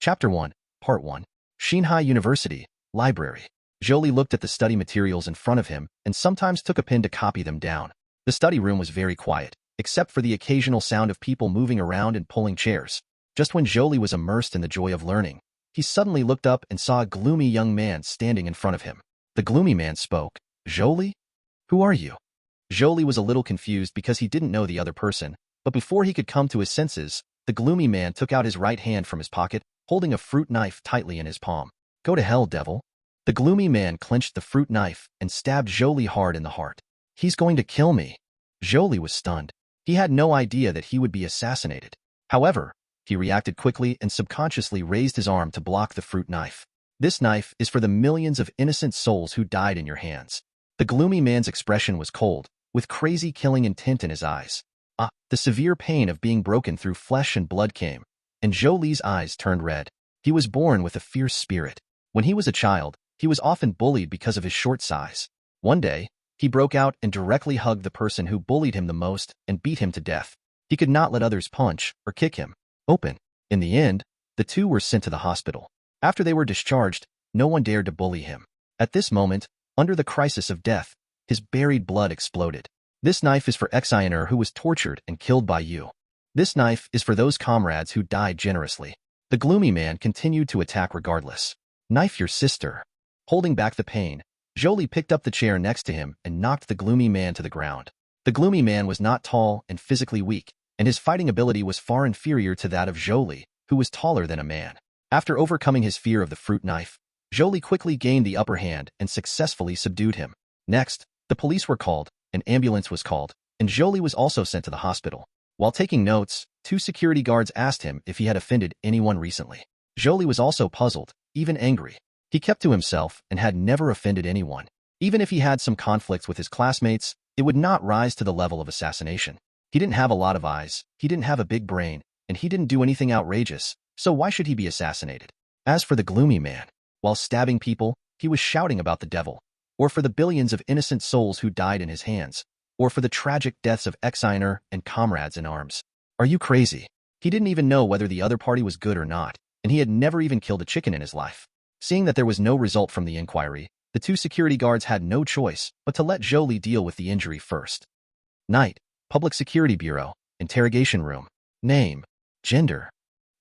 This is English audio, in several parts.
Chapter 1, Part 1. Xinhai University, Library. Zhou Li looked at the study materials in front of him and sometimes took a pen to copy them down. The study room was very quiet, except for the occasional sound of people moving around and pulling chairs. Just when Zhou Li was immersed in the joy of learning, he suddenly looked up and saw a gloomy young man standing in front of him. The gloomy man spoke. "Zhou Li? Who are you?" Zhou Li was a little confused because he didn't know the other person, but before he could come to his senses, the gloomy man took out his right hand from his pocket, holding a fruit knife tightly in his palm. "Go to hell, devil." The gloomy man clenched the fruit knife and stabbed Zhou Li hard in the heart. "He's going to kill me." Zhou Li was stunned. He had no idea that he would be assassinated. However, he reacted quickly and subconsciously raised his arm to block the fruit knife. "This knife is for the millions of innocent souls who died in your hands." The gloomy man's expression was cold, with crazy killing intent in his eyes. The severe pain of being broken through flesh and blood came, and Zhou Li's eyes turned red. He was born with a fierce spirit. When he was a child, he was often bullied because of his short size. One day, he broke out and directly hugged the person who bullied him the most and beat him to death. He could not let others punch or kick him open. In the end, the two were sent to the hospital. After they were discharged, no one dared to bully him. At this moment, under the crisis of death, his buried blood exploded. "This knife is for Xiner who was tortured and killed by you. This knife is for those comrades who died generously." The gloomy man continued to attack regardless. "Knife your sister." Holding back the pain, Zhou Li picked up the chair next to him and knocked the gloomy man to the ground. The gloomy man was not tall and physically weak, and his fighting ability was far inferior to that of Zhou Li, who was taller than a man. After overcoming his fear of the fruit knife, Zhou Li quickly gained the upper hand and successfully subdued him. Next, the police were called, an ambulance was called, and Zhou Li was also sent to the hospital. While taking notes, 2 security guards asked him if he had offended anyone recently. Zhou Li was also puzzled, even angry. He kept to himself and had never offended anyone. Even if he had some conflicts with his classmates, it would not rise to the level of assassination. He didn't have a lot of eyes, he didn't have a big brain, and he didn't do anything outrageous, so why should he be assassinated? As for the gloomy man, while stabbing people, he was shouting about the devil, or for the billions of innocent souls who died in his hands, or for the tragic deaths of Xiner and comrades in arms. Are you crazy? He didn't even know whether the other party was good or not, and he had never even killed a chicken in his life. Seeing that there was no result from the inquiry, the 2 security guards had no choice but to let Zhou Li deal with the injury first. Night, Public Security Bureau, interrogation room. Name, gender,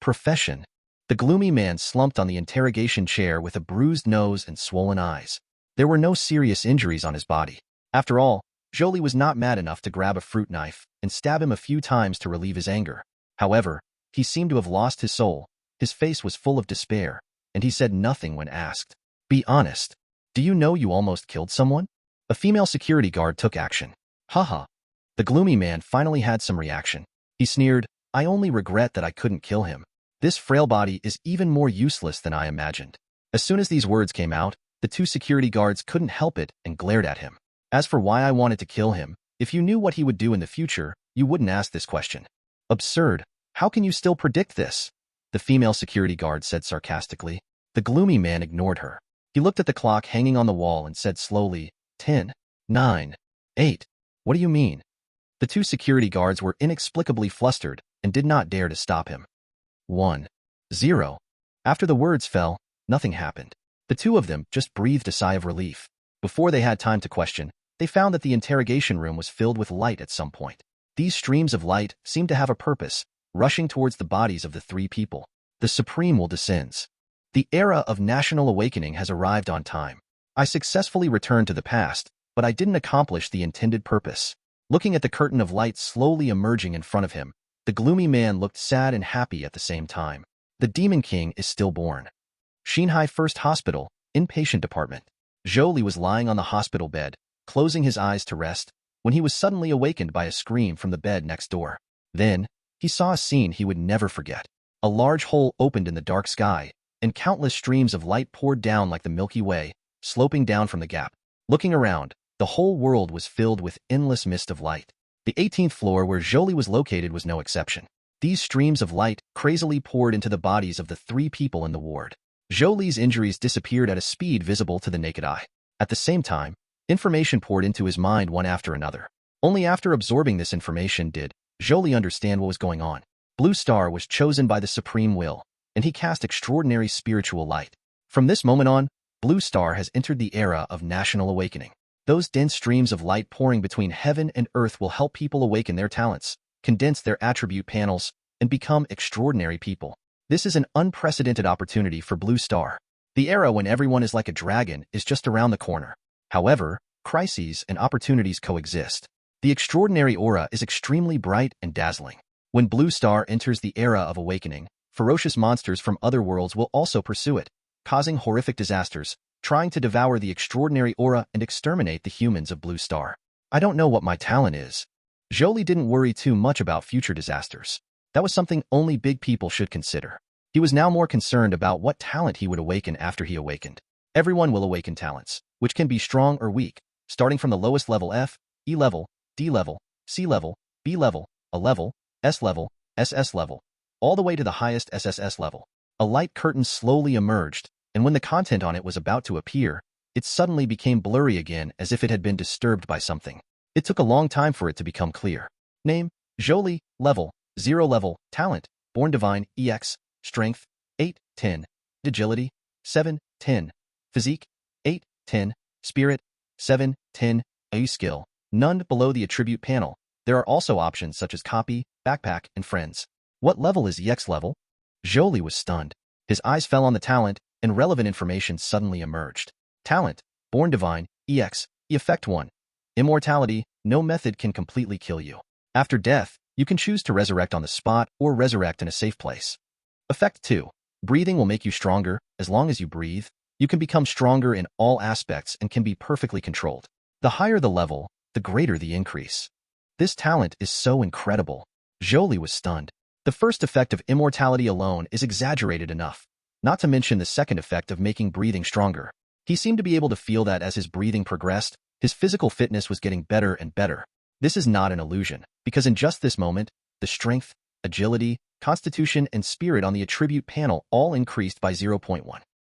profession. The gloomy man slumped on the interrogation chair with a bruised nose and swollen eyes. There were no serious injuries on his body. After all, Zhou Li was not mad enough to grab a fruit knife and stab him a few times to relieve his anger. However, he seemed to have lost his soul. His face was full of despair, and he said nothing when asked. "Be honest. Do you know you almost killed someone?" A female security guard took action. "Haha." The gloomy man finally had some reaction. He sneered, "I only regret that I couldn't kill him. This frail body is even more useless than I imagined." As soon as these words came out, the 2 security guards couldn't help it and glared at him. "As for why I wanted to kill him, if you knew what he would do in the future, you wouldn't ask this question." "Absurd. How can you still predict this?" the female security guard said sarcastically. The gloomy man ignored her. He looked at the clock hanging on the wall and said slowly, 10, 9, 8. "What do you mean?" The 2 security guards were inexplicably flustered and did not dare to stop him. 1, 0. After the words fell, nothing happened. The 2 of them just breathed a sigh of relief. Before they had time to question, they found that the interrogation room was filled with light at some point. These streams of light seemed to have a purpose, rushing towards the bodies of the 3 people. The supreme will descends. The era of national awakening has arrived on time. I successfully returned to the past, but I didn't accomplish the intended purpose. Looking at the curtain of light slowly emerging in front of him, the gloomy man looked sad and happy at the same time. The Demon King is stillborn. Xinhai First Hospital, inpatient department. Zhou Li was lying on the hospital bed, closing his eyes to rest, when he was suddenly awakened by a scream from the bed next door. Then, he saw a scene he would never forget. A large hole opened in the dark sky, and countless streams of light poured down like the Milky Way, sloping down from the gap. Looking around, the whole world was filled with endless mist of light. The 18th floor where Zhou Li was located was no exception. These streams of light crazily poured into the bodies of the 3 people in the ward. Zhou Li's injuries disappeared at a speed visible to the naked eye. At the same time, information poured into his mind one after another. Only after absorbing this information did Zhou Li understand what was going on. Blue Star was chosen by the Supreme Will, and he cast extraordinary spiritual light. From this moment on, Blue Star has entered the era of national awakening. Those dense streams of light pouring between heaven and earth will help people awaken their talents, condense their attribute panels, and become extraordinary people. This is an unprecedented opportunity for Blue Star. The era when everyone is like a dragon is just around the corner. However, crises and opportunities coexist. The extraordinary aura is extremely bright and dazzling. When Blue Star enters the era of awakening, ferocious monsters from other worlds will also pursue it, causing horrific disasters, trying to devour the extraordinary aura and exterminate the humans of Blue Star. I don't know what my talent is. Zhou Li didn't worry too much about future disasters. That was something only big people should consider. He was now more concerned about what talent he would awaken after he awakened. Everyone will awaken talents, which can be strong or weak, starting from the lowest level F, E level, D level, C level, B level, A level, S level, SS level, all the way to the highest SSS level. A light curtain slowly emerged, and when the content on it was about to appear, it suddenly became blurry again as if it had been disturbed by something. It took a long time for it to become clear. Name, Zhou Li, level, 0 level, talent, Born Divine, EX, strength, 8, 10, agility, 7, 10, physique, 8, 10, spirit, 7, 10, A skill, none below the attribute panel. There are also options such as copy, backpack, and friends. What level is EX level? Zhou Li was stunned. His eyes fell on the talent, and relevant information suddenly emerged. Talent, Born Divine, EX, Effect 1. Immortality, no method can completely kill you. After death, you can choose to resurrect on the spot or resurrect in a safe place. Effect 2. Breathing will make you stronger. As long as you breathe, you can become stronger in all aspects and can be perfectly controlled. The higher the level, the greater the increase. This talent is so incredible. Zhou Li was stunned. The first effect of immortality alone is exaggerated enough, not to mention the second effect of making breathing stronger. He seemed to be able to feel that as his breathing progressed, his physical fitness was getting better and better. This is not an illusion, because in just this moment, the strength, agility, constitution, and spirit on the attribute panel all increased by 0.1.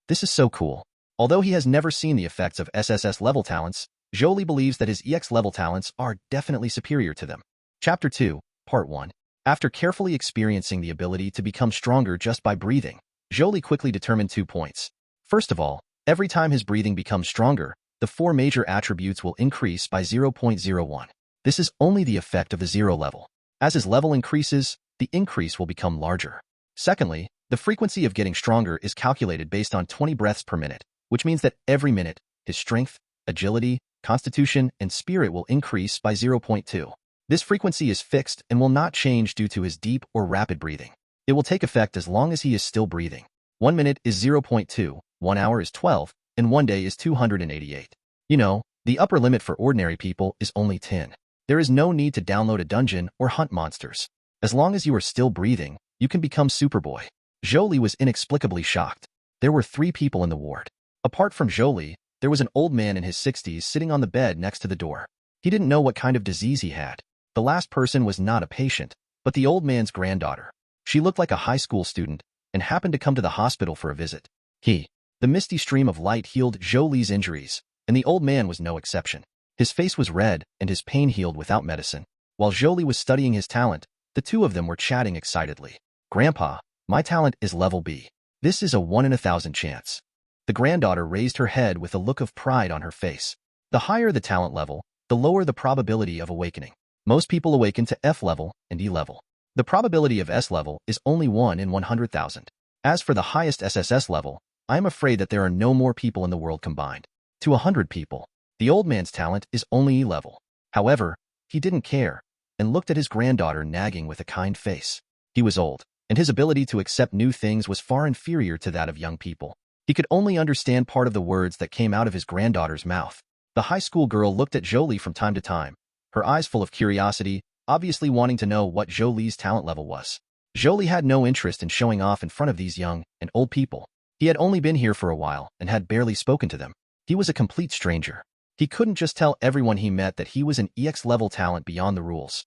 This is so cool. Although he has never seen the effects of SSS level talents, Zhou Li believes that his EX level talents are definitely superior to them. Chapter 2, Part 1. After carefully experiencing the ability to become stronger just by breathing, Zhou Li quickly determined 2 points. First of all, every time his breathing becomes stronger, the 4 major attributes will increase by 0.01. This is only the effect of the 0 level. As his level increases, the increase will become larger. Secondly, the frequency of getting stronger is calculated based on 20 breaths per minute, which means that every minute, his strength, agility, constitution, and spirit will increase by 0.2. This frequency is fixed and will not change due to his deep or rapid breathing. It will take effect as long as he is still breathing. 1 minute is 0.2, 1 hour is 12, and 1 day is 288. You know, the upper limit for ordinary people is only 10. There is no need to download a dungeon or hunt monsters. As long as you are still breathing, you can become Superboy. Zhou Li was inexplicably shocked. There were 3 people in the ward. Apart from Zhou Li, there was an old man in his 60s sitting on the bed next to the door. He didn't know what kind of disease he had. The last person was not a patient, but the old man's granddaughter. She looked like a high school student and happened to come to the hospital for a visit. The misty stream of light healed Zhou Li's injuries, and the old man was no exception. His face was red and his pain healed without medicine. While Zhou Li was studying his talent, the 2 of them were chatting excitedly. Grandpa, my talent is level B. This is a 1 in 1,000 chance. The granddaughter raised her head with a look of pride on her face. The higher the talent level, the lower the probability of awakening. Most people awaken to F level and E level. The probability of S level is only 1 in 100,000. As for the highest SSS level, I am afraid that there are no more people in the world combined. To 100 people, the old man's talent is only E level. However, he didn't care, and looked at his granddaughter nagging with a kind face. He was old, and his ability to accept new things was far inferior to that of young people. He could only understand part of the words that came out of his granddaughter's mouth. The high school girl looked at Zhou Li from time to time, her eyes full of curiosity, obviously wanting to know what Zhou Li's talent level was. Zhou Li had no interest in showing off in front of these young and old people. He had only been here for a while and had barely spoken to them. He was a complete stranger. He couldn't just tell everyone he met that he was an EX level talent beyond the rules.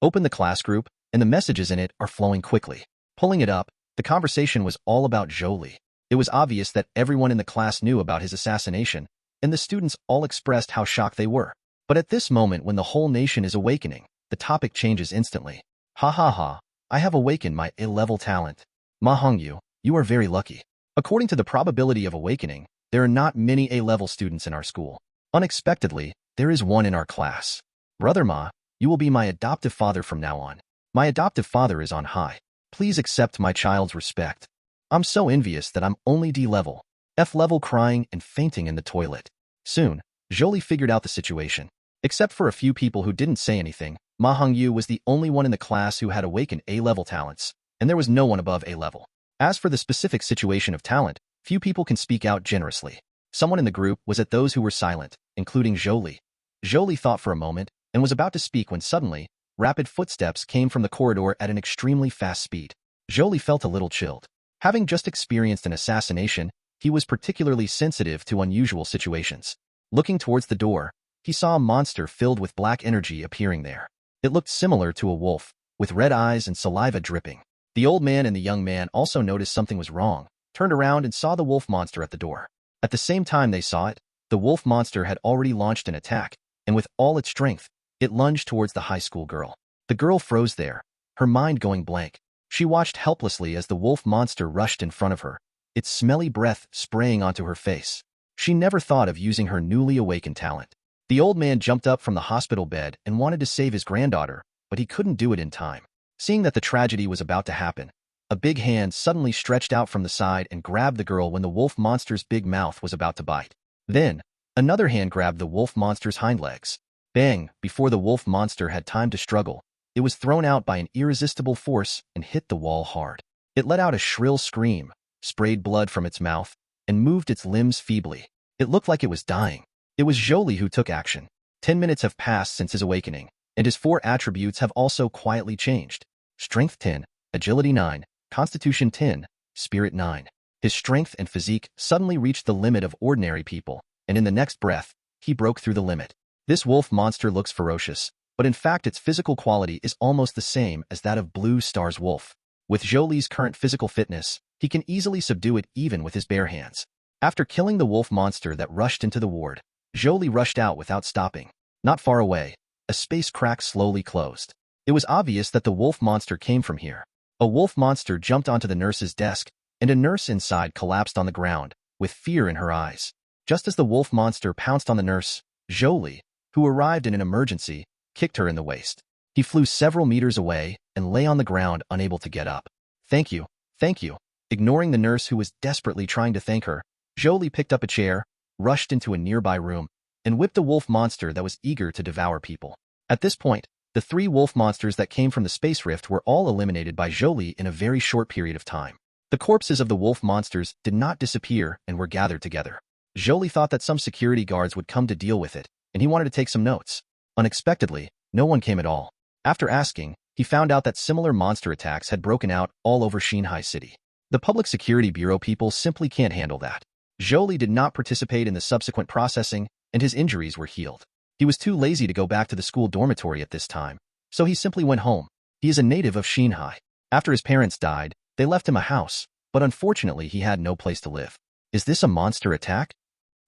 Open the class group, and the messages in it are flowing quickly. Pulling it up, the conversation was all about Zhou Li. It was obvious that everyone in the class knew about his assassination, and the students all expressed how shocked they were. But at this moment when the whole nation is awakening, the topic changes instantly. Ha ha ha, I have awakened my A-level talent. Ma Hongyu, You are very lucky. According to the probability of awakening, there are not many A-level students in our school. Unexpectedly, there is one in our class. Brother Ma, you will be my adoptive father from now on. My adoptive father is on high. Please accept my child's respect. I'm so envious that I'm only D-level. F-level crying and fainting in the toilet. Soon, Zhou Li figured out the situation. Except for a few people who didn't say anything, Ma Hongyu was the only one in the class who had awakened A-level talents, and there was no one above A-level. As for the specific situation of talent, few people can speak out generously. Someone in the group was at those who were silent, including Zhou Li. Zhou Li thought for a moment and was about to speak when suddenly, rapid footsteps came from the corridor at an extremely fast speed. Zhou Li felt a little chilled. Having just experienced an assassination, he was particularly sensitive to unusual situations. Looking towards the door, he saw a monster filled with black energy appearing there. It looked similar to a wolf, with red eyes and saliva dripping. The old man and the young man also noticed something was wrong, turned around and saw the wolf monster at the door. At the same time they saw it, the wolf monster had already launched an attack, and with all its strength, it lunged towards the high school girl. The girl froze there, her mind going blank. She watched helplessly as the wolf monster rushed in front of her, its smelly breath spraying onto her face. She never thought of using her newly awakened talent. The old man jumped up from the hospital bed and wanted to save his granddaughter, but he couldn't do it in time. Seeing that the tragedy was about to happen, a big hand suddenly stretched out from the side and grabbed the girl when the wolf monster's big mouth was about to bite. Then, another hand grabbed the wolf monster's hind legs. Bang! Before the wolf monster had time to struggle, it was thrown out by an irresistible force and hit the wall hard. It let out a shrill scream, sprayed blood from its mouth, and moved its limbs feebly. It looked like it was dying. It was Zhou Li who took action. 10 minutes have passed since his awakening, and his 4 attributes have also quietly changed. Strength 10, Agility 9, Constitution 10, Spirit 9. His strength and physique suddenly reached the limit of ordinary people, and in the next breath, he broke through the limit. This wolf monster looks ferocious, but in fact its physical quality is almost the same as that of Blue Star's wolf. With Zhou Li's current physical fitness, he can easily subdue it even with his bare hands. After killing the wolf monster that rushed into the ward, Zhou Li rushed out without stopping. Not far away, a space crack slowly closed. It was obvious that the wolf monster came from here. A wolf monster jumped onto the nurse's desk, and a nurse inside collapsed on the ground, with fear in her eyes. Just as the wolf monster pounced on the nurse, Zhou Li, who arrived in an emergency, kicked her in the waist. He flew several meters away and lay on the ground unable to get up. Thank you, thank you. Ignoring the nurse who was desperately trying to thank her, Zhou Li picked up a chair, rushed into a nearby room, and whipped a wolf monster that was eager to devour people. At this point, the 3 wolf monsters that came from the space rift were all eliminated by Zhou Li in a very short period of time. The corpses of the wolf monsters did not disappear and were gathered together. Zhou Li thought that some security guards would come to deal with it, and he wanted to take some notes. Unexpectedly, no one came at all. After asking, he found out that similar monster attacks had broken out all over Xinhai City. The Public Security Bureau people simply can't handle that. Zhou Li did not participate in the subsequent processing, and his injuries were healed. He was too lazy to go back to the school dormitory at this time, so he simply went home. He is a native of Xinhai. After his parents died, they left him a house, but unfortunately he had no place to live. Is this a monster attack?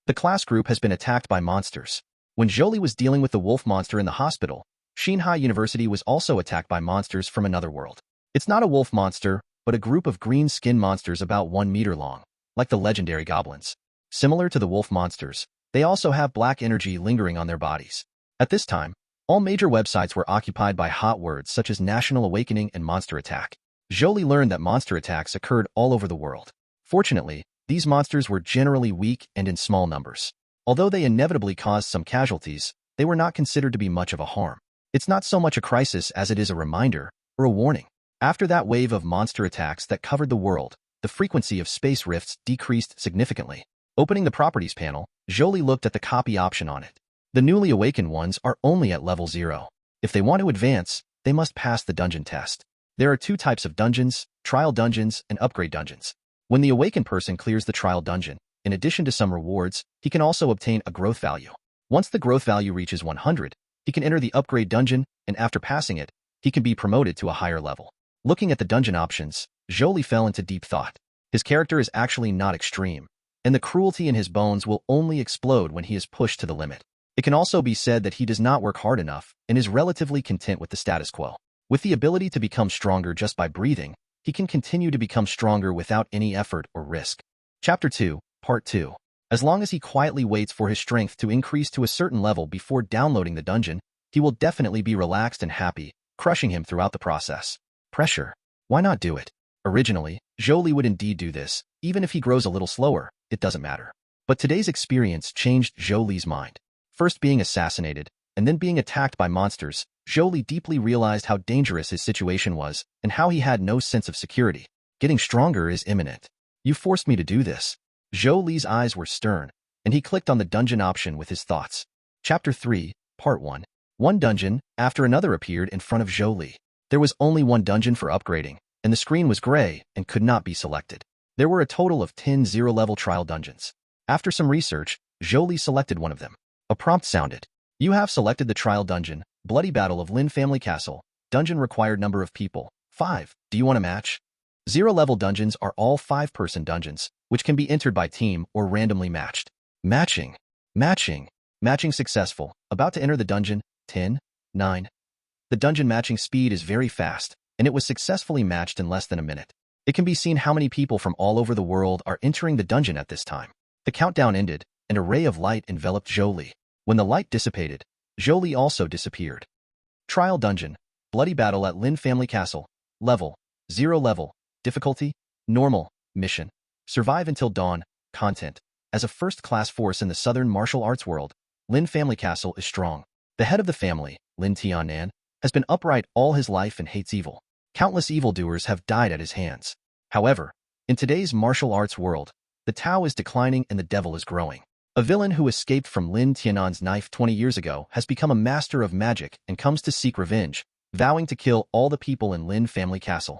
The class group has been attacked by monsters. When Zhou Li was dealing with the wolf monster in the hospital, Xinhai University was also attacked by monsters from another world. It's not a wolf monster, but a group of green skin monsters about 1 meter long, like the legendary goblins. Similar to the wolf monsters, they also have black energy lingering on their bodies. At this time, all major websites were occupied by hot words such as National Awakening and Monster Attack. Zhou Li learned that monster attacks occurred all over the world. Fortunately, these monsters were generally weak and in small numbers. Although they inevitably caused some casualties, they were not considered to be much of a harm. It's not so much a crisis as it is a reminder or a warning. After that wave of monster attacks that covered the world, the frequency of space rifts decreased significantly. Opening the Properties panel, Zhou Li looked at the copy option on it. The newly awakened ones are only at level 0. If they want to advance, they must pass the dungeon test. There are 2 types of dungeons, trial dungeons and upgrade dungeons. When the awakened person clears the trial dungeon, in addition to some rewards, he can also obtain a growth value. Once the growth value reaches 100, he can enter the upgrade dungeon, and after passing it, he can be promoted to a higher level. Looking at the dungeon options, Zhou Li fell into deep thought. His character is actually not extreme, and the cruelty in his bones will only explode when he is pushed to the limit. It can also be said that he does not work hard enough and is relatively content with the status quo. With the ability to become stronger just by breathing, he can continue to become stronger without any effort or risk. Chapter 2, Part 2. As long as he quietly waits for his strength to increase to a certain level before downloading the dungeon, he will definitely be relaxed and happy, crushing him throughout the process. Pressure. Why not do it? Originally, Zhou Li would indeed do this, even if he grows a little slower, it doesn't matter. But today's experience changed Zhou Li's mind. First being assassinated, and then being attacked by monsters, Zhou Li deeply realized how dangerous his situation was, and how he had no sense of security. Getting stronger is imminent. You forced me to do this. Zhou Li's eyes were stern, and he clicked on the dungeon option with his thoughts. Chapter 3, Part 1. One dungeon after another appeared in front of Zhou Li. There was only one dungeon for upgrading, and the screen was gray and could not be selected. There were a total of 10 zero-level trial dungeons. After some research, Zhou Li selected one of them. A prompt sounded. You have selected the trial dungeon, Bloody Battle of Lin Family Castle. Dungeon required number of people, 5. Do you want a match? Zero-level dungeons are all 5-person dungeons, which can be entered by team or randomly matched. Matching. Matching successful. About to enter the dungeon, 10, 9. The dungeon matching speed is very fast, and it was successfully matched in less than a minute. It can be seen how many people from all over the world are entering the dungeon at this time. The countdown ended, and a ray of light enveloped Zhou Li. When the light dissipated, Zhou Li also disappeared. Trial Dungeon. Bloody Battle at Lin Family Castle. Level. 0 level. Difficulty. Normal. Mission. Survive until dawn. Content. As a first-class force in the southern martial arts world, Lin Family Castle is strong. The head of the family, Lin Tianan, has been upright all his life and hates evil. Countless evildoers have died at his hands. However, in today's martial arts world, the Tao is declining and the devil is growing. A villain who escaped from Lin Tianan's knife 20 years ago has become a master of magic and comes to seek revenge, vowing to kill all the people in Lin Family Castle.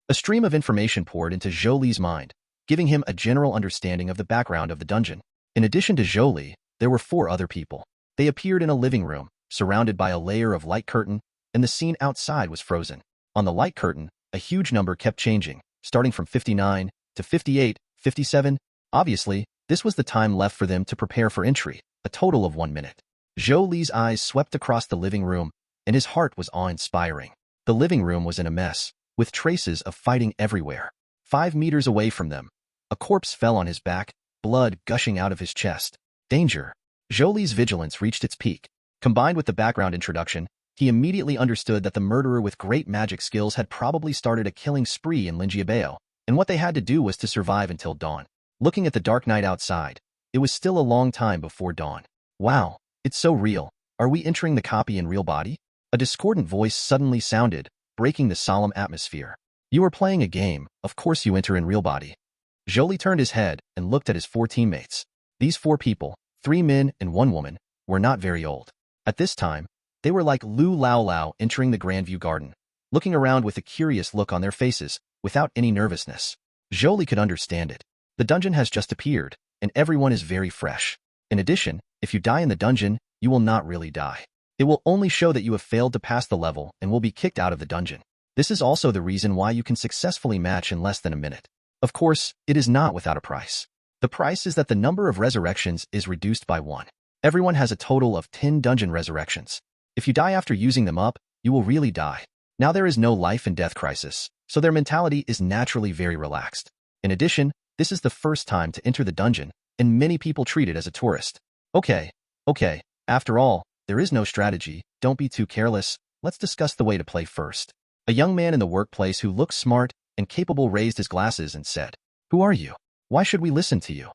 A stream of information poured into Zhou Li's mind, giving him a general understanding of the background of the dungeon. In addition to Zhou Li, there were 4 other people. They appeared in a living room, surrounded by a layer of light curtain, and the scene outside was frozen. On the light curtain, a huge number kept changing, starting from 59 to 58, 57. Obviously, this was the time left for them to prepare for entry, a total of 1 minute. Zhou Li's eyes swept across the living room, and his heart was awe-inspiring. The living room was in a mess, with traces of fighting everywhere. 5 meters away from them, a corpse fell on his back, blood gushing out of his chest. Danger. Zhou Li's vigilance reached its peak. Combined with the background introduction, he immediately understood that the murderer with great magic skills had probably started a killing spree in Linjiabao, and what they had to do was to survive until dawn. Looking at the dark night outside, it was still a long time before dawn. Wow, it's so real. Are we entering the copy in real body? A discordant voice suddenly sounded, breaking the solemn atmosphere. You are playing a game, of course you enter in real body. Zhou Li turned his head and looked at his 4 teammates. These 4 people, 3 men and 1 woman, were not very old. At this time, they were like Lu Lao Lao entering the Grandview Garden, looking around with a curious look on their faces, without any nervousness. Zhou Li could understand it. The dungeon has just appeared, and everyone is very fresh. In addition, if you die in the dungeon, you will not really die. It will only show that you have failed to pass the level and will be kicked out of the dungeon. This is also the reason why you can successfully match in less than a minute. Of course, it is not without a price. The price is that the number of resurrections is reduced by 1. Everyone has a total of 10 dungeon resurrections. If you die after using them up, you will really die. Now there is no life and death crisis, so their mentality is naturally very relaxed. In addition, this is the first time to enter the dungeon, and many people treat it as a tourist. Okay. After all, there is no strategy, don't be too careless, let's discuss the way to play first. A young man in the workplace who looked smart and capable raised his glasses and said, Who are you? Why should we listen to you?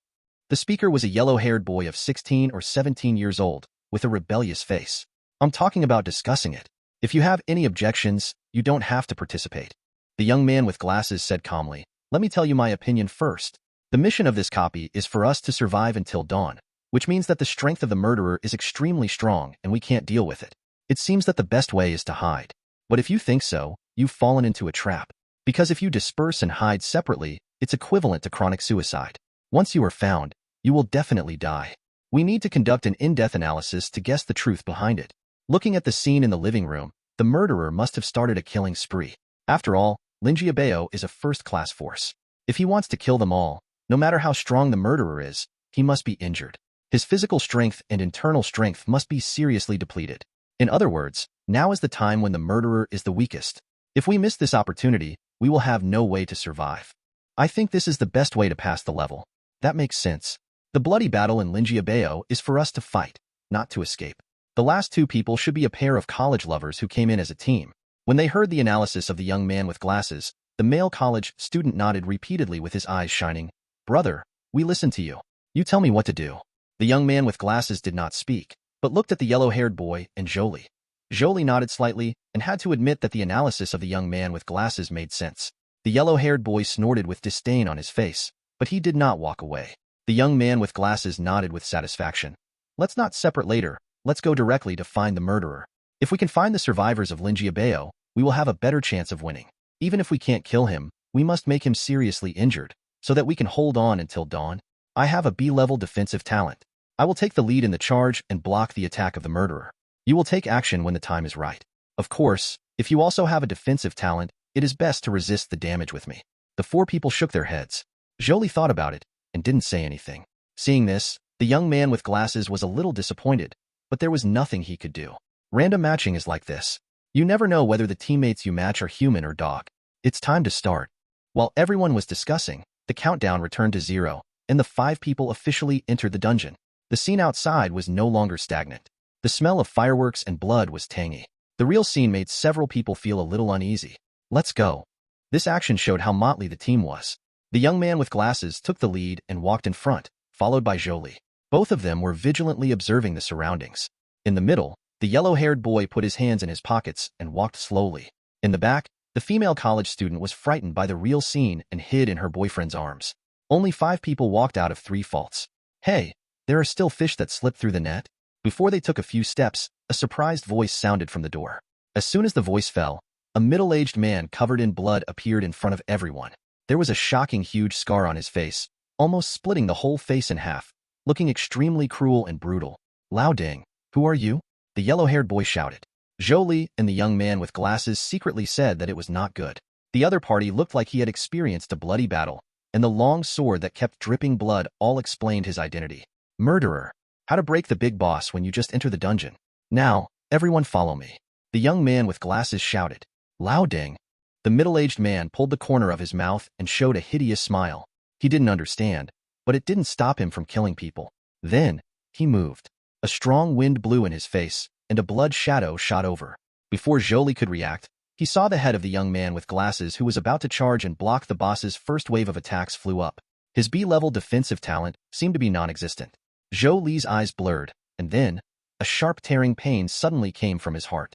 The speaker was a yellow-haired boy of 16 or 17 years old, with a rebellious face. I'm talking about discussing it. If you have any objections, you don't have to participate. The young man with glasses said calmly, Let me tell you my opinion first. The mission of this copy is for us to survive until dawn, which means that the strength of the murderer is extremely strong and we can't deal with it. It seems that the best way is to hide. But if you think so, you've fallen into a trap. Because if you disperse and hide separately, it's equivalent to chronic suicide. Once you are found, you will definitely die. We need to conduct an in-depth analysis to guess the truth behind it. Looking at the scene in the living room, the murderer must have started a killing spree. After all, Linjiabao is a first-class force. If he wants to kill them all, no matter how strong the murderer is, he must be injured. His physical strength and internal strength must be seriously depleted. In other words, now is the time when the murderer is the weakest. If we miss this opportunity, we will have no way to survive. I think this is the best way to pass the level. That makes sense. The bloody battle in Linjiabao is for us to fight, not to escape. The last two people should be a pair of college lovers who came in as a team. When they heard the analysis of the young man with glasses, the male college student nodded repeatedly with his eyes shining. Brother, we listen to you. You tell me what to do. The young man with glasses did not speak, but looked at the yellow-haired boy and Zhou Li. Zhou Li nodded slightly and had to admit that the analysis of the young man with glasses made sense. The yellow-haired boy snorted with disdain on his face, but he did not walk away. The young man with glasses nodded with satisfaction. Let's not separate later. Let's go directly to find the murderer. If we can find the survivors of Linjiabao, we will have a better chance of winning. Even if we can't kill him, we must make him seriously injured, so that we can hold on until dawn. I have a B-level defensive talent. I will take the lead in the charge and block the attack of the murderer. You will take action when the time is right. Of course, if you also have a defensive talent, it is best to resist the damage with me. The four people shook their heads. Zhou Li thought about it and didn't say anything. Seeing this, the young man with glasses was a little disappointed, but there was nothing he could do. Random matching is like this. You never know whether the teammates you match are human or dog. It's time to start. While everyone was discussing, the countdown returned to 0, and the 5 people officially entered the dungeon. The scene outside was no longer stagnant. The smell of fireworks and blood was tangy. The real scene made several people feel a little uneasy. Let's go. This action showed how motley the team was. The young man with glasses took the lead and walked in front, followed by Zhou Li. Both of them were vigilantly observing the surroundings. In the middle, the yellow-haired boy put his hands in his pockets and walked slowly. In the back, the female college student was frightened by the real scene and hid in her boyfriend's arms. Only 5 people walked out of 3 faults. Hey, there are still fish that slipped through the net? Before they took a few steps, a surprised voice sounded from the door. As soon as the voice fell, a middle-aged man covered in blood appeared in front of everyone. There was a shocking huge scar on his face, almost splitting the whole face in half, looking extremely cruel and brutal. Lao Ding, who are you? The yellow-haired boy shouted. Zhou Li and the young man with glasses secretly said that it was not good. The other party looked like he had experienced a bloody battle, and the long sword that kept dripping blood all explained his identity. Murderer. How to break the big boss when you just enter the dungeon. Now, everyone follow me. The young man with glasses shouted. Lao Ding. The middle-aged man pulled the corner of his mouth and showed a hideous smile. He didn't understand, but it didn't stop him from killing people. Then, he moved. A strong wind blew in his face, and a blood shadow shot over. Before Zhou Li could react, he saw the head of the young man with glasses who was about to charge and block the boss's first wave of attacks flew up. His B-level defensive talent seemed to be non-existent. Zhou Li's eyes blurred, and then, a sharp tearing pain suddenly came from his heart.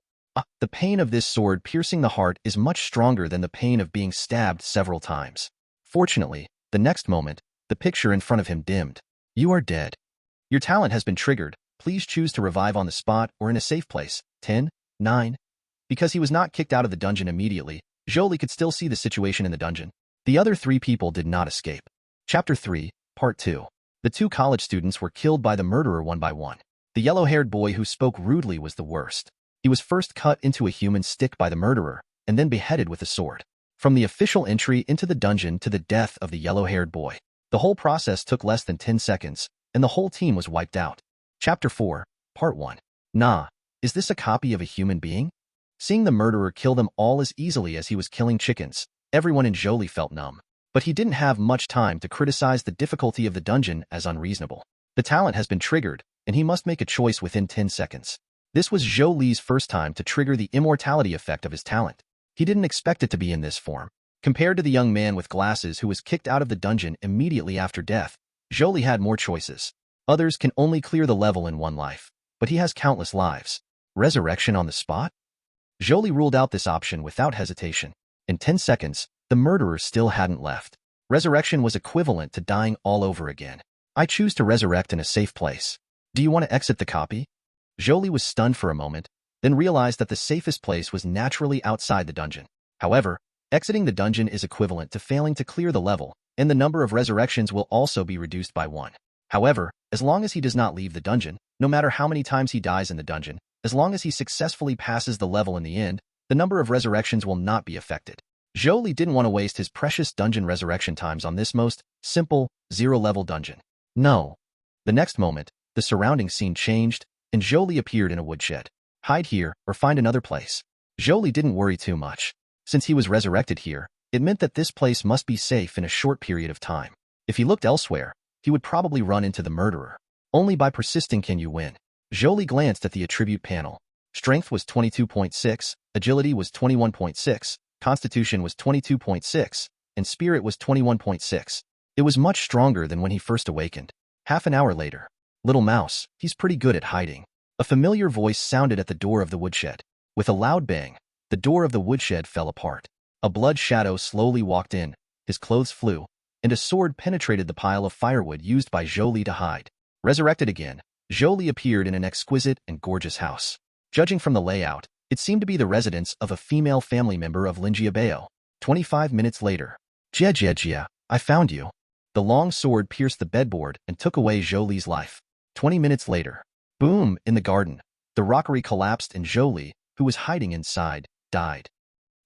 The pain of this sword piercing the heart is much stronger than the pain of being stabbed several times. Fortunately, the next moment, the picture in front of him dimmed. You are dead. Your talent has been triggered. Please choose to revive on the spot or in a safe place. 10, 9. Because he was not kicked out of the dungeon immediately, Zhou Li could still see the situation in the dungeon. The other 3 people did not escape. Chapter 3, Part 2. The 2 college students were killed by the murderer one by one. The yellow-haired boy who spoke rudely was the worst. He was first cut into a human stick by the murderer, and then beheaded with a sword. From the official entry into the dungeon to the death of the yellow-haired boy, the whole process took less than 10 seconds, and the whole team was wiped out. Chapter 4, Part 1. Nah, is this a copy of a human being? Seeing the murderer kill them all as easily as he was killing chickens, everyone in Zhou Li felt numb. But he didn't have much time to criticize the difficulty of the dungeon as unreasonable. The talent has been triggered, and he must make a choice within 10 seconds. This was Zhou Li's first time to trigger the immortality effect of his talent. He didn't expect it to be in this form. Compared to the young man with glasses who was kicked out of the dungeon immediately after death, Zhou Li had more choices. Others can only clear the level in one life, but he has countless lives. Resurrection on the spot? Zhou Li ruled out this option without hesitation. In 10 seconds, the murderer still hadn't left. Resurrection was equivalent to dying all over again. I choose to resurrect in a safe place. Do you want to exit the copy? Zhou Li was stunned for a moment, then realized that the safest place was naturally outside the dungeon. However, exiting the dungeon is equivalent to failing to clear the level, and the number of resurrections will also be reduced by 1. However, as long as he does not leave the dungeon, no matter how many times he dies in the dungeon, as long as he successfully passes the level in the end, the number of resurrections will not be affected. Zhou Li didn't want to waste his precious dungeon resurrection times on this most simple, 0-level dungeon. No. The next moment, the surrounding scene changed, and Zhou Li appeared in a woodshed. Hide here or find another place. Zhou Li didn't worry too much. Since he was resurrected here, It meant that this place must be safe in a short period of time. If he looked elsewhere, he would probably run into the murderer. Only by persisting can you win. Zhou Li glanced at the attribute panel. Strength was 22.6, agility was 21.6, constitution was 22.6, and spirit was 21.6. It was much stronger than when he first awakened. Half an hour later. Little mouse, he's pretty good at hiding. A familiar voice sounded at the door of the woodshed. With a loud bang, the door of the woodshed fell apart. A blood shadow slowly walked in, his clothes flew, and a sword penetrated the pile of firewood used by Zhou Li to hide. Resurrected again, Zhou Li appeared in an exquisite and gorgeous house. Judging from the layout, it seemed to be the residence of a female family member of Linjiabao. 25 minutes later. Jia, I found you. The long sword pierced the bedboard and took away Zhou Li's life. 20 minutes later. Boom, in the garden. The rockery collapsed and Zhou Li, who was hiding inside, died.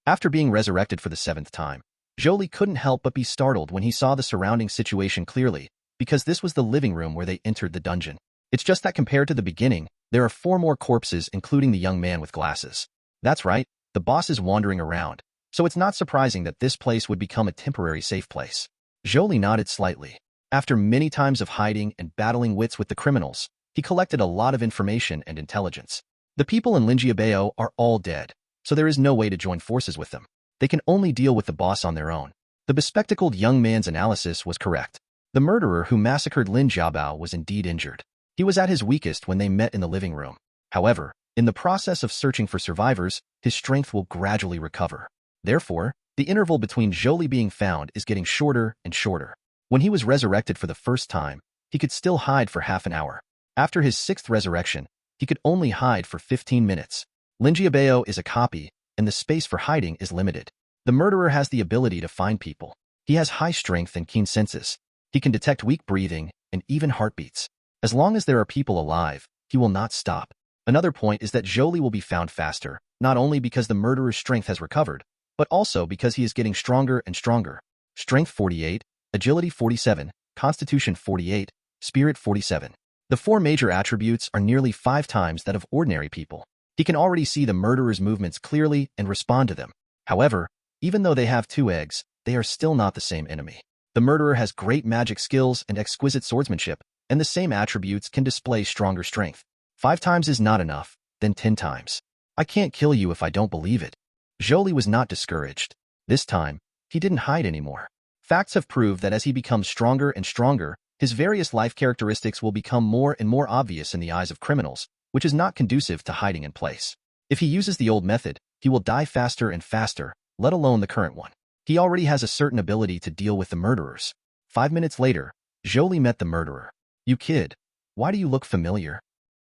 After being resurrected for the 7th time, Zhou Li couldn't help but be startled when he saw the surrounding situation clearly, because this was the living room where they entered the dungeon. It's just that compared to the beginning, there are 4 more corpses including the young man with glasses. That's right, the boss is wandering around, so it's not surprising that this place would become a temporary safe place. Zhou Li nodded slightly. After many times of hiding and battling wits with the criminals, he collected a lot of information and intelligence. The people in Linjiabao are all dead, so there is no way to join forces with them. They can only deal with the boss on their own. The bespectacled young man's analysis was correct. The murderer who massacred Lin Jiabao was indeed injured. He was at his weakest when they met in the living room. However, in the process of searching for survivors, his strength will gradually recover. Therefore, the interval between Zhou Li being found is getting shorter and shorter. When he was resurrected for the first time, he could still hide for half an hour. After his 6th resurrection, he could only hide for 15 minutes. Linjiabao is a copy, and the space for hiding is limited. The murderer has the ability to find people. He has high strength and keen senses. He can detect weak breathing and even heartbeats. As long as there are people alive, he will not stop. Another point is that Zhou Li will be found faster, not only because the murderer's strength has recovered, but also because he is getting stronger and stronger. Strength 48, agility 47, constitution 48, spirit 47. The 4 major attributes are nearly 5 times that of ordinary people. He can already see the murderer's movements clearly and respond to them. However, even though they have 2 eggs, they are still not the same enemy. The murderer has great magic skills and exquisite swordsmanship, and the same attributes can display stronger strength. 5 times is not enough, then 10 times. I can't kill you if I don't believe it. Zhou Li was not discouraged. This time, he didn't hide anymore. Facts have proved that as he becomes stronger and stronger, his various life characteristics will become more and more obvious in the eyes of criminals, which is not conducive to hiding in place. If he uses the old method, he will die faster and faster, let alone the current one. He already has a certain ability to deal with the murderers. 5 minutes later, Zhou Li met the murderer. You kid, why do you look familiar?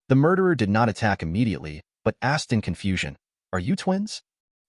The murderer did not attack immediately, but asked in confusion, are you twins?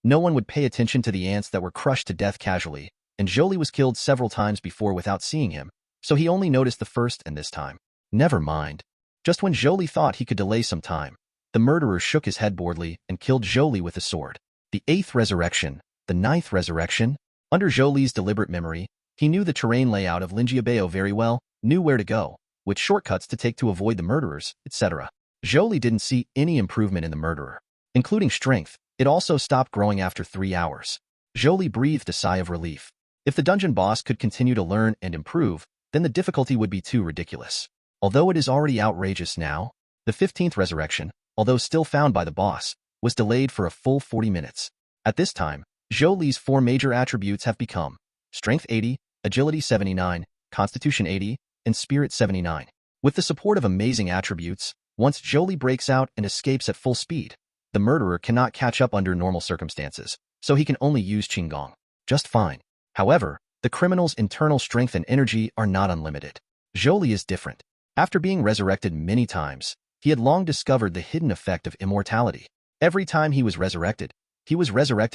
No one would pay attention to the ants that were crushed to death casually, and Zhou Li was killed several times before without seeing him, so he only noticed the first and this time. Never mind. Just when Zhou Li thought he could delay some time, the murderer shook his head boredly and killed Zhou Li with a sword. The 8th resurrection, the 9th resurrection. Under Zhou Li's deliberate memory, he knew the terrain layout of Linjiabao very well, knew where to go, which shortcuts to take to avoid the murderers, etc. Zhou Li didn't see any improvement in the murderer. Including strength, it also stopped growing after 3 hours. Zhou Li breathed a sigh of relief. If the dungeon boss could continue to learn and improve, then the difficulty would be too ridiculous. Although it is already outrageous now, the 15th resurrection, although still found by the boss, was delayed for a full 40 minutes. At this time, Zhou Li's 4 major attributes have become Strength 80, Agility 79, Constitution 80, and Spirit 79. With the support of amazing attributes, once Zhou Li breaks out and escapes at full speed, the murderer cannot catch up under normal circumstances, so he can only use Qinggong. Just fine. However, the criminal's internal strength and energy are not unlimited. Zhou Li is different. After being resurrected many times, he had long discovered the hidden effect of immortality. Every time he was resurrected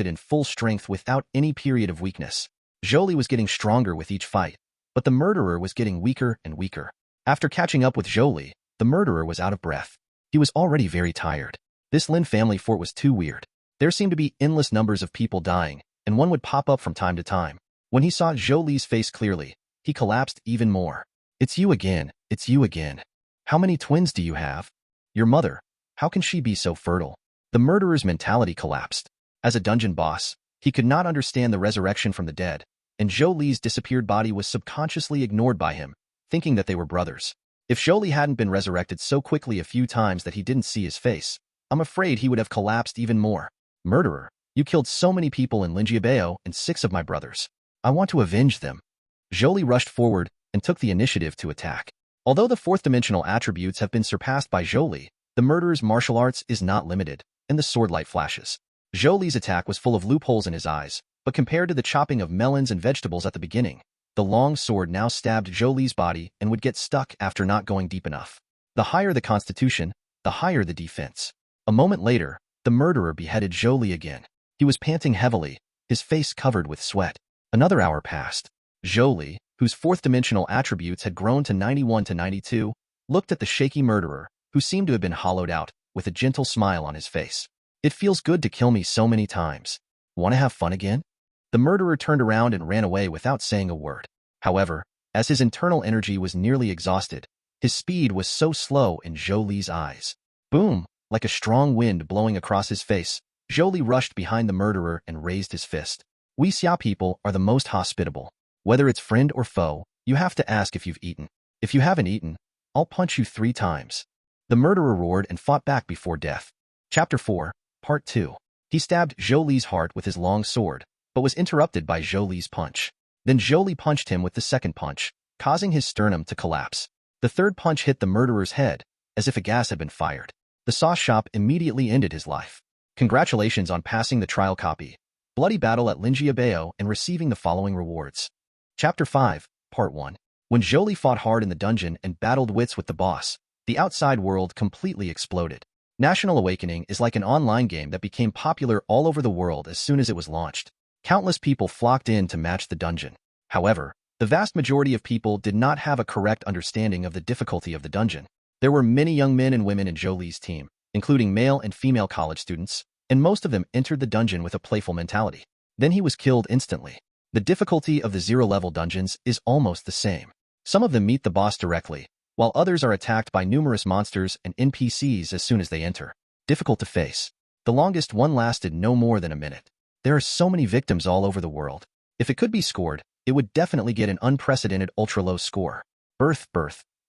in full strength without any period of weakness. Zhou Li was getting stronger with each fight, but the murderer was getting weaker and weaker. After catching up with Zhou Li, the murderer was out of breath. He was already very tired. This Lin family fort was too weird. There seemed to be endless numbers of people dying, and one would pop up from time to time. When he saw Zhou Li's face clearly, he collapsed even more. It's you again, it's you again. How many twins do you have? Your mother, how can she be so fertile? The murderer's mentality collapsed. As a dungeon boss, He could not understand the resurrection from the dead, and Zhou Li's disappeared body was subconsciously ignored by him, thinking that they were brothers. If Zhou Li hadn't been resurrected so quickly a few times that he didn't see his face, I'm afraid he would have collapsed even more. Murderer, you killed so many people in Linjiabao and 6 of my brothers. I want to avenge them. Zhou Li rushed forward and took the initiative to attack. Although the fourth-dimensional attributes have been surpassed by Zhou Li, the murderer's martial arts is not limited, and the sword light flashes. Zhou Li's attack was full of loopholes in his eyes, but compared to the chopping of melons and vegetables at the beginning, the long sword now stabbed Zhou Li's body and would get stuck after not going deep enough. The higher the constitution, the higher the defense. A moment later, the murderer beheaded Zhou Li again. He was panting heavily, his face covered with sweat. Another hour passed. Zhou Li, whose fourth-dimensional attributes had grown to 91 to 92, looked at the shaky murderer, who seemed to have been hollowed out, with a gentle smile on his face. It feels good to kill me so many times. Want to have fun again? The murderer turned around and ran away without saying a word. However, as his internal energy was nearly exhausted, his speed was so slow in Zhou Li's eyes. Boom! Like a strong wind blowing across his face, Zhou Li rushed behind the murderer and raised his fist. We Xia people are the most hospitable. Whether it's friend or foe, you have to ask if you've eaten. If you haven't eaten, I'll punch you 3 times. The murderer roared and fought back before death. Chapter 4, Part 2. He stabbed Zhou Li's heart with his long sword, but was interrupted by Zhou Li's punch. Then Zhou Li punched him with the second punch, causing his sternum to collapse. The third punch hit the murderer's head, as if a gas had been fired. The sauce shop immediately ended his life. Congratulations on passing the trial copy. Bloody battle at Linjiabao and receiving the following rewards. Chapter 5, Part 1. When Zhou Li fought hard in the dungeon and battled wits with the boss, the outside world completely exploded. National Awakening is like an online game that became popular all over the world as soon as it was launched. Countless people flocked in to match the dungeon. However, the vast majority of people did not have a correct understanding of the difficulty of the dungeon. There were many young men and women in Zhou Li's team, including male and female college students, and most of them entered the dungeon with a playful mentality. Then he was killed instantly. The difficulty of the zero-level dungeons is almost the same. Some of them meet the boss directly, while others are attacked by numerous monsters and NPCs as soon as they enter. Difficult to face. The longest one lasted no more than a minute. There are so many victims all over the world. If it could be scored, it would definitely get an unprecedented ultra-low score. Birth.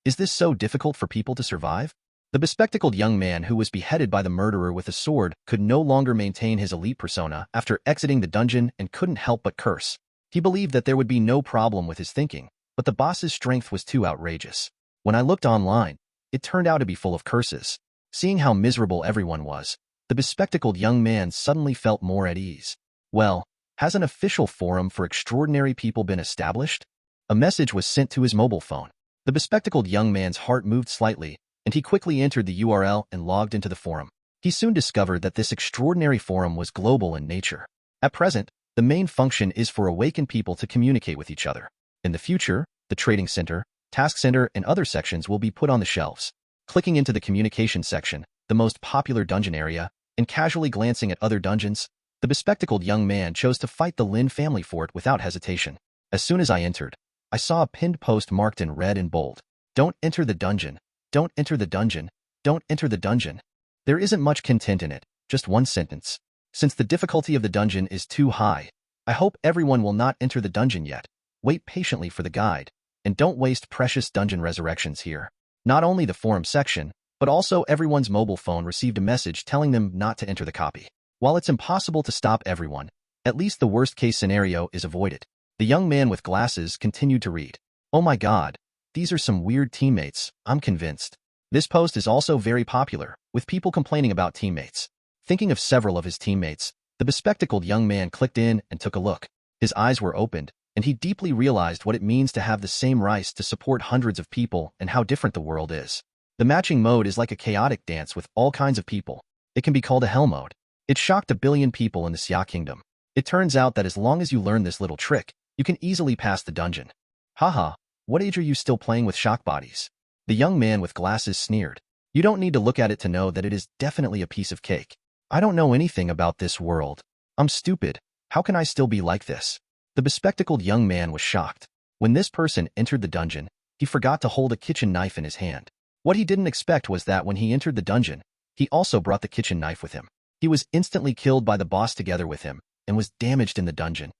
Is this so difficult for people to survive? The bespectacled young man who was beheaded by the murderer with a sword could no longer maintain his elite persona after exiting the dungeon and couldn't help but curse. He believed that there would be no problem with his thinking, but the boss's strength was too outrageous. When I looked online, it turned out to be full of curses. Seeing how miserable everyone was, the bespectacled young man suddenly felt more at ease. Well, has an official forum for extraordinary people been established? A message was sent to his mobile phone. The bespectacled young man's heart moved slightly, and he quickly entered the URL and logged into the forum. He soon discovered that this extraordinary forum was global in nature. At present, the main function is for awakened people to communicate with each other. In the future, the trading center, task center, and other sections will be put on the shelves. Clicking into the communication section, the most popular dungeon area, and casually glancing at other dungeons, the bespectacled young man chose to fight the Lin family fort without hesitation. As soon as I entered, I saw a pinned post marked in red and bold. Don't enter the dungeon. Don't enter the dungeon. Don't enter the dungeon. There isn't much content in it, just one sentence. Since the difficulty of the dungeon is too high, I hope everyone will not enter the dungeon yet. Wait patiently for the guide, and don't waste precious dungeon resurrections here. Not only the forum section, but also everyone's mobile phone received a message telling them not to enter the copy. While it's impossible to stop everyone, at least the worst-case scenario is avoided. The young man with glasses continued to read. Oh my god, these are some weird teammates, I'm convinced. This post is also very popular, with people complaining about teammates. Thinking of several of his teammates, the bespectacled young man clicked in and took a look. His eyes were opened, and he deeply realized what it means to have the same rights to support hundreds of people and how different the world is. The matching mode is like a chaotic dance with all kinds of people. It can be called a hell mode. It shocked 1 billion people in the Xia Kingdom. It turns out that as long as you learn this little trick, you can easily pass the dungeon. Haha, what age are you still playing with shock bodies? The young man with glasses sneered. You don't need to look at it to know that it is definitely a piece of cake. I don't know anything about this world. I'm stupid. How can I still be like this? The bespectacled young man was shocked. When this person entered the dungeon, he forgot to hold a kitchen knife in his hand. What he didn't expect was that when he entered the dungeon, he also brought the kitchen knife with him. He was instantly killed by the boss together with him, and was damaged in the dungeon.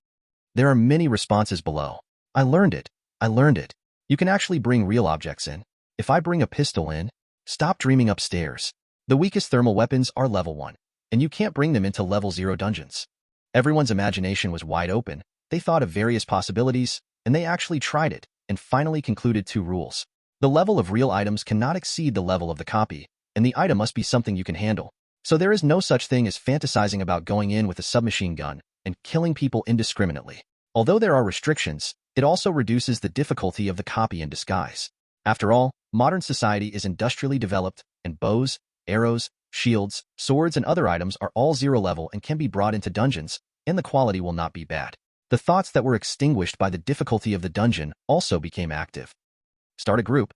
There are many responses below. I learned it. I learned it. You can actually bring real objects in. If I bring a pistol in, stop dreaming upstairs. The weakest thermal weapons are level 1, and you can't bring them into level 0 dungeons. Everyone's imagination was wide open. They thought of various possibilities, and they actually tried it, and finally concluded 2 rules. The level of real items cannot exceed the level of the copy, and the item must be something you can handle. So there is no such thing as fantasizing about going in with a submachine gun and killing people indiscriminately. Although there are restrictions, it also reduces the difficulty of the copy in disguise. After all, modern society is industrially developed, and bows, arrows, shields, swords, and other items are all 0 level and can be brought into dungeons, and the quality will not be bad. The thoughts that were extinguished by the difficulty of the dungeon also became active. Start a group,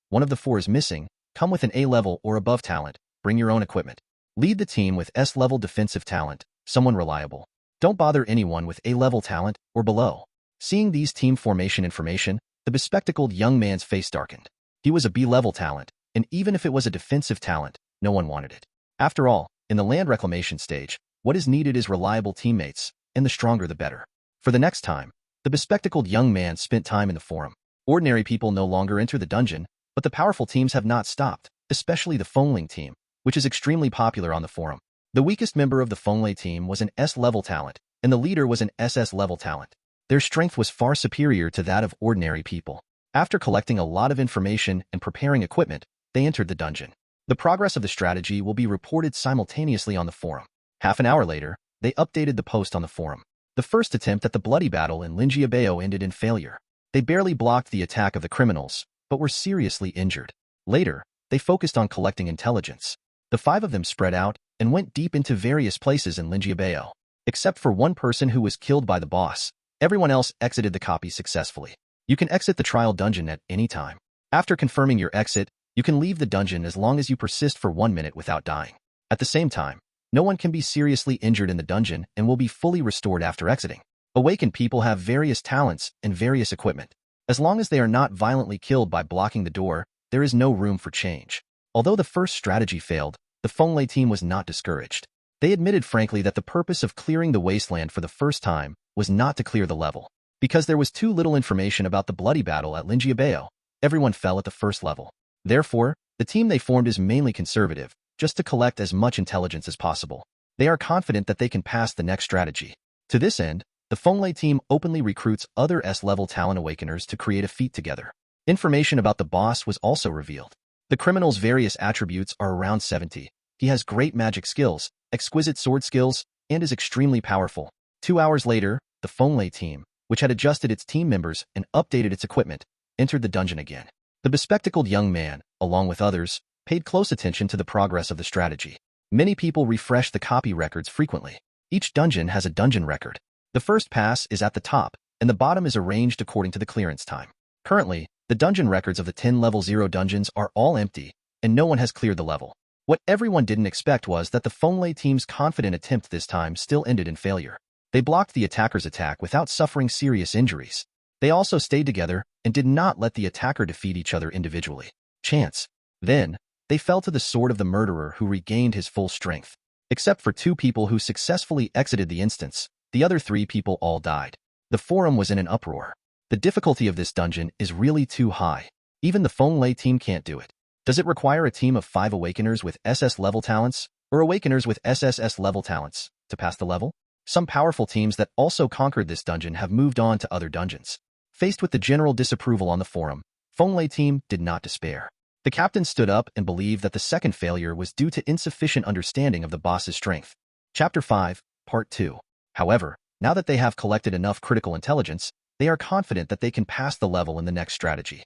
one of the 4 is missing, come with an A level or above talent, bring your own equipment. Lead the team with S level defensive talent, someone reliable. Don't bother anyone with A level talent or below. Seeing these team formation information, the bespectacled young man's face darkened. He was a B level talent, and even if it was a defensive talent, no one wanted it. After all, in the land reclamation stage, what is needed is reliable teammates, and the stronger the better. For the next time, the bespectacled young man spent time in the forum. Ordinary people no longer enter the dungeon, but the powerful teams have not stopped, especially the Fengling team, which is extremely popular on the forum. The weakest member of the Fengling team was an S-level talent, and the leader was an SS-level talent. Their strength was far superior to that of ordinary people. After collecting a lot of information and preparing equipment, they entered the dungeon. The progress of the strategy will be reported simultaneously on the forum. Half an hour later, they updated the post on the forum. The first attempt at the bloody battle in Linjiabao ended in failure. They barely blocked the attack of the criminals, but were seriously injured. Later, they focused on collecting intelligence. The 5 of them spread out and went deep into various places in Linjiabao. Except for one person who was killed by the boss, everyone else exited the copy successfully. You can exit the trial dungeon at any time. After confirming your exit, you can leave the dungeon as long as you persist for 1 minute without dying. At the same time, no one can be seriously injured in the dungeon and will be fully restored after exiting. Awakened people have various talents and various equipment. As long as they are not violently killed by blocking the door, there is no room for change. Although the first strategy failed, the Fengling team was not discouraged. They admitted frankly that the purpose of clearing the wasteland for the first time was not to clear the level. Because there was too little information about the bloody battle at Linjiabao, everyone fell at the first level. Therefore, the team they formed is mainly conservative, just to collect as much intelligence as possible. They are confident that they can pass the next strategy. To this end, the Fengling team openly recruits other S-level talent awakeners to create a feat together. Information about the boss was also revealed. The criminal's various attributes are around 70. He has great magic skills, exquisite sword skills, and is extremely powerful. 2 hours later, the Fengling team, which had adjusted its team members and updated its equipment, entered the dungeon again. The bespectacled young man, along with others, paid close attention to the progress of the strategy. Many people refresh the copy records frequently. Each dungeon has a dungeon record. The first pass is at the top, and the bottom is arranged according to the clearance time. Currently, the dungeon records of the 10 level 0 dungeons are all empty, and no one has cleared the level. What everyone didn't expect was that the Fengling team's confident attempt this time still ended in failure. They blocked the attacker's attack without suffering serious injuries. They also stayed together and did not let the attacker defeat each other individually. Chance. Then, they fell to the sword of the murderer who regained his full strength. Except for 2 people who successfully exited the instance, the other 3 people all died. The forum was in an uproar. The difficulty of this dungeon is really too high. Even the Fengling team can't do it. Does it require a team of 5 awakeners with SS-level talents, or awakeners with SSS-level talents, to pass the level? Some powerful teams that also conquered this dungeon have moved on to other dungeons. Faced with the general disapproval on the forum, Fengling team did not despair. The captain stood up and believed that the second failure was due to insufficient understanding of the boss's strength. Chapter 5, Part 2. However, now that they have collected enough critical intelligence, they are confident that they can pass the level in the next strategy.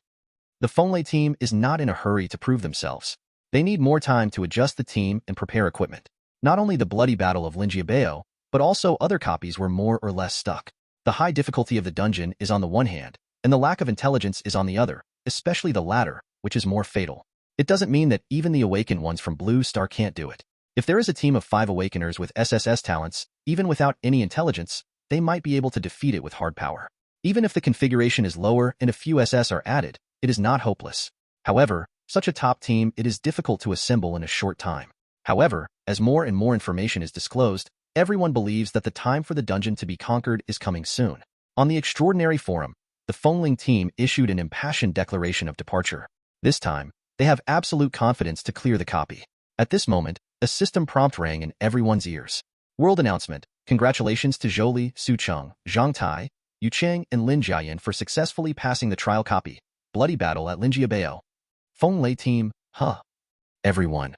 The Fengling team is not in a hurry to prove themselves. They need more time to adjust the team and prepare equipment. Not only the bloody battle of Linjiabao, but also other copies were more or less stuck. The high difficulty of the dungeon is on the one hand, and the lack of intelligence is on the other, especially the latter, which is more fatal. It doesn't mean that even the awakened ones from Blue Star can't do it. If there is a team of 5 awakeners with SSS talents, even without any intelligence, they might be able to defeat it with hard power. Even if the configuration is lower and a few SS are added, it is not hopeless. However, such a top team it is difficult to assemble in a short time. However, as more and more information is disclosed, Everyone believes that the time for the dungeon to be conquered is coming soon. On the extraordinary forum, the Fengling team issued an impassioned declaration of departure. This time, they have absolute confidence to clear the copy. At this moment, a system prompt rang in everyone's ears. World announcement. Congratulations to Zhou Li, Su Cheng, Zhang Tai, Yu Cheng, and Lin Jiayan for successfully passing the trial copy. Bloody battle at Linjiabao. Fenglai team, huh? Everyone.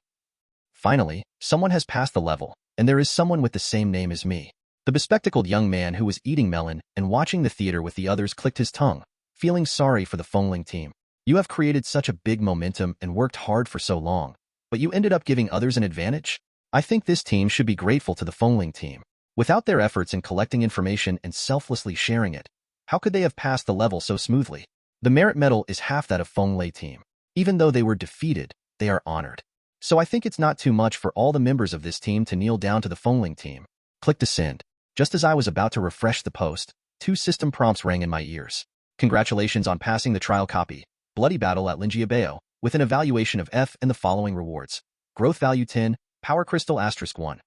Finally, someone has passed the level, and there is someone with the same name as me. The bespectacled young man who was eating melon and watching the theater with the others clicked his tongue, feeling sorry for the Fengling team. You have created such a big momentum and worked hard for so long, but you ended up giving others an advantage? I think this team should be grateful to the Fengling team. Without their efforts in collecting information and selflessly sharing it, how could they have passed the level so smoothly? The merit medal is half that of Fenglai team. Even though they were defeated, they are honored. So I think it's not too much for all the members of this team to kneel down to the Fengling team. Click to send. Just as I was about to refresh the post, 2 system prompts rang in my ears. Congratulations on passing the trial copy. Bloody battle at Linjiabao, with an evaluation of F and the following rewards. Growth value 10, power crystal *1.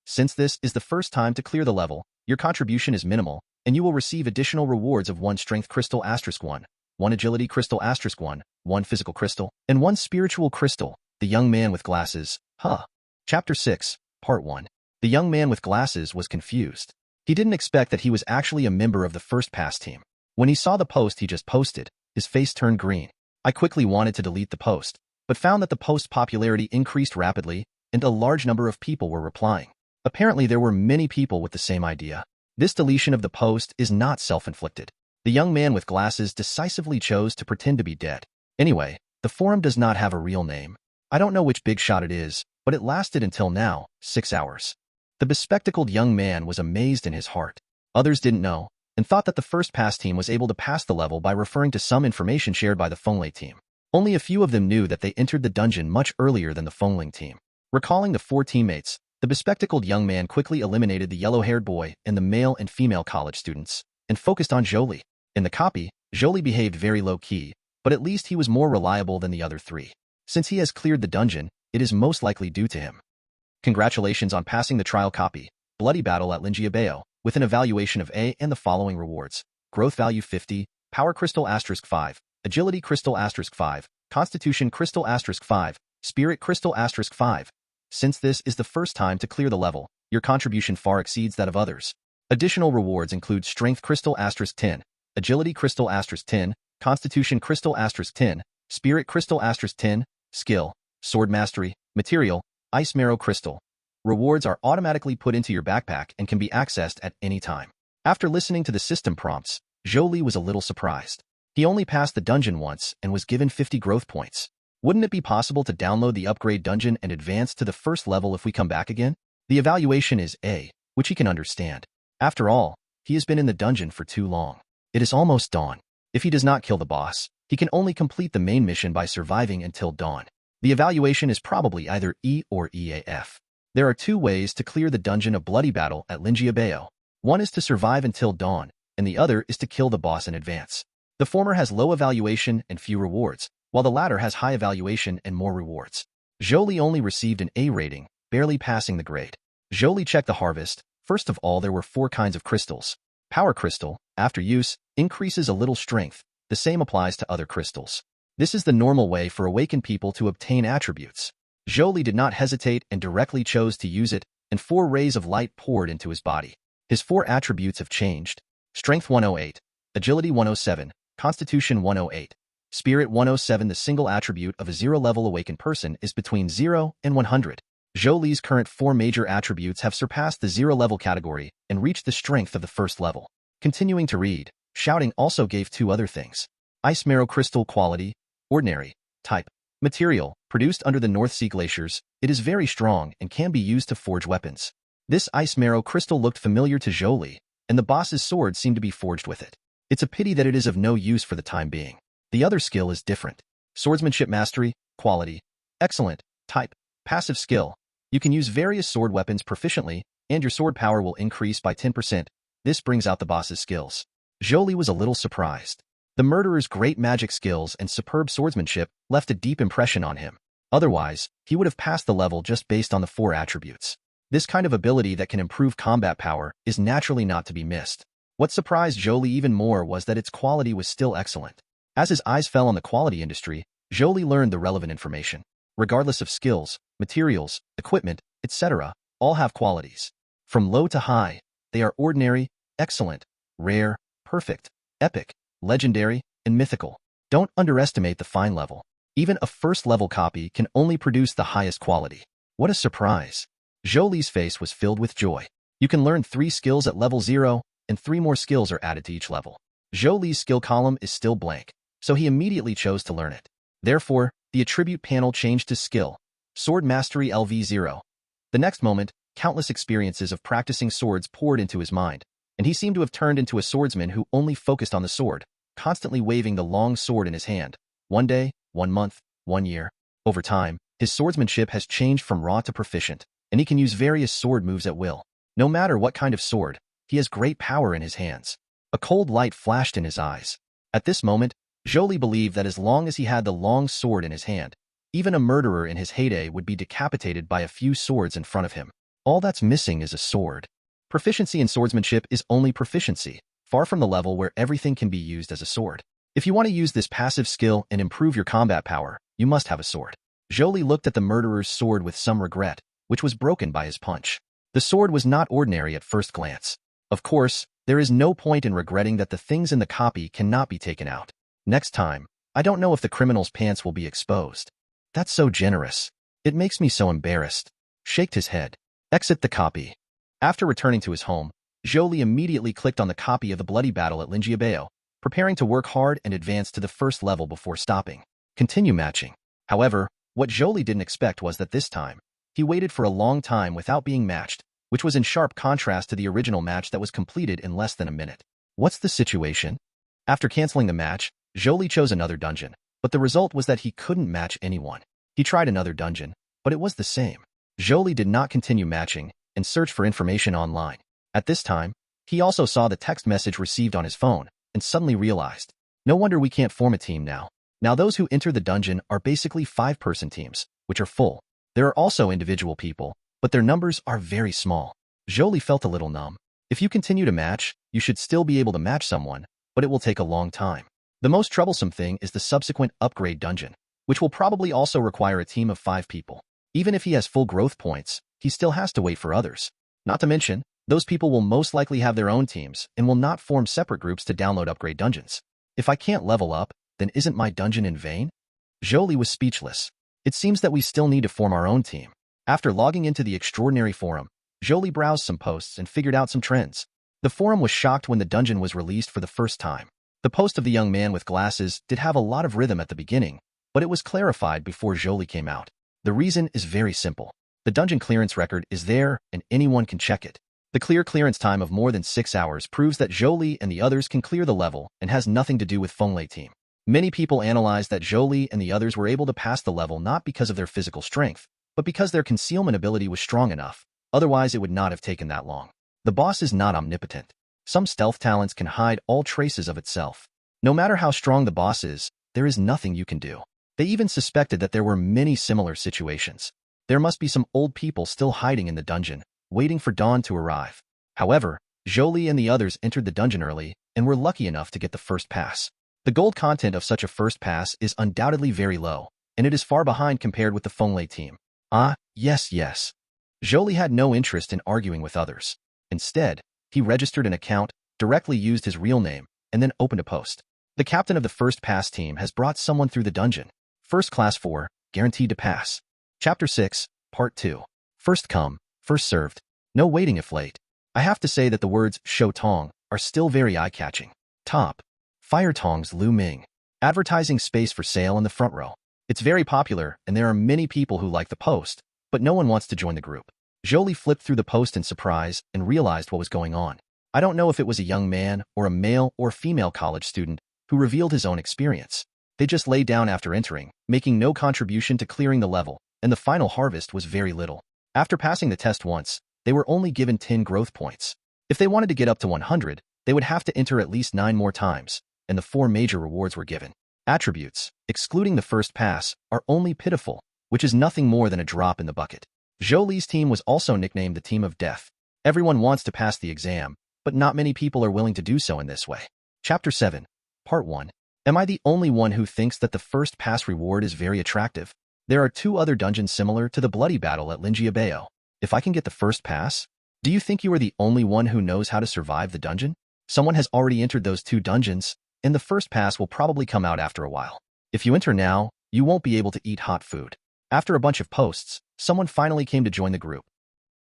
Since this is the first time to clear the level, your contribution is minimal, and you will receive additional rewards of 1 strength crystal *1, 1 agility crystal *1, 1 physical crystal, and 1 spiritual crystal. The young man with glasses, huh? Chapter 6, Part 1. The young man with glasses was confused. He didn't expect that he was actually a member of the first pass team. When he saw the post he just posted, his face turned green. I quickly wanted to delete the post, but found that the post's popularity increased rapidly, and a large number of people were replying. Apparently there were many people with the same idea. This deletion of the post is not self-inflicted. The young man with glasses decisively chose to pretend to be dead. Anyway, the forum does not have a real name. I don't know which big shot it is, but it lasted until now, 6 hours. The bespectacled young man was amazed in his heart. Others didn't know, and thought that the first pass team was able to pass the level by referring to some information shared by the Fenglai team. Only a few of them knew that they entered the dungeon much earlier than the Fengling team. Recalling the 4 teammates, the bespectacled young man quickly eliminated the yellow-haired boy and the male and female college students, and focused on Zhou Li. In the copy, Zhou Li behaved very low-key, but at least he was more reliable than the other 3. Since he has cleared the dungeon, it is most likely due to him. Congratulations on passing the trial copy. Bloody battle at Linjiabao, with an evaluation of A and the following rewards. Growth value 50, power crystal *5, agility crystal *5, constitution crystal *5, spirit crystal *5. Since this is the first time to clear the level, your contribution far exceeds that of others. Additional rewards include strength crystal *10, agility crystal *10, constitution crystal *10, spirit crystal *10, skill, sword mastery, material, ice marrow crystal. Rewards are automatically put into your backpack and can be accessed at any time. After listening to the system prompts, Zhou Li was a little surprised. He only passed the dungeon once and was given 50 growth points. Wouldn't it be possible to download the upgrade dungeon and advance to the first level if we come back again? The evaluation is A, which he can understand. After all, he has been in the dungeon for too long. It is almost dawn. If he does not kill the boss, he can only complete the main mission by surviving until dawn. The evaluation is probably either E or EAF. There are 2 ways to clear the dungeon of Bloody Battle at Linjiabao. One is to survive until dawn, and the other is to kill the boss in advance. The former has low evaluation and few rewards, while the latter has high evaluation and more rewards. Zhou Li only received an A rating, barely passing the grade. Zhou Li checked the harvest. First of all, there were 4 kinds of crystals. Power crystal, after use, increases a little strength. The same applies to other crystals. This is the normal way for awakened people to obtain attributes. Zhou Li did not hesitate and directly chose to use it, and 4 rays of light poured into his body. His 4 attributes have changed. Strength 108, Agility 107, Constitution 108, Spirit 107. The single attribute of a 0-level awakened person is between 0 and 100. Zhou Li's current 4 major attributes have surpassed the 0-level category and reached the strength of the first level. Continuing to read, shouting also gave 2 other things. Ice marrow crystal quality, ordinary, type, material, produced under the North Sea glaciers. It is very strong and can be used to forge weapons. This ice marrow crystal looked familiar to Zhou Li, and the boss's sword seemed to be forged with it. It's a pity that it is of no use for the time being. The other skill is different. Swordsmanship mastery, quality, excellent, type, passive skill. You can use various sword weapons proficiently, and your sword power will increase by 10%. This brings out the boss's skills. Zhou Li was a little surprised. The murderer's great magic skills and superb swordsmanship left a deep impression on him. Otherwise, he would have passed the level just based on the 4 attributes. This kind of ability that can improve combat power is naturally not to be missed. What surprised Zhou Li even more was that its quality was still excellent. As his eyes fell on the quality industry, Zhou Li learned the relevant information. Regardless of skills, materials, equipment, etc., all have qualities. From low to high, they are ordinary, excellent, rare, perfect, epic, legendary, and mythical. Don't underestimate the fine level. Even a first-level copy can only produce the highest quality. What a surprise! Zhou Li's face was filled with joy. You can learn 3 skills at level 0, and 3 more skills are added to each level. Zhou Li's skill column is still blank, so he immediately chose to learn it. Therefore, the attribute panel changed to skill, Sword Mastery LV0. The next moment, countless experiences of practicing swords poured into his mind, and he seemed to have turned into a swordsman who only focused on the sword, constantly waving the long sword in his hand. 1 day, 1 month, 1 year. Over time, his swordsmanship has changed from raw to proficient, and he can use various sword moves at will. No matter what kind of sword, he has great power in his hands. A cold light flashed in his eyes. At this moment, Zhou Li believed that as long as he had the long sword in his hand, even a murderer in his heyday would be decapitated by a few swords in front of him. All that's missing is a sword. Proficiency in swordsmanship is only proficiency, far from the level where everything can be used as a sword. If you want to use this passive skill and improve your combat power, you must have a sword. Zhou Li looked at the murderer's sword with some regret, which was broken by his punch. The sword was not ordinary at first glance. Of course, there is no point in regretting that the things in the copy cannot be taken out. Next time, I don't know if the criminal's pants will be exposed. That's so generous. It makes me so embarrassed. Shaked his head. Exit the copy. After returning to his home, Zhou Li immediately clicked on the copy of the bloody battle at Linjiabao, preparing to work hard and advance to the first level before stopping. Continue matching. However, what Zhou Li didn't expect was that this time, he waited for a long time without being matched, which was in sharp contrast to the original match that was completed in less than a minute. What's the situation? After canceling the match, Zhou Li chose another dungeon, but the result was that he couldn't match anyone. He tried another dungeon, but it was the same. Zhou Li did not continue matching and searched for information online. At this time, he also saw the text message received on his phone and suddenly realized, no wonder we can't form a team now. Now those who enter the dungeon are basically 5-person teams, which are full. There are also individual people, but their numbers are very small. Zhou Li felt a little numb. If you continue to match, you should still be able to match someone, but it will take a long time. The most troublesome thing is the subsequent upgrade dungeon, which will probably also require a team of 5 people. Even if he has full growth points, he still has to wait for others. Not to mention, those people will most likely have their own teams and will not form separate groups to download upgrade dungeons. If I can't level up, then isn't my dungeon in vain? Zhou Li was speechless. It seems that we still need to form our own team. After logging into the extraordinary forum, Zhou Li browsed some posts and figured out some trends. The forum was shocked when the dungeon was released for the first time. The post of the young man with glasses did have a lot of rhythm at the beginning, but it was clarified before Zhou Li came out. The reason is very simple. The dungeon clearance record is there and anyone can check it. The clear clearance time of more than 6 hours proves that Zhou Li and the others can clear the level and has nothing to do with Fenglei team. Many people analyzed that Zhou Li and the others were able to pass the level not because of their physical strength, but because their concealment ability was strong enough. Otherwise, it would not have taken that long. The boss is not omnipotent. Some stealth talents can hide all traces of itself. No matter how strong the boss is, there is nothing you can do. They even suspected that there were many similar situations. There must be some old people still hiding in the dungeon, waiting for dawn to arrive. However, Zhou Li and the others entered the dungeon early and were lucky enough to get the first pass. The gold content of such a first pass is undoubtedly very low, and it is far behind compared with the Fenglei team. Yes. Zhou Li had no interest in arguing with others. Instead, he registered an account, directly used his real name, and then opened a post. The captain of the first pass team has brought someone through the dungeon. First class 4, guaranteed to pass. Chapter 6, Part 2. First come, first served. No waiting if late. I have to say that the words Shou Tong are still very eye-catching. Top. Fire Tongs Lu Ming. Advertising space for sale in the front row. It's very popular, and there are many people who like the post, but no one wants to join the group. Zhou Li flipped through the post in surprise and realized what was going on. I don't know if it was a young man or a male or female college student who revealed his own experience. They just lay down after entering, making no contribution to clearing the level, and the final harvest was very little. After passing the test once, they were only given 10 growth points. If they wanted to get up to 100, they would have to enter at least 9 more times, and the 4 major rewards were given. Attributes, excluding the first pass, are only pitiful, which is nothing more than a drop in the bucket. Zhou Li's team was also nicknamed the Team of Death. Everyone wants to pass the exam, but not many people are willing to do so in this way. Chapter 7, Part 1. Am I the only one who thinks that the first pass reward is very attractive? There are 2 other dungeons similar to the bloody battle at Linjiabao. If I can get the first pass, do you think you are the only one who knows how to survive the dungeon? Someone has already entered those 2 dungeons, and the first pass will probably come out after a while. If you enter now, you won't be able to eat hot food. After a bunch of posts, someone finally came to join the group.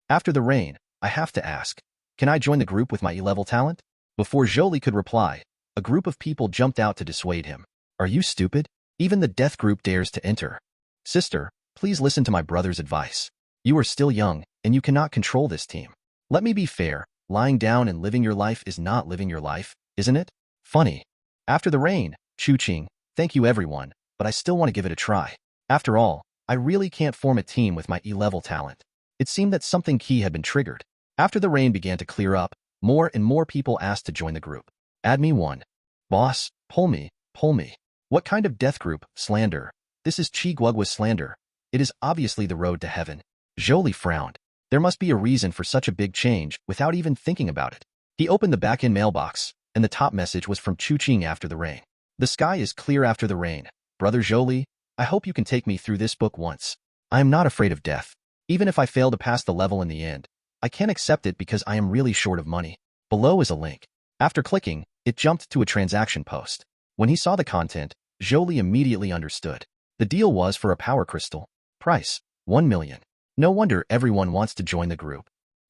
After the rain, I have to ask, can I join the group with my E-level talent? Before Zhou Li could reply, a group of people jumped out to dissuade him. Are you stupid? Even the death group dares to enter. Sister, please listen to my brother's advice. You are still young, and you cannot control this team. Let me be fair, lying down and living your life is not living your life, isn't it? Funny. After the rain, Chu-Ching, thank you everyone, but I still want to give it a try. After all, I really can't form a team with my E-level talent. It seemed that something key had been triggered. After the rain began to clear up, more and more people asked to join the group. Add me 1. Boss, pull me, pull me. What kind of death group? Slander. This is Chi-Guogwa's slander. It is obviously the road to heaven. Zhou Li frowned. There must be a reason for such a big change without even thinking about it. He opened the back-end mailbox, and the top message was from Chu-Ching after the rain. The sky is clear after the rain. Brother Zhou Li, I hope you can take me through this book once. I am not afraid of death. Even if I fail to pass the level in the end, I can't accept it because I am really short of money. Below is a link. After clicking, it jumped to a transaction post. When he saw the content, Zhou Li immediately understood. The deal was for a power crystal. Price, 1 million. No wonder everyone wants to join the group.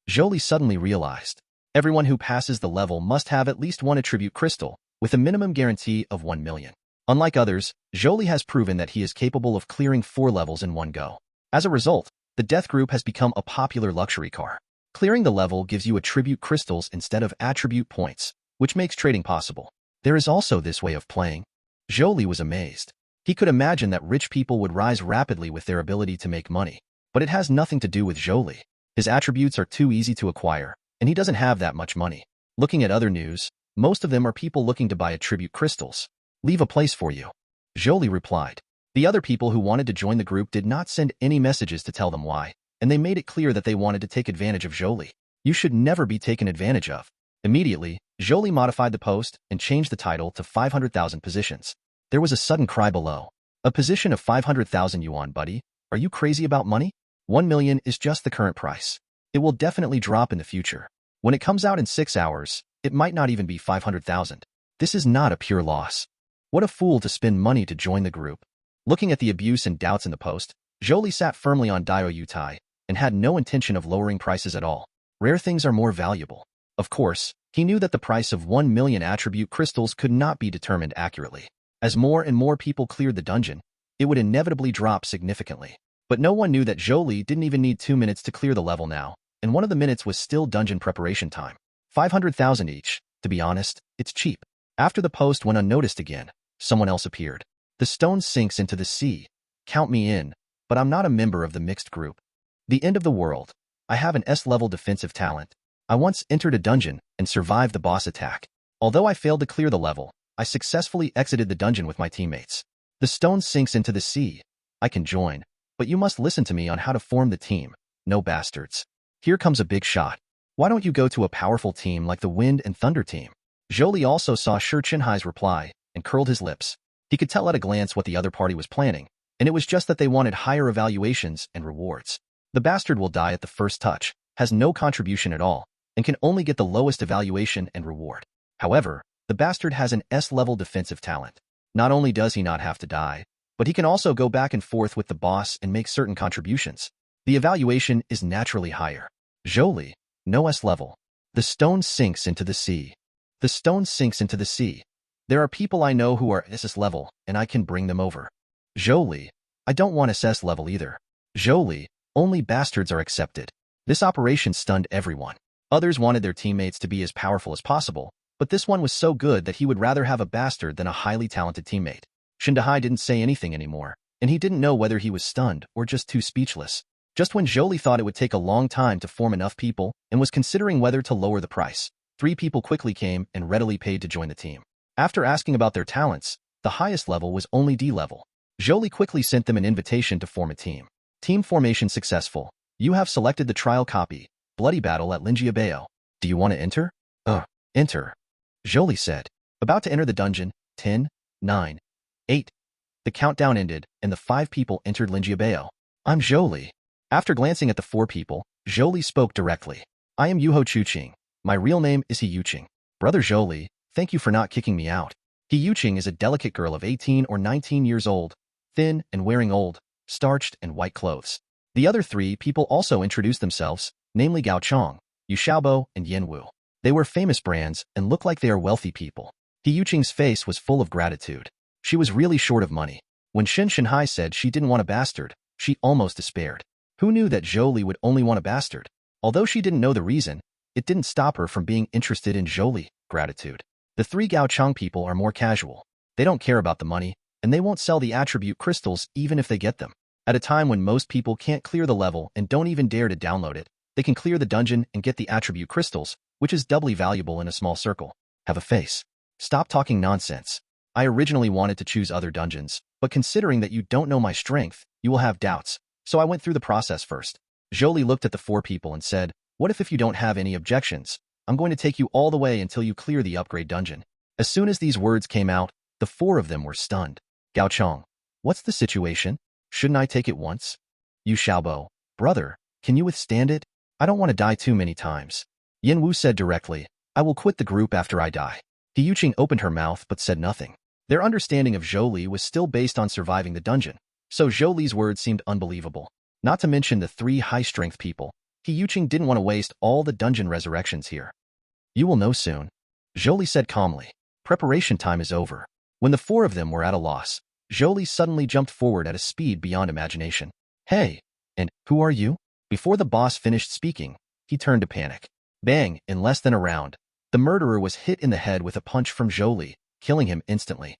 Zhou Li suddenly realized. Everyone who passes the level must have at least 1 attribute crystal, with a minimum guarantee of 1 million. Unlike others, Zhou Li has proven that he is capable of clearing 4 levels in one go. As a result, the death group has become a popular luxury car. Clearing the level gives you attribute crystals instead of attribute points, which makes trading possible. There is also this way of playing. Zhou Li was amazed. He could imagine that rich people would rise rapidly with their ability to make money, but it has nothing to do with Zhou Li. His attributes are too easy to acquire, and he doesn't have that much money. Looking at other news, most of them are people looking to buy attribute crystals. Leave a place for you. Zhou Li replied. The other people who wanted to join the group did not send any messages to tell them why, and they made it clear that they wanted to take advantage of Zhou Li. You should never be taken advantage of. Immediately, Zhou Li modified the post and changed the title to 500,000 positions. There was a sudden cry below. A position of 500,000 yuan, buddy? Are you crazy about money? 1 million is just the current price. It will definitely drop in the future. When it comes out in 6 hours, it might not even be 500,000. This is not a pure loss. What a fool to spend money to join the group. Looking at the abuse and doubts in the post, Zhou Li sat firmly on Dio Yutai and had no intention of lowering prices at all. Rare things are more valuable. Of course, he knew that the price of 1 million attribute crystals could not be determined accurately. As more and more people cleared the dungeon, it would inevitably drop significantly. But no one knew that Zhou Li didn't even need 2 minutes to clear the level now, and one of the minutes was still dungeon preparation time. 500,000 each. To be honest, it's cheap. After the post went unnoticed again, someone else appeared. The stone sinks into the sea. Count me in, but I'm not a member of the mixed group. The end of the world. I have an S-level defensive talent. I once entered a dungeon and survived the boss attack. Although I failed to clear the level, I successfully exited the dungeon with my teammates. The stone sinks into the sea. I can join, but you must listen to me on how to form the team. No bastards. Here comes a big shot. Why don't you go to a powerful team like the Wind and Thunder team? Zhou Li also saw Shi Chenhai's reply and curled his lips. He could tell at a glance what the other party was planning, and it was just that they wanted higher evaluations and rewards. The bastard will die at the first touch, has no contribution at all, and can only get the lowest evaluation and reward. However, the bastard has an S-level defensive talent. Not only does he not have to die, but he can also go back and forth with the boss and make certain contributions. The evaluation is naturally higher. Zhou Li, no S-level. The stone sinks into the sea. The stone sinks into the sea. There are people I know who are SS level, and I can bring them over. Zhou Li, I don't want SS level either. Zhou Li, only bastards are accepted. This operation stunned everyone. Others wanted their teammates to be as powerful as possible, but this one was so good that he would rather have a bastard than a highly talented teammate. Shindahai didn't say anything anymore, and he didn't know whether he was stunned or just too speechless. Just when Zhou Li thought it would take a long time to form enough people and was considering whether to lower the price, 3 people quickly came and readily paid to join the team. After asking about their talents, the highest level was only D level. Zhou Li quickly sent them an invitation to form a team. Team formation successful. You have selected the trial copy, Bloody Battle at Linjiabao. Do you want to enter? Enter. Zhou Li said. About to enter the dungeon, 10, 9, 8. The countdown ended, and the 5 people entered Linjiabao. I'm Zhou Li. After glancing at the 4 people, Zhou Li spoke directly. I am Yuho Chuqing. My real name is He Yuqing. Brother Zhou Li, thank you for not kicking me out. He Yuqing is a delicate girl of 18 or 19 years old, thin and wearing old, starched and white clothes. The other 3 people also introduced themselves, namely Gao Chong, Yu Xiaobo, and Yen Wu. They were famous brands and look like they are wealthy people. He Yuqing's face was full of gratitude. She was really short of money. When Shen Shenhai said she didn't want a bastard, she almost despaired. Who knew that Zhou Li would only want a bastard? Although she didn't know the reason, it didn't stop her from being interested in Zhou Li, gratitude. The 3 Gao Chong people are more casual. They don't care about the money, and they won't sell the attribute crystals even if they get them. At a time when most people can't clear the level and don't even dare to download it, they can clear the dungeon and get the attribute crystals, which is doubly valuable in a small circle. Have a face. Stop talking nonsense. I originally wanted to choose other dungeons, but considering that you don't know my strength, you will have doubts, so I went through the process first. Zhou Li looked at the 4 people and said, what if you don't have any objections? I'm going to take you all the way until you clear the upgrade dungeon. As soon as these words came out, the 4 of them were stunned. Gao Chong, what's the situation? Shouldn't I take it once? Yu Xiaobo, brother, can you withstand it? I don't want to die too many times. Yen Wu said directly, I will quit the group after I die. He Yuqing opened her mouth but said nothing. Their understanding of Zhou Li was still based on surviving the dungeon, so Zhou Li's words seemed unbelievable. Not to mention the 3 high-strength people. He Yuqing didn't want to waste all the dungeon resurrections here. You will know soon. Zhou Li said calmly. Preparation time is over. When the 4 of them were at a loss, Zhou Li suddenly jumped forward at a speed beyond imagination. Hey, and who are you? Before the boss finished speaking, he turned to panic. Bang, in less than a round, the murderer was hit in the head with a punch from Zhou Li, killing him instantly.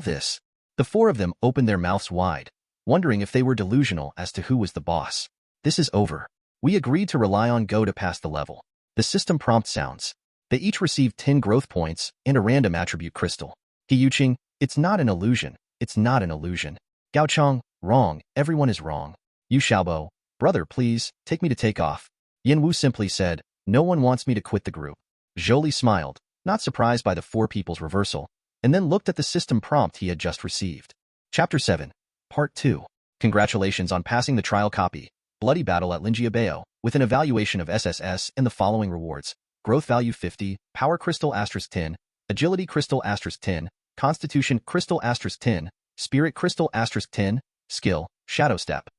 This. The 4 of them opened their mouths wide, wondering if they were delusional as to who was the boss. This is over. We agreed to rely on Go to pass the level. The system prompt sounds. They each received 10 growth points and a random attribute crystal. He Yuqing, it's not an illusion. It's not an illusion. Gao Chong, wrong. Everyone is wrong. Yu Xiaobo, brother, please, take me to take off. Yen Wu simply said, no one wants me to quit the group. Zhou Li smiled, not surprised by the 4 people's reversal, and then looked at the system prompt he had just received. Chapter 7, Part 2. Congratulations on passing the trial copy, Bloody Battle at Linjiabao, with an evaluation of SSS and the following rewards. Growth value 50, Power Crystal *10, Agility Crystal *10, Constitution Crystal *10, Spirit Crystal *10, Skill, Shadow Step.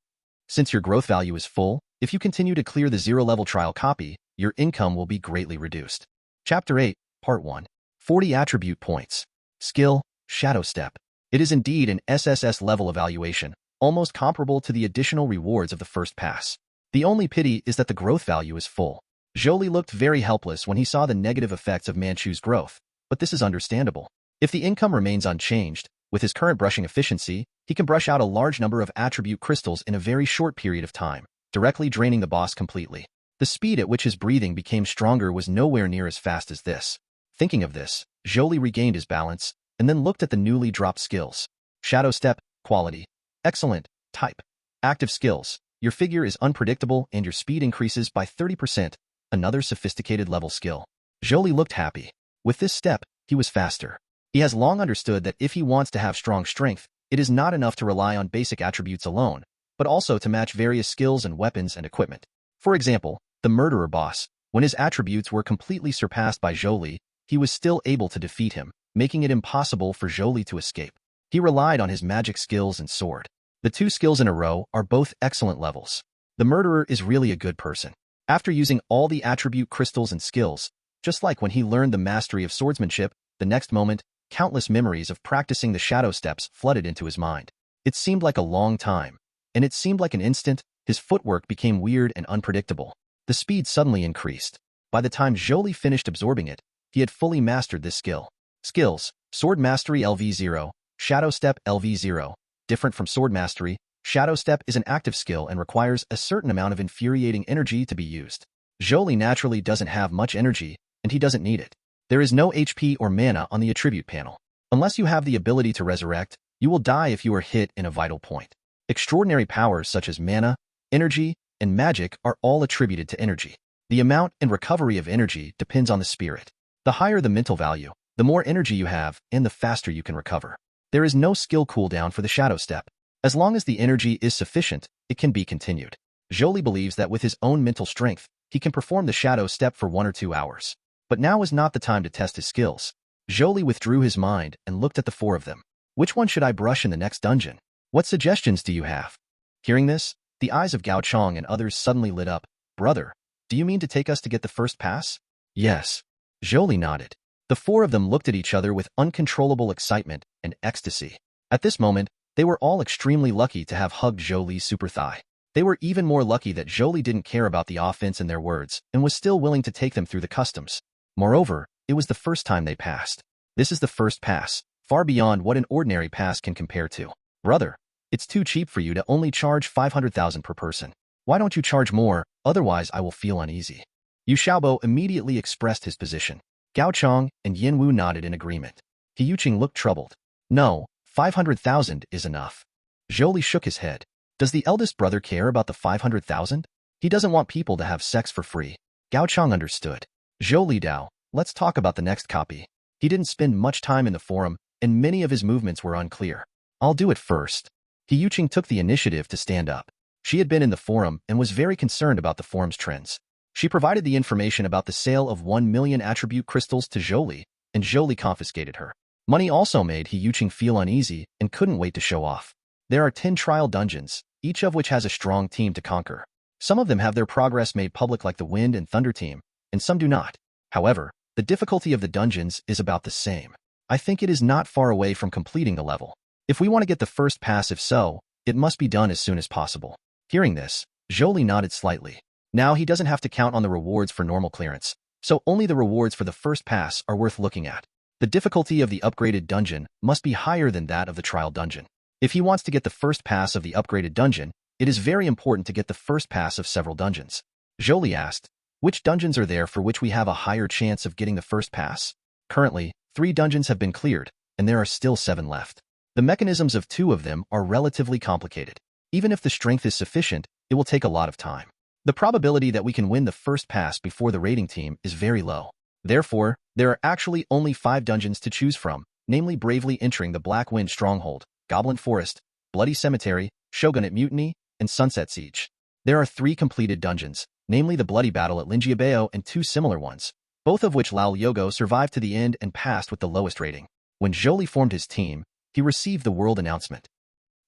Since your growth value is full, if you continue to clear the 0-level trial copy, your income will be greatly reduced. Chapter 8, Part 1. 40 Attribute Points. Skill, Shadow Step. It is indeed an SSS level evaluation, almost comparable to the additional rewards of the first pass. The only pity is that the growth value is full. Zhou Li looked very helpless when he saw the negative effects of Manchu's growth, but this is understandable. If the income remains unchanged, with his current brushing efficiency, he can brush out a large number of attribute crystals in a very short period of time, directly draining the boss completely. The speed at which his breathing became stronger was nowhere near as fast as this. Thinking of this, Zhou Li regained his balance, and then looked at the newly dropped skills. Shadow Step, Quality. Excellent. Type. Active skills. Your figure is unpredictable and your speed increases by 30%. Another sophisticated level skill. Zhou Li looked happy. With this step, he was faster. He has long understood that if he wants to have strong strength, it is not enough to rely on basic attributes alone, but also to match various skills and weapons and equipment. For example, the murderer boss, when his attributes were completely surpassed by Zhou Li, he was still able to defeat him, making it impossible for Zhou Li to escape. He relied on his magic skills and sword. The 2 skills in a row are both excellent levels. The murderer is really a good person. After using all the attribute crystals and skills, just like when he learned the mastery of swordsmanship, the next moment, countless memories of practicing the shadow steps flooded into his mind. It seemed like a long time, and it seemed like an instant. His footwork became weird and unpredictable. The speed suddenly increased. By the time Zhou Li finished absorbing it, he had fully mastered this skill. Skills: Sword Mastery LV0, Shadow Step LV0. Different from Sword Mastery, Shadow Step is an active skill and requires a certain amount of infuriating energy to be used. Zhou Li naturally doesn't have much energy, and he doesn't need it. There is no HP or mana on the attribute panel. Unless you have the ability to resurrect, you will die if you are hit in a vital point. Extraordinary powers such as mana, energy, and magic are all attributed to energy. The amount and recovery of energy depends on the spirit. The higher the mental value, the more energy you have and the faster you can recover. There is no skill cooldown for the shadow step. As long as the energy is sufficient, it can be continued. Zhou Li believes that with his own mental strength, he can perform the shadow step for 1 or 2 hours. But now is not the time to test his skills. Zhou Li withdrew his mind and looked at the 4 of them. Which one should I brush in the next dungeon? What suggestions do you have? Hearing this, the eyes of Gao Chong and others suddenly lit up. Brother, do you mean to take us to get the first pass? Yes. Zhou Li nodded. The 4 of them looked at each other with uncontrollable excitement and ecstasy. At this moment, they were all extremely lucky to have hugged Zhou Li's super thigh. They were even more lucky that Zhou Li didn't care about the offense in their words and was still willing to take them through the customs. Moreover, it was the first time they passed. This is the first pass, far beyond what an ordinary pass can compare to. Brother, it's too cheap for you to only charge 500,000 per person. Why don't you charge more, otherwise I will feel uneasy. Yu Xiaobo immediately expressed his position. Gao Chong and Yin Wu nodded in agreement. He Yuqing looked troubled. No, 500,000 is enough. Zhou Li shook his head. Does the eldest brother care about the 500,000? He doesn't want people to have sex for free. Gao Chong understood. Zhou Li Dao, let's talk about the next copy. He didn't spend much time in the forum, and many of his movements were unclear. I'll do it first. He Yuqing took the initiative to stand up. She had been in the forum and was very concerned about the forum's trends. She provided the information about the sale of 1 million attribute crystals to Zhou Li, and Zhou Li confiscated her. Money also made He Yuqing feel uneasy and couldn't wait to show off. There are 10 trial dungeons, each of which has a strong team to conquer. Some of them have their progress made public like the Wind and Thunder team, and some do not. However, the difficulty of the dungeons is about the same. I think it is not far away from completing the level. If we want to get the first pass, if so, it must be done as soon as possible. Hearing this, Zhou Li nodded slightly. Now he doesn't have to count on the rewards for normal clearance, so only the rewards for the first pass are worth looking at. The difficulty of the upgraded dungeon must be higher than that of the trial dungeon. If he wants to get the first pass of the upgraded dungeon, it is very important to get the first pass of several dungeons. Zhou Li asked, which dungeons are there for which we have a higher chance of getting the first pass? Currently, 3 dungeons have been cleared, and there are still 7 left. The mechanisms of 2 of them are relatively complicated. Even if the strength is sufficient, it will take a lot of time. The probability that we can win the first pass before the raiding team is very low. Therefore, there are actually only 5 dungeons to choose from, namely bravely entering the Black Wind Stronghold, Goblin Forest, Bloody Cemetery, Shogunate Mutiny, and Sunset Siege. There are 3 completed dungeons, namely the Bloody Battle at Linjiabao and 2 similar ones, both of which Lao Liogo survived to the end and passed with the lowest rating. When Zhou Li formed his team, he received the world announcement.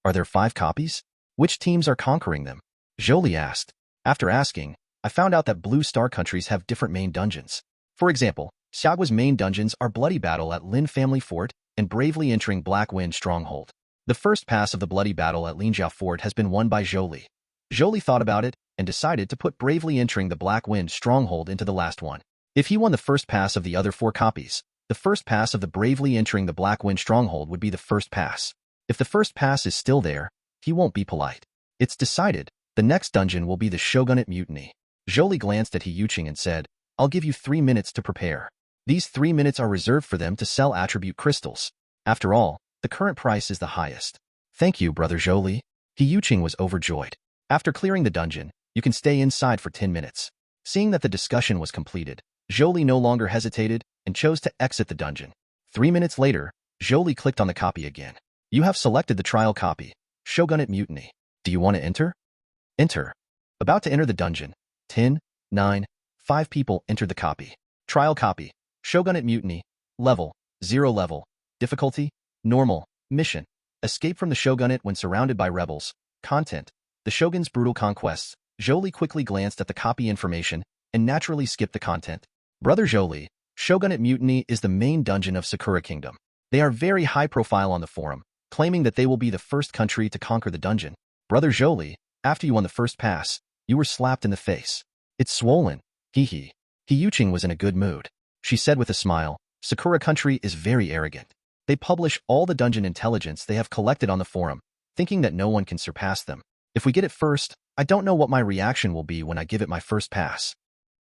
Are there 5 copies? Which teams are conquering them? Zhou Li asked. After asking, I found out that Blue Star countries have different main dungeons. For example, Xiaogua's main dungeons are Bloody Battle at Lin Family Fort and Bravely Entering Black Wind Stronghold. The first pass of the Bloody Battle at Linjiao Fort has been won by Zhou Li. Zhou Li thought about it and decided to put Bravely Entering the Black Wind Stronghold into the last one. If he won the first pass of the other 4 copies, the first pass of the Bravely Entering the Black Wind Stronghold would be the first pass. If the first pass is still there, he won't be polite. It's decided. The next dungeon will be the Shogunate Mutiny. Zhou Li glanced at He Yuqing and said, I'll give you 3 minutes to prepare. These 3 minutes are reserved for them to sell attribute crystals. After all, the current price is the highest. Thank you, brother Zhou Li. He Yuqing was overjoyed. After clearing the dungeon, you can stay inside for 10 minutes. Seeing that the discussion was completed, Zhou Li no longer hesitated and chose to exit the dungeon. 3 minutes later, Zhou Li clicked on the copy again. You have selected the trial copy, Shogunate Mutiny. Do you want to enter? Enter. About to enter the dungeon. 10, 9, 5 people entered the copy. Trial copy, Shogunate Mutiny. Level, 0 level. Difficulty, normal. Mission, escape from the shogunate when surrounded by rebels. Content, the shogun's brutal conquests. Zhou Li quickly glanced at the copy information and naturally skipped the content. Brother Zhou Li, Shogunate Mutiny is the main dungeon of Sakura Kingdom. They are very high profile on the forum, claiming that they will be the first country to conquer the dungeon. Brother Zhou Li, after you won the first pass, you were slapped in the face. It's swollen. Hee. He Yuqing was in a good mood. She said with a smile, Sakura country is very arrogant. They publish all the dungeon intelligence they have collected on the forum, thinking that no one can surpass them. If we get it first, I don't know what my reaction will be when I give it my first pass.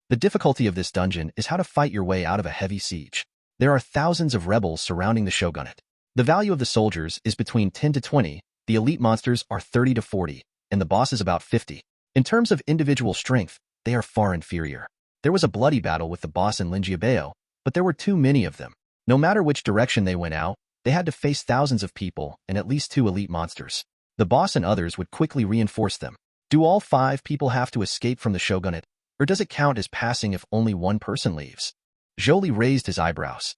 The difficulty of this dungeon is how to fight your way out of a heavy siege. There are thousands of rebels surrounding the shogunate. The value of the soldiers is between 10 to 20, the elite monsters are 30 to 40, and the boss is about 50. In terms of individual strength, they are far inferior. There was a bloody battle with the boss in Linjiabao, but there were too many of them. No matter which direction they went out, they had to face thousands of people and at least 2 elite monsters. The boss and others would quickly reinforce them. Do all 5 people have to escape from the shogunate, or does it count as passing if only one person leaves? Zhou Li raised his eyebrows.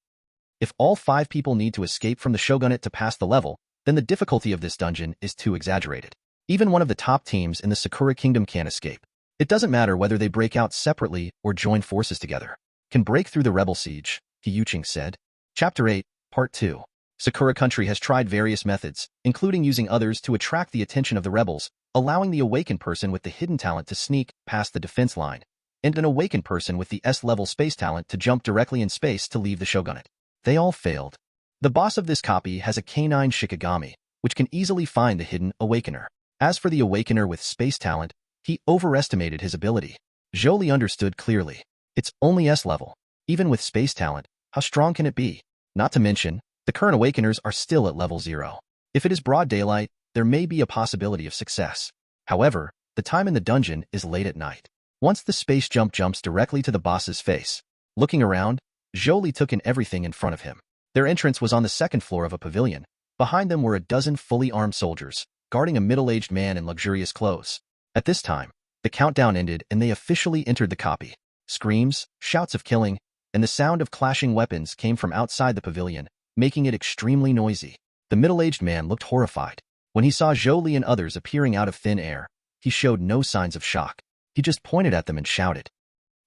If all 5 people need to escape from the shogunate to pass the level, then the difficulty of this dungeon is too exaggerated. Even one of the top teams in the Sakura Kingdom can't escape. It doesn't matter whether they break out separately or join forces together. Can break through the rebel siege, Yuching said. Chapter 8, Part 2. Sakura Country has tried various methods, including using others to attract the attention of the rebels, allowing the awakened person with the hidden talent to sneak past the defense line, and an awakened person with the S-level space talent to jump directly in space to leave the shogunate. They all failed. The boss of this copy has a canine Shikigami, which can easily find the hidden awakener. As for the awakener with space talent, he overestimated his ability. Zhou Li understood clearly. It's only S-level. Even with space talent, how strong can it be? Not to mention, the current awakeners are still at level 0. If it is broad daylight, there may be a possibility of success. However, the time in the dungeon is late at night. Once the space jump jumps directly to the boss's face. Looking around, Zhou Li took in everything in front of him. Their entrance was on the 2nd floor of a pavilion. Behind them were a dozen fully armed soldiers, guarding a middle-aged man in luxurious clothes. At this time, the countdown ended and they officially entered the copy. Screams, shouts of killing, and the sound of clashing weapons came from outside the pavilion, making it extremely noisy. The middle-aged man looked horrified. When he saw Zhou Li and others appearing out of thin air, he showed no signs of shock. He just pointed at them and shouted,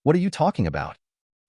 "What are you talking about?"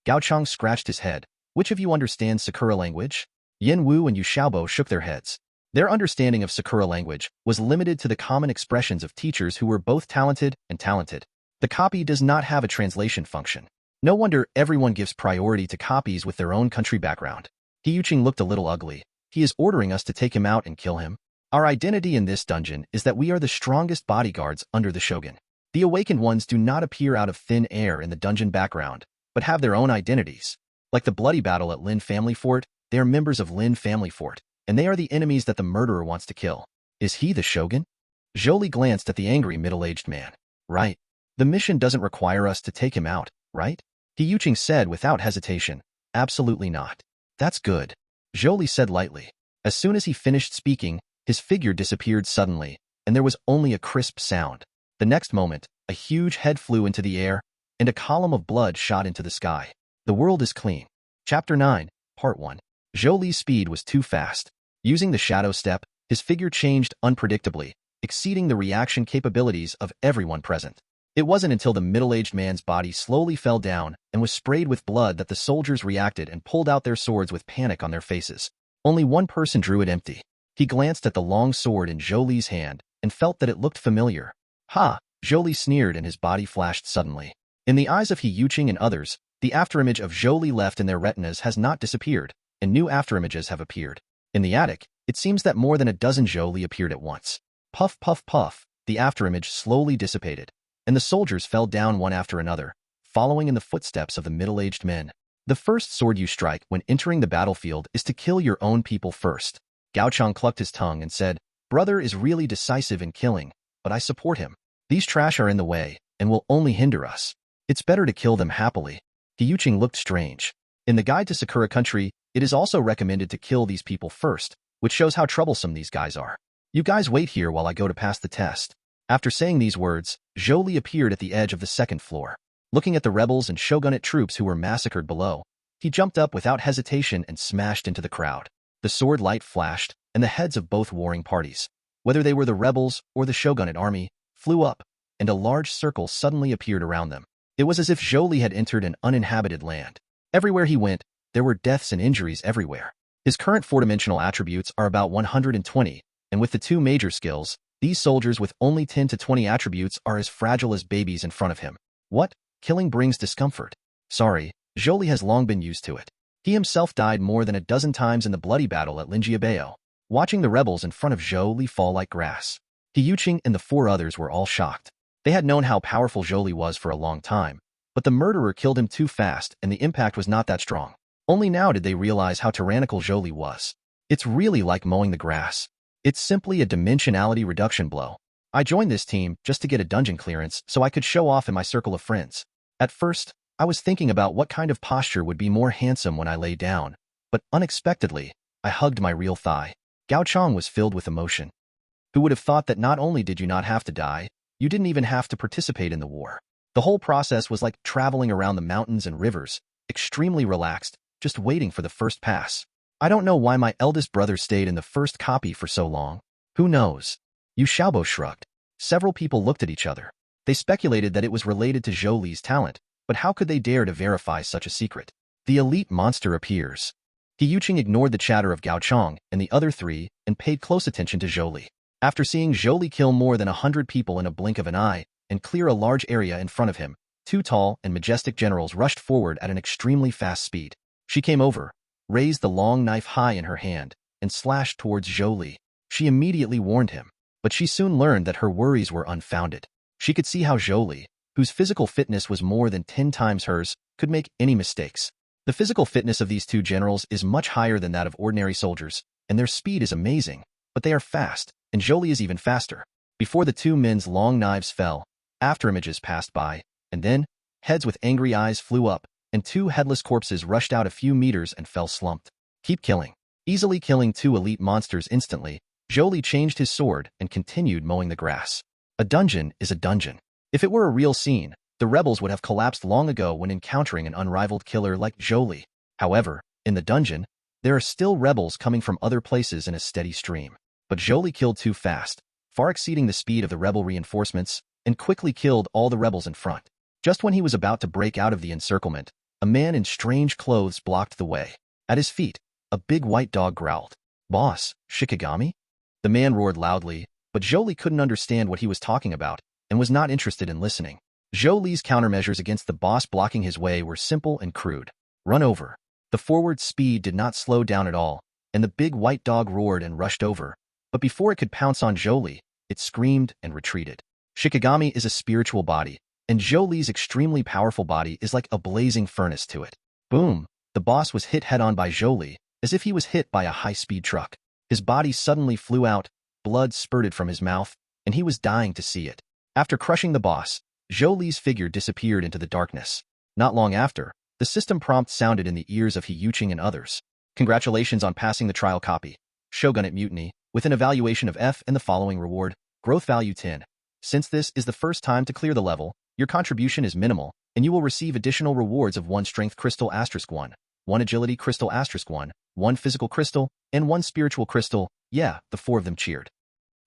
Gao Chang scratched his head. "Which of you understands Sakura language?" Yin Wu and Yu Xiaobo shook their heads. Their understanding of Sakura language was limited to the common expressions of teachers who were both talented and talented. The copy does not have a translation function. No wonder everyone gives priority to copies with their own country background. Yuching looked a little ugly. He is ordering us to take him out and kill him. Our identity in this dungeon is that we are the strongest bodyguards under the shogun. The awakened ones do not appear out of thin air in the dungeon background, but have their own identities. Like the bloody battle at Lin Family Fort, they are members of Lin Family Fort, and they are the enemies that the murderer wants to kill. Is he the shogun? Zhou Li glanced at the angry middle-aged man. Right. The mission doesn't require us to take him out, right? Yuching said without hesitation. Absolutely not. That's good. Zhou Li said lightly. As soon as he finished speaking, his figure disappeared suddenly, and there was only a crisp sound. The next moment, a huge head flew into the air, and a column of blood shot into the sky. The world is clean. Chapter 9, Part 1. Zhou Li's speed was too fast. Using the shadow step, his figure changed unpredictably, exceeding the reaction capabilities of everyone present. It wasn't until the middle-aged man's body slowly fell down and was sprayed with blood that the soldiers reacted and pulled out their swords with panic on their faces. Only one person drew it empty. He glanced at the long sword in Zhou Li's hand and felt that it looked familiar. Ha! Zhou Li sneered and his body flashed suddenly. In the eyes of Yuching and others, the afterimage of Zhou Li left in their retinas has not disappeared, and new afterimages have appeared. In the attic, it seems that more than a dozen Zhou Li appeared at once. Puff, puff, puff, the afterimage slowly dissipated, and the soldiers fell down one after another, following in the footsteps of the middle-aged men. The first sword you strike when entering the battlefield is to kill your own people first. Gao Chang clucked his tongue and said, "Brother is really decisive in killing, but I support him. These trash are in the way and will only hinder us. It's better to kill them happily." Yuching looked strange. In the Guide to Sakura Country, it is also recommended to kill these people first, which shows how troublesome these guys are. You guys wait here while I go to pass the test. After saying these words, Zhou Li appeared at the edge of the 2nd floor. Looking at the rebels and shogunate troops who were massacred below, he jumped up without hesitation and smashed into the crowd. The sword light flashed, and the heads of both warring parties, whether they were the rebels or the shogunate army, flew up, and a large circle suddenly appeared around them. It was as if Zhou Li had entered an uninhabited land. Everywhere he went, there were deaths and injuries everywhere. His current 4-dimensional attributes are about 120, and with the 2 major skills, these soldiers with only 10 to 20 attributes are as fragile as babies in front of him. What? Killing brings discomfort. Sorry, Zhou Li has long been used to it. He himself died more than a dozen times in the bloody battle at Linjiabao, watching the rebels in front of Zhou Li fall like grass. Yuching and the 4 others were all shocked. They had known how powerful Zhou Li was for a long time, but the murderer killed him too fast and the impact was not that strong. Only now did they realize how tyrannical Zhou Li was. It's really like mowing the grass. It's simply a dimensionality reduction blow. I joined this team just to get a dungeon clearance so I could show off in my circle of friends. At first, I was thinking about what kind of posture would be more handsome when I lay down, but unexpectedly, I hugged my real thigh. Gao Chong was filled with emotion. Who would have thought that not only did you not have to die, you didn't even have to participate in the war. The whole process was like traveling around the mountains and rivers, extremely relaxed, just waiting for the first pass. I don't know why my eldest brother stayed in the first copy for so long. Who knows? Yu Xiaobo shrugged. Several people looked at each other. They speculated that it was related to Zhou Li's talent, but how could they dare to verify such a secret? The elite monster appears. He Yuqing ignored the chatter of Gao Chong and the other three and paid close attention to Zhou Li. After seeing Zhou Li kill more than 100 people in a blink of an eye and clear a large area in front of him, two tall and majestic generals rushed forward at an extremely fast speed. She came over, raised the long knife high in her hand, and slashed towards Zhou Li. She immediately warned him, but she soon learned that her worries were unfounded. She could see how Zhou Li, whose physical fitness was more than 10 times hers, could make any mistakes. The physical fitness of these two generals is much higher than that of ordinary soldiers, and their speed is amazing, but they are fast, and Zhou Li is even faster. Before the two men's long knives fell, afterimages passed by, and then, heads with angry eyes flew up, and two headless corpses rushed out a few meters and fell slumped. Keep killing. Easily killing two elite monsters instantly, Zhou Li changed his sword and continued mowing the grass. A dungeon is a dungeon. If it were a real scene, the rebels would have collapsed long ago when encountering an unrivaled killer like Zhou Li. However, in the dungeon, there are still rebels coming from other places in a steady stream. But Zhou Li killed too fast, far exceeding the speed of the rebel reinforcements, and quickly killed all the rebels in front. Just when he was about to break out of the encirclement, a man in strange clothes blocked the way. At his feet, a big white dog growled. "Boss, Shikigami?" The man roared loudly, but Zhou Li couldn't understand what he was talking about and was not interested in listening. Zhou Li's countermeasures against the boss blocking his way were simple and crude. Run over. The forward speed did not slow down at all, and the big white dog roared and rushed over. But before it could pounce on Zhou Li, it screamed and retreated. Shikigami is a spiritual body, and Zhou Li's extremely powerful body is like a blazing furnace to it. Boom! The boss was hit head-on by Zhou Li, as if he was hit by a high-speed truck. His body suddenly flew out, blood spurted from his mouth, and he was dying to see it. After crushing the boss, Zhou Li's figure disappeared into the darkness. Not long after, the system prompt sounded in the ears of He Yuqing and others. Congratulations on passing the trial copy. Shogunate Mutiny, with an evaluation of F and the following reward, growth value 10. Since this is the first time to clear the level, your contribution is minimal, and you will receive additional rewards of 1 strength crystal *1, 1 agility crystal *1, 1 physical crystal, and 1 spiritual crystal. Yeah, the 4 of them cheered.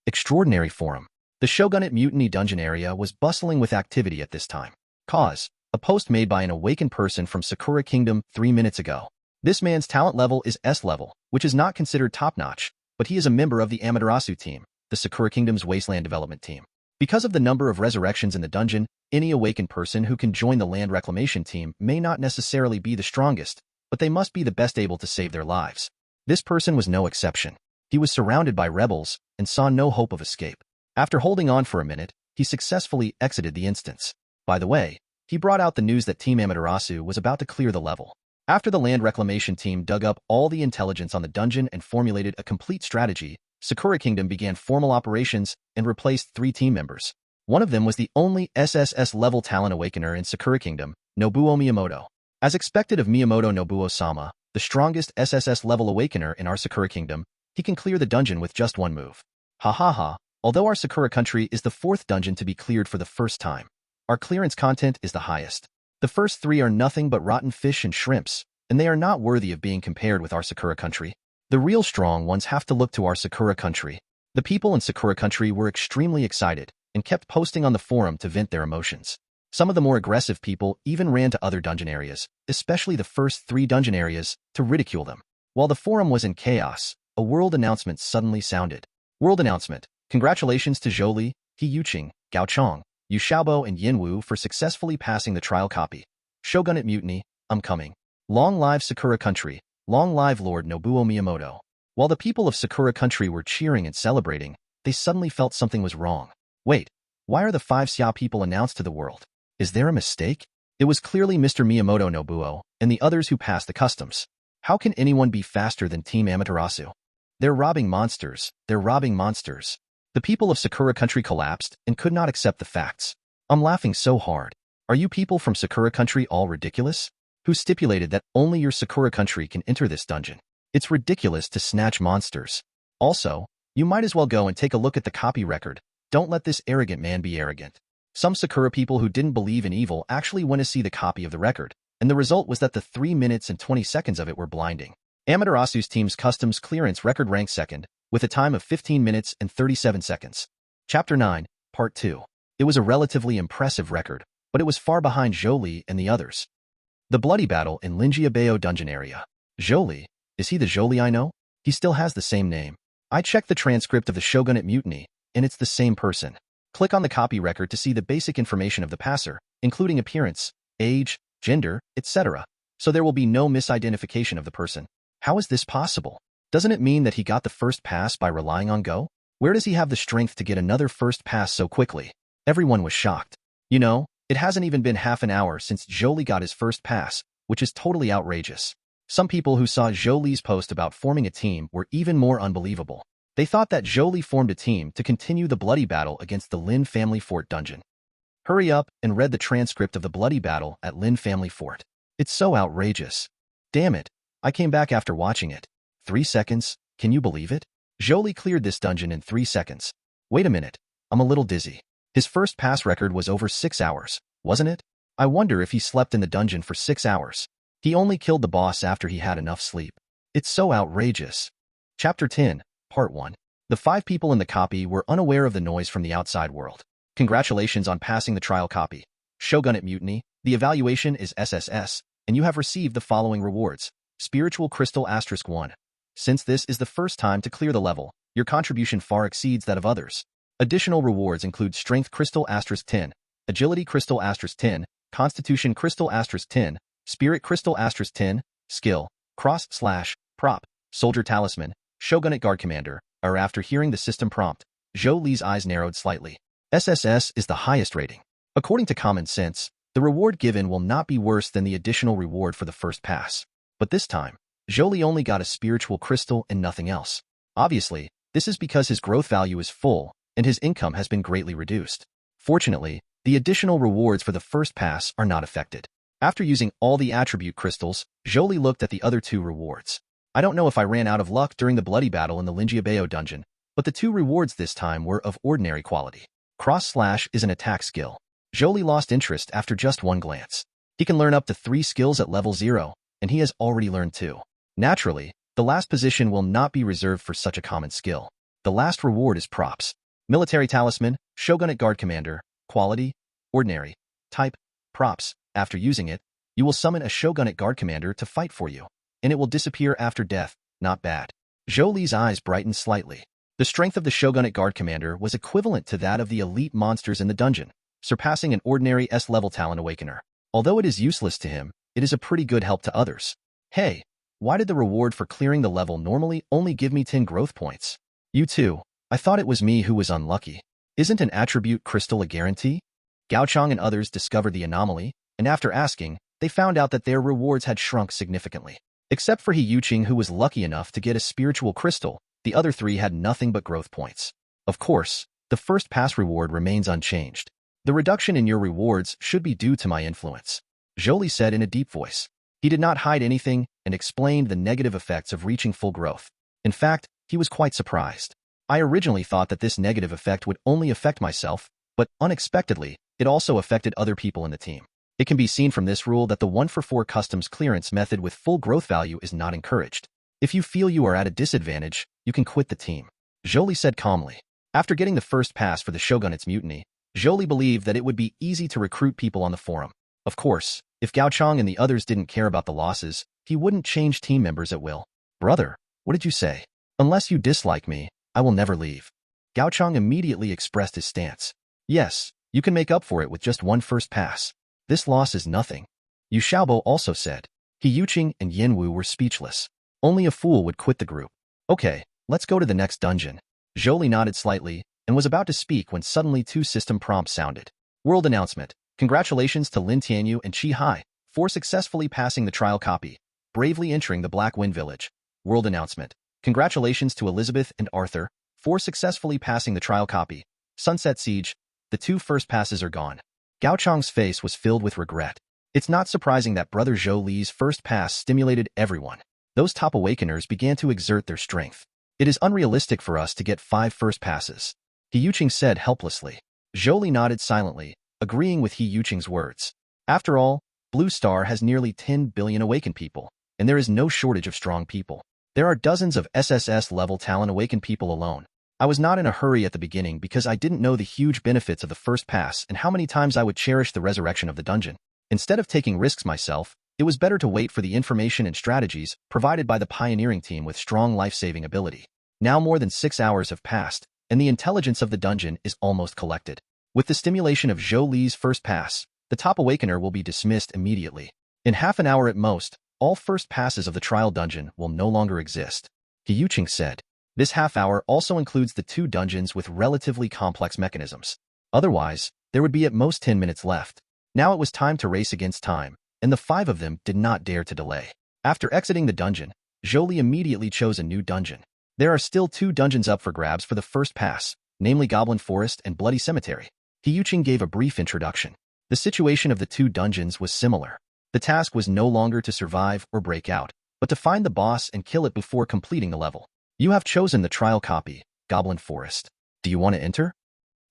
Extraordinary forum. The Shogunate Mutiny dungeon area was bustling with activity at this time. Cause, a post made by an awakened person from Sakura Kingdom 3 minutes ago. This man's talent level is S level, which is not considered top-notch, but he is a member of the Amaterasu team, the Sakura Kingdom's Wasteland Development team. Because of the number of resurrections in the dungeon, any awakened person who can join the Land Reclamation team may not necessarily be the strongest, but they must be the best able to save their lives. This person was no exception. He was surrounded by rebels and saw no hope of escape. After holding on for a minute, he successfully exited the instance. By the way, he brought out the news that Team Amaterasu was about to clear the level. After the Land Reclamation team dug up all the intelligence on the dungeon and formulated a complete strategy, Sakura Kingdom began formal operations and replaced 3 team members. One of them was the only SSS-level talent awakener in Sakura Kingdom, Nobuo Miyamoto. As expected of Miyamoto Nobuo-sama, the strongest SSS-level awakener in our Sakura Kingdom, he can clear the dungeon with just 1 move. Ha ha ha. Although our Sakura country is the 4th dungeon to be cleared for the first time, our clearance content is the highest. The first 3 are nothing but rotten fish and shrimps, and they are not worthy of being compared with our Sakura country. The real strong ones have to look to our Sakura country. The people in Sakura country were extremely excited and kept posting on the forum to vent their emotions. Some of the more aggressive people even ran to other dungeon areas, especially the first 3 dungeon areas, to ridicule them. While the forum was in chaos, a world announcement suddenly sounded. World announcement. Congratulations to Zhou Li, He Yuqing, Gao Chong, Yu Xiaobo and Yin Wu for successfully passing the trial copy. Shogunate Mutiny, I'm coming. Long live Sakura country, long live Lord Nobuo Miyamoto. While the people of Sakura country were cheering and celebrating, they suddenly felt something was wrong. Wait, why are the 5 Xia people announced to the world? Is there a mistake? It was clearly Mr. Miyamoto Nobuo and the others who passed the customs. How can anyone be faster than Team Amaterasu? They're robbing monsters, they're robbing monsters. The people of Sakura Country collapsed and could not accept the facts. I'm laughing so hard. Are you people from Sakura Country all ridiculous? Who stipulated that only your Sakura Country can enter this dungeon? It's ridiculous to snatch monsters. Also, you might as well go and take a look at the copy record. Don't let this arrogant man be arrogant. Some Sakura people who didn't believe in evil actually went to see the copy of the record, and the result was that the 3 minutes and 20 seconds of it were blinding. Amaterasu's team's customs clearance record ranked second, with a time of 15 minutes and 37 seconds. Chapter 9, Part 2. It was a relatively impressive record, but it was far behind Zhou Li and the others. The bloody battle in Linjiabao dungeon area. Zhou Li, is he the Zhou Li I know? He still has the same name. I checked the transcript of the Shogunate Mutiny, and it's the same person. Click on the copy record to see the basic information of the passer, including appearance, age, gender, etc. So there will be no misidentification of the person. How is this possible? Doesn't it mean that he got the first pass by relying on Go? Where does he have the strength to get another first pass so quickly? Everyone was shocked. You know, it hasn't even been half an hour since Zhou Li got his first pass, which is totally outrageous. Some people who saw Zhou Li's post about forming a team were even more unbelievable. They thought that Zhou Li formed a team to continue the bloody battle against the Lin Family Fort dungeon. Hurry up and read the transcript of the bloody battle at Lin Family Fort. It's so outrageous. Damn it, I came back after watching it. 3 seconds, can you believe it? Zhou Li cleared this dungeon in 3 seconds. Wait a minute, I'm a little dizzy. His first pass record was over 6 hours, wasn't it? I wonder if he slept in the dungeon for 6 hours. He only killed the boss after he had enough sleep. It's so outrageous. Chapter 10, Part 1. The 5 people in the copy were unaware of the noise from the outside world. Congratulations on passing the trial copy. Shogunate Mutiny, the evaluation is SSS, and you have received the following rewards. Spiritual Crystal *1. Since this is the first time to clear the level, your contribution far exceeds that of others. Additional rewards include Strength Crystal *10, Agility Crystal *10, Constitution Crystal *10, Spirit Crystal *10, Skill, Cross/Prop, Soldier Talisman, Shogunate Guard Commander. After hearing the system prompt, Zhou Li's eyes narrowed slightly. SSS is the highest rating. According to common sense, the reward given will not be worse than the additional reward for the first pass. But this time, Zhou Li only got a spiritual crystal and nothing else. Obviously, this is because his growth value is full, and his income has been greatly reduced. Fortunately, the additional rewards for the first pass are not affected. After using all the attribute crystals, Zhou Li looked at the other 2 rewards. I don't know if I ran out of luck during the bloody battle in the Linjiabao dungeon, but the 2 rewards this time were of ordinary quality. Cross/ is an attack skill. Zhou Li lost interest after just 1 glance. He can learn up to 3 skills at level 0, and he has already learned 2. Naturally, the last position will not be reserved for such a common skill. The last reward is props. Military Talisman, Shogunate Guard Commander, Quality, Ordinary, Type, Props. After using it, you will summon a Shogunate Guard Commander to fight for you, and it will disappear after death. Not bad. Zhou Li's eyes brightened slightly. The strength of the Shogunate Guard Commander was equivalent to that of the elite monsters in the dungeon, surpassing an ordinary S-level Talent Awakener. Although it is useless to him, it is a pretty good help to others. Hey, why did the reward for clearing the level normally only give me 10 growth points? You too. I thought it was me who was unlucky. Isn't an attribute crystal a guarantee? Gaochang and others discovered the anomaly, and after asking, they found out that their rewards had shrunk significantly. Except for He Yuqing, who was lucky enough to get a spiritual crystal, the other 3 had nothing but growth points. Of course, the first pass reward remains unchanged. The reduction in your rewards should be due to my influence, Zhou Li said in a deep voice. He did not hide anything and explained the negative effects of reaching full growth. In fact, he was quite surprised. I originally thought that this negative effect would only affect myself, but unexpectedly, it also affected other people in the team. It can be seen from this rule that the 1-for-4 customs clearance method with full growth value is not encouraged. If you feel you are at a disadvantage, you can quit the team, Zhou Li said calmly. After getting the first pass for the Shogunate's mutiny, Zhou Li believed that it would be easy to recruit people on the forum. Of course, if Gaochang and the others didn't care about the losses, he wouldn't change team members at will. Brother, what did you say? Unless you dislike me, I will never leave. Gaochang immediately expressed his stance. Yes, you can make up for it with just 1 first pass. This loss is nothing. Yu Xiaobo also said. He Yuqing and Yanwu were speechless. Only a fool would quit the group. Okay, let's go to the next dungeon. Zhou Li nodded slightly and was about to speak when suddenly 2 system prompts sounded. World announcement. Congratulations to Lin Tianyu and Qi Hai for successfully passing the trial copy, bravely entering the Black Wind Village. World announcement. Congratulations to Elizabeth and Arthur For successfully passing the trial copy, Sunset Siege, the 2 first passes are gone. Gao Chang's face was filled with regret. It's not surprising that Brother Zhou Li's first pass stimulated everyone. Those top awakeners began to exert their strength. It is unrealistic for us to get 5 first passes, He Yuqing said helplessly. Zhou Li nodded silently, agreeing with He Yuqing's words. After all, Blue Star has nearly 10 billion awakened people, and there is no shortage of strong people. There are dozens of SSS-level talent awakened people alone. I was not in a hurry at the beginning because I didn't know the huge benefits of the first pass and how many times I would cherish the resurrection of the dungeon. Instead of taking risks myself, it was better to wait for the information and strategies provided by the pioneering team with strong life-saving ability. Now more than 6 hours have passed, and the intelligence of the dungeon is almost collected. With the stimulation of Zhou Li's first pass, the top awakener will be dismissed immediately. In half an hour at most, all first passes of the trial dungeon will no longer exist, He Yuqing said. This half hour also includes the 2 dungeons with relatively complex mechanisms. Otherwise, there would be at most 10 minutes left. Now it was time to race against time, and the 5 of them did not dare to delay. After exiting the dungeon, Zhou Li immediately chose a new dungeon. There are still 2 dungeons up for grabs for the first pass, namely Goblin Forest and Bloody Cemetery. He Yuqing gave a brief introduction. The situation of the 2 dungeons was similar. The task was no longer to survive or break out, but to find the boss and kill it before completing the level. You have chosen the trial copy, Goblin Forest. Do you want to enter?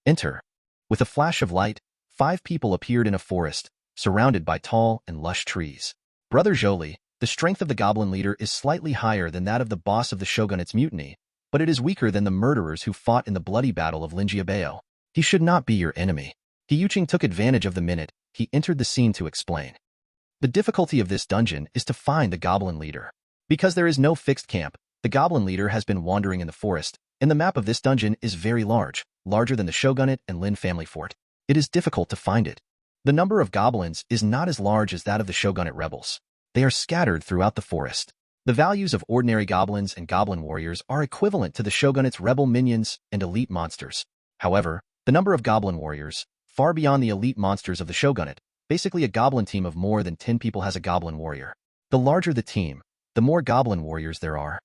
Enter. With a flash of light, 5 people appeared in a forest, surrounded by tall and lush trees. Brother Zhou Li, the strength of the goblin leader is slightly higher than that of the boss of the shogunate's mutiny, but it is weaker than the murderers who fought in the bloody battle of Linjiabao. He should not be your enemy. He Yuqing took advantage of the minute he entered the scene to explain. The difficulty of this dungeon is to find the goblin leader. Because there is no fixed camp, the goblin leader has been wandering in the forest, and the map of this dungeon is very large, larger than the shogunate and Lin family fort. It is difficult to find it. The number of goblins is not as large as that of the shogunate rebels. They are scattered throughout the forest. The values of ordinary goblins and goblin warriors are equivalent to the shogunate's rebel minions and elite monsters. However, the number of goblin warriors, far beyond the elite monsters of the shogunate, basically a goblin team of more than 10 people has a goblin warrior. The larger the team, the more goblin warriors there are.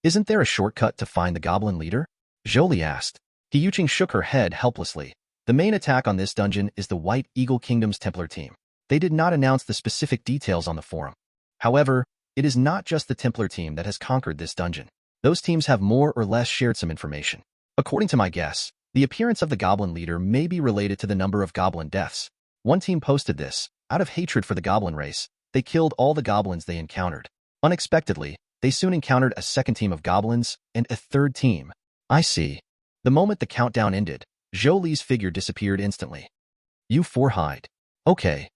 Isn't there a shortcut to find the goblin leader? Zhou Li asked. He Yuqing shook her head helplessly. The main attack on this dungeon is the White Eagle Kingdom's Templar team. They did not announce the specific details on the forum. However, it is not just the Templar team that has conquered this dungeon. Those teams have more or less shared some information. According to my guess, the appearance of the goblin leader may be related to the number of goblin deaths. One team posted this. Out of hatred for the goblin race, they killed all the goblins they encountered. Unexpectedly, they soon encountered a second team of goblins and a third team. I see. The moment the countdown ended, Zhou Li's figure disappeared instantly. You 4 hide. Okay.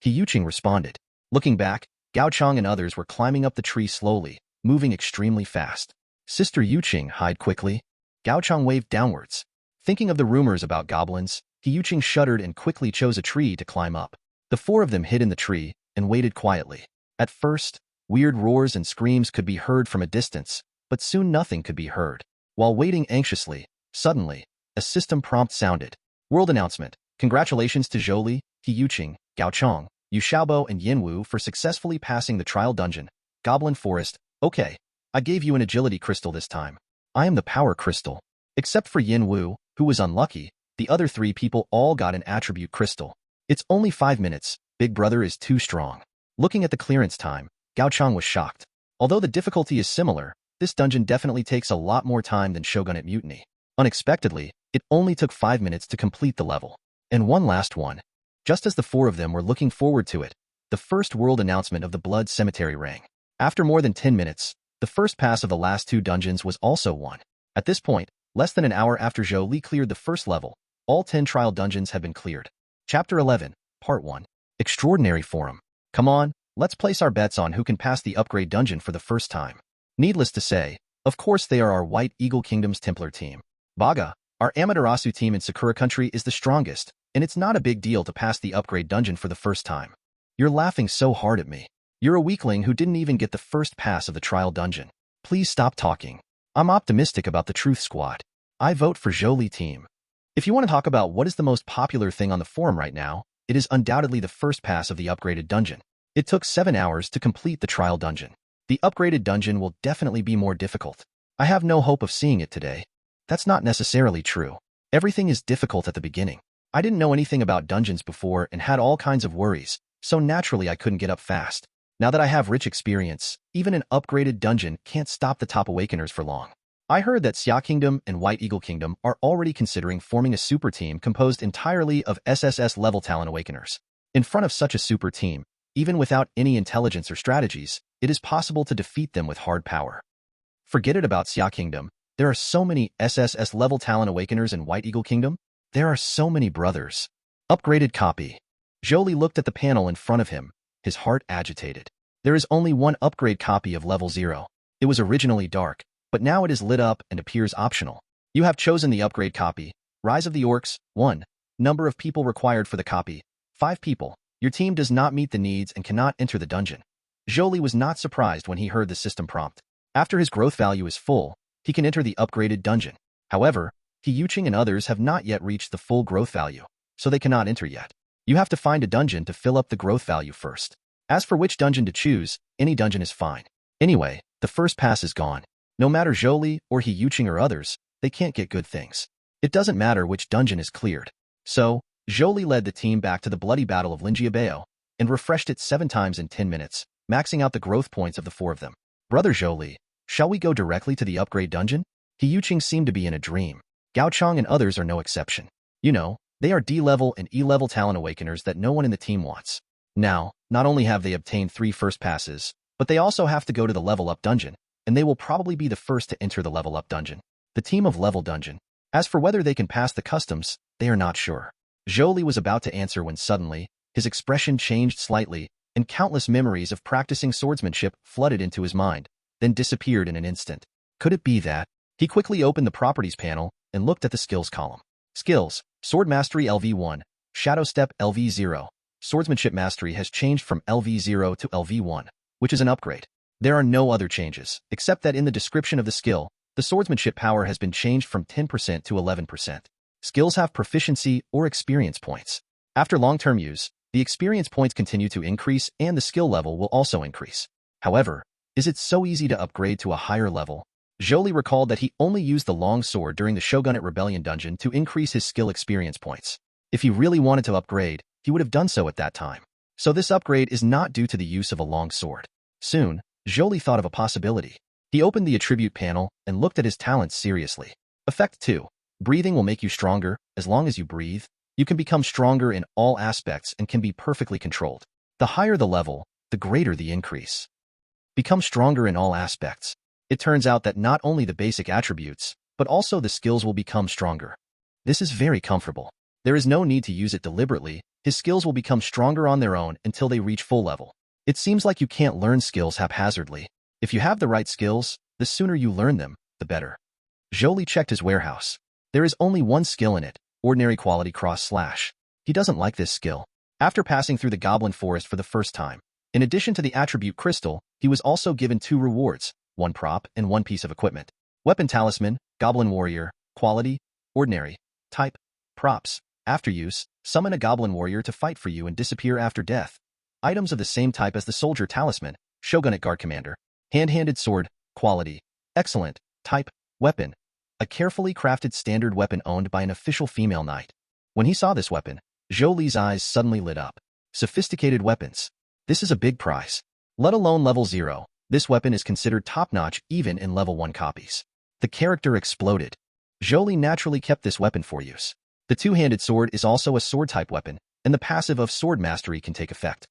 He Yuqing responded. Looking back, Gao Chang and others were climbing up the tree slowly, moving extremely fast. Sister Yuqing, hide quickly. Gao Chang waved downwards. Thinking of the rumors about goblins, He Yuqing shuddered and quickly chose a tree to climb up. The 4 of them hid in the tree and waited quietly. At first, weird roars and screams could be heard from a distance, but soon nothing could be heard. While waiting anxiously, suddenly, a system prompt sounded. World announcement. Congratulations to Zhou Li, He Yuqing, Gao Chang, Yu Xiaobo and Yin Wu for successfully passing the trial dungeon. Goblin Forest. Okay, I gave you an agility crystal this time. I am the power crystal. Except for Yin Wu, who was unlucky, the other 3 people all got an attribute crystal. It's only 5 minutes. Big Brother is too strong. Looking at the clearance time, Gao Chang was shocked. Although the difficulty is similar, this dungeon definitely takes a lot more time than Shogunate Mutiny. Unexpectedly, it only took 5 minutes to complete the level. And one last one. Just as the 4 of them were looking forward to it, the first world announcement of the Blood Cemetery rang. After more than 10 minutes, the first pass of the last 2 dungeons was also won. At this point, less than an hour after Zhou Li cleared the first level, all 10 trial dungeons had been cleared. Chapter 11, Part 1. Extraordinary Forum. Come on, let's place our bets on who can pass the upgrade dungeon for the first time. Needless to say, of course they are our White Eagle Kingdom's Templar team. Baga, our Amaterasu team in Sakura Country is the strongest, and it's not a big deal to pass the upgrade dungeon for the first time. You're laughing so hard at me. You're a weakling who didn't even get the first pass of the trial dungeon. Please stop talking. I'm optimistic about the Truth Squad. I vote for Zhou Li team. If you want to talk about what is the most popular thing on the forum right now, it is undoubtedly the first pass of the upgraded dungeon. It took 7 hours to complete the trial dungeon. The upgraded dungeon will definitely be more difficult. I have no hope of seeing it today. That's not necessarily true. Everything is difficult at the beginning. I didn't know anything about dungeons before and had all kinds of worries, so naturally I couldn't get up fast. Now that I have rich experience, even an upgraded dungeon can't stop the top awakeners for long. I heard that Xia Kingdom and White Eagle Kingdom are already considering forming a super team composed entirely of SSS level talent awakeners. In front of such a super team, even without any intelligence or strategies, it is possible to defeat them with hard power. Forget it about Xia Kingdom. There are so many SSS level talent awakeners in White Eagle Kingdom. There are so many brothers. Upgraded copy. Zhou Li looked at the panel in front of him, his heart agitated. There is only one upgrade copy of level 0. It was originally dark, but now it is lit up and appears optional. You have chosen the upgrade copy. Rise of the Orcs, 1. Number of people required for the copy, 5 people. Your team does not meet the needs and cannot enter the dungeon. Zhou Li was not surprised when he heard the system prompt. After his growth value is full, he can enter the upgraded dungeon. However, He Yuqing and others have not yet reached the full growth value, so they cannot enter yet. You have to find a dungeon to fill up the growth value first. As for which dungeon to choose, any dungeon is fine. Anyway, the first pass is gone. No matter Zhou Li or He Yuqing or others, they can't get good things. It doesn't matter which dungeon is cleared. So, Zhou Li led the team back to the bloody battle of Linjiabao and refreshed it 7 times in 10 minutes, maxing out the growth points of the 4 of them. Brother Zhou Li, shall we go directly to the upgrade dungeon? He Yuqing seemed to be in a dream. Gao Chong and others are no exception. You know, they are D-level and E-level talent awakeners that no one in the team wants. Now, not only have they obtained 3 first passes, but they also have to go to the level up dungeon, and they will probably be the first to enter the level up dungeon. The team of level dungeon. As for whether they can pass the customs, they are not sure. Zhou Li was about to answer when suddenly, his expression changed slightly, and countless memories of practicing swordsmanship flooded into his mind, then disappeared in an instant. Could it be that? He quickly opened the properties panel and looked at the skills column. Skills, Sword Mastery LV1, Shadow Step LV0. Swordsmanship Mastery has changed from LV0 to LV1, which is an upgrade. There are no other changes, except that in the description of the skill, the swordsmanship power has been changed from 10% to 11%. Skills have proficiency or experience points. After long-term use, the experience points continue to increase and the skill level will also increase. However, is it so easy to upgrade to a higher level? Zhou Li recalled that he only used the long sword during the Shogunate Rebellion dungeon to increase his skill experience points. If he really wanted to upgrade, he would have done so at that time. So this upgrade is not due to the use of a long sword. Soon, Zhou Li thought of a possibility. He opened the attribute panel and looked at his talents seriously. Effect 2. Breathing will make you stronger. As long as you breathe, you can become stronger in all aspects and can be perfectly controlled. The higher the level, the greater the increase. Become stronger in all aspects. It turns out that not only the basic attributes, but also the skills will become stronger. This is very comfortable. There is no need to use it deliberately. His skills will become stronger on their own until they reach full level. It seems like you can't learn skills haphazardly. If you have the right skills, the sooner you learn them, the better. Zhou Li checked his warehouse. There is only one skill in it, ordinary quality cross/. He doesn't like this skill. After passing through the Goblin Forest for the first time, in addition to the attribute crystal, he was also given 2 rewards, 1 prop and 1 piece of equipment. Weapon Talisman, Goblin Warrior, quality, ordinary, type, props. After use, summon a Goblin Warrior to fight for you and disappear after death. Items of the same type as the Soldier Talisman, Shogunate Guard Commander. Hand-handed sword, quality, excellent, type, weapon. A carefully crafted standard weapon owned by an official female knight. When he saw this weapon, Zhou Li's eyes suddenly lit up. Sophisticated weapons. This is a big prize. Let alone level 0, this weapon is considered top-notch even in level 1 copies. The character exploded. Zhou Li naturally kept this weapon for use. The two-handed sword is also a sword-type weapon, and the passive of Sword Mastery can take effect.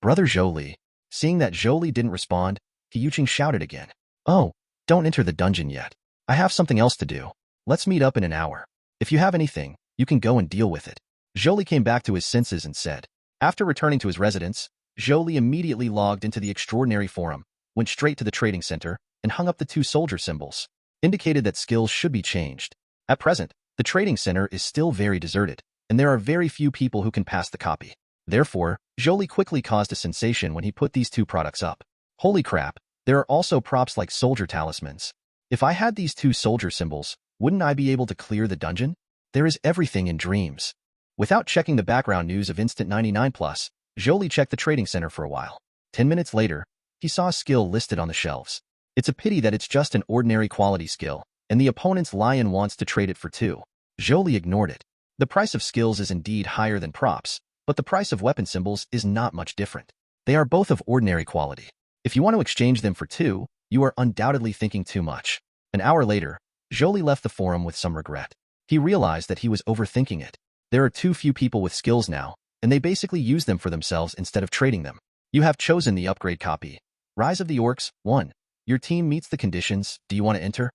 Brother Zhou Li. Seeing that Zhou Li didn't respond, He Yuqing shouted again. Oh, don't enter the dungeon yet. I have something else to do. Let's meet up in an hour. If you have anything, you can go and deal with it. Zhou Li came back to his senses and said. After returning to his residence, Zhou Li immediately logged into the Extraordinary Forum, went straight to the trading center, and hung up the 2 soldier symbols, indicated that skills should be changed. At present, the trading center is still very deserted, and there are very few people who can pass the copy. Therefore, Zhou Li quickly caused a sensation when he put these 2 products up. Holy crap, there are also props like soldier talismans. If I had these 2 soldier symbols, wouldn't I be able to clear the dungeon? There is everything in dreams. Without checking the background news of Instant 99 Plus, Zhou Li checked the trading center for a while. 10 minutes later, he saw a skill listed on the shelves. It's a pity that it's just an ordinary quality skill, and the opponent's lion wants to trade it for 2. Zhou Li ignored it. The price of skills is indeed higher than props, but the price of weapon symbols is not much different. They are both of ordinary quality. If you want to exchange them for 2, you are undoubtedly thinking too much. An hour later, Zhou Li left the forum with some regret. He realized that he was overthinking it. There are too few people with skills now, and they basically use them for themselves instead of trading them. You have chosen the upgrade copy. Rise of the Orcs, 1. Your team meets the conditions. Do you want to enter?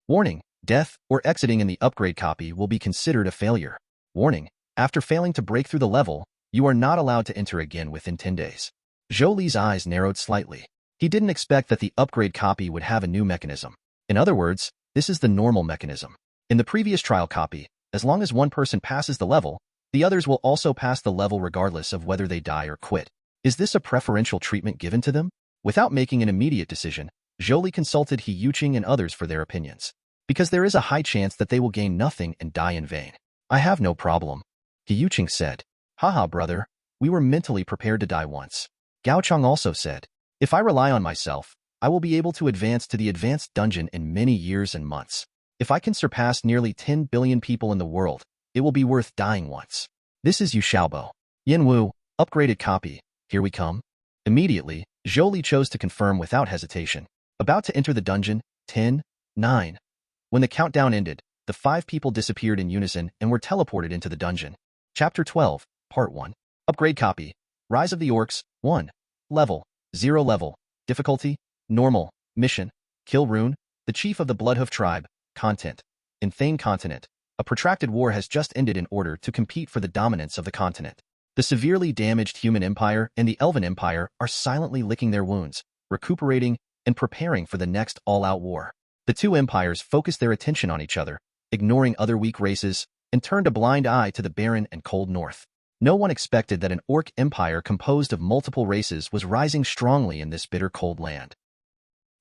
Warning: death or exiting in the upgrade copy will be considered a failure. Warning: after failing to break through the level, you are not allowed to enter again within 10 days. Zhou Li's eyes narrowed slightly. He didn't expect that the upgrade copy would have a new mechanism. In other words, this is the normal mechanism. In the previous trial copy, as long as one person passes the level, the others will also pass the level regardless of whether they die or quit. Is this a preferential treatment given to them? Without making an immediate decision, Zhou Li consulted He Yuqing and others for their opinions. Because there is a high chance that they will gain nothing and die in vain. I have no problem, He Yuqing said. Haha, brother, we were mentally prepared to die once. Gao Chang also said, if I rely on myself, I will be able to advance to the advanced dungeon in many years and months. If I can surpass nearly 10 billion people in the world, it will be worth dying once. This is Yu Xiaobo. Yin Wu, upgraded copy, here we come. Immediately, Zhou Li chose to confirm without hesitation. About to enter the dungeon, 10, 9. When the countdown ended, the 5 people disappeared in unison and were teleported into the dungeon. Chapter 12, Part 1. Upgrade copy. Rise of the Orcs, 1. Level, 0 level. Difficulty, normal. Mission, kill Rune, the chief of the Bloodhoof tribe. Content, in Thane continent. A protracted war has just ended in order to compete for the dominance of the continent. The severely damaged human empire and the elven empire are silently licking their wounds, recuperating, and preparing for the next all-out war. The two empires focus their attention on each other, ignoring other weak races, and turned a blind eye to the barren and cold north. No one expected that an orc empire composed of multiple races was rising strongly in this bitter cold land.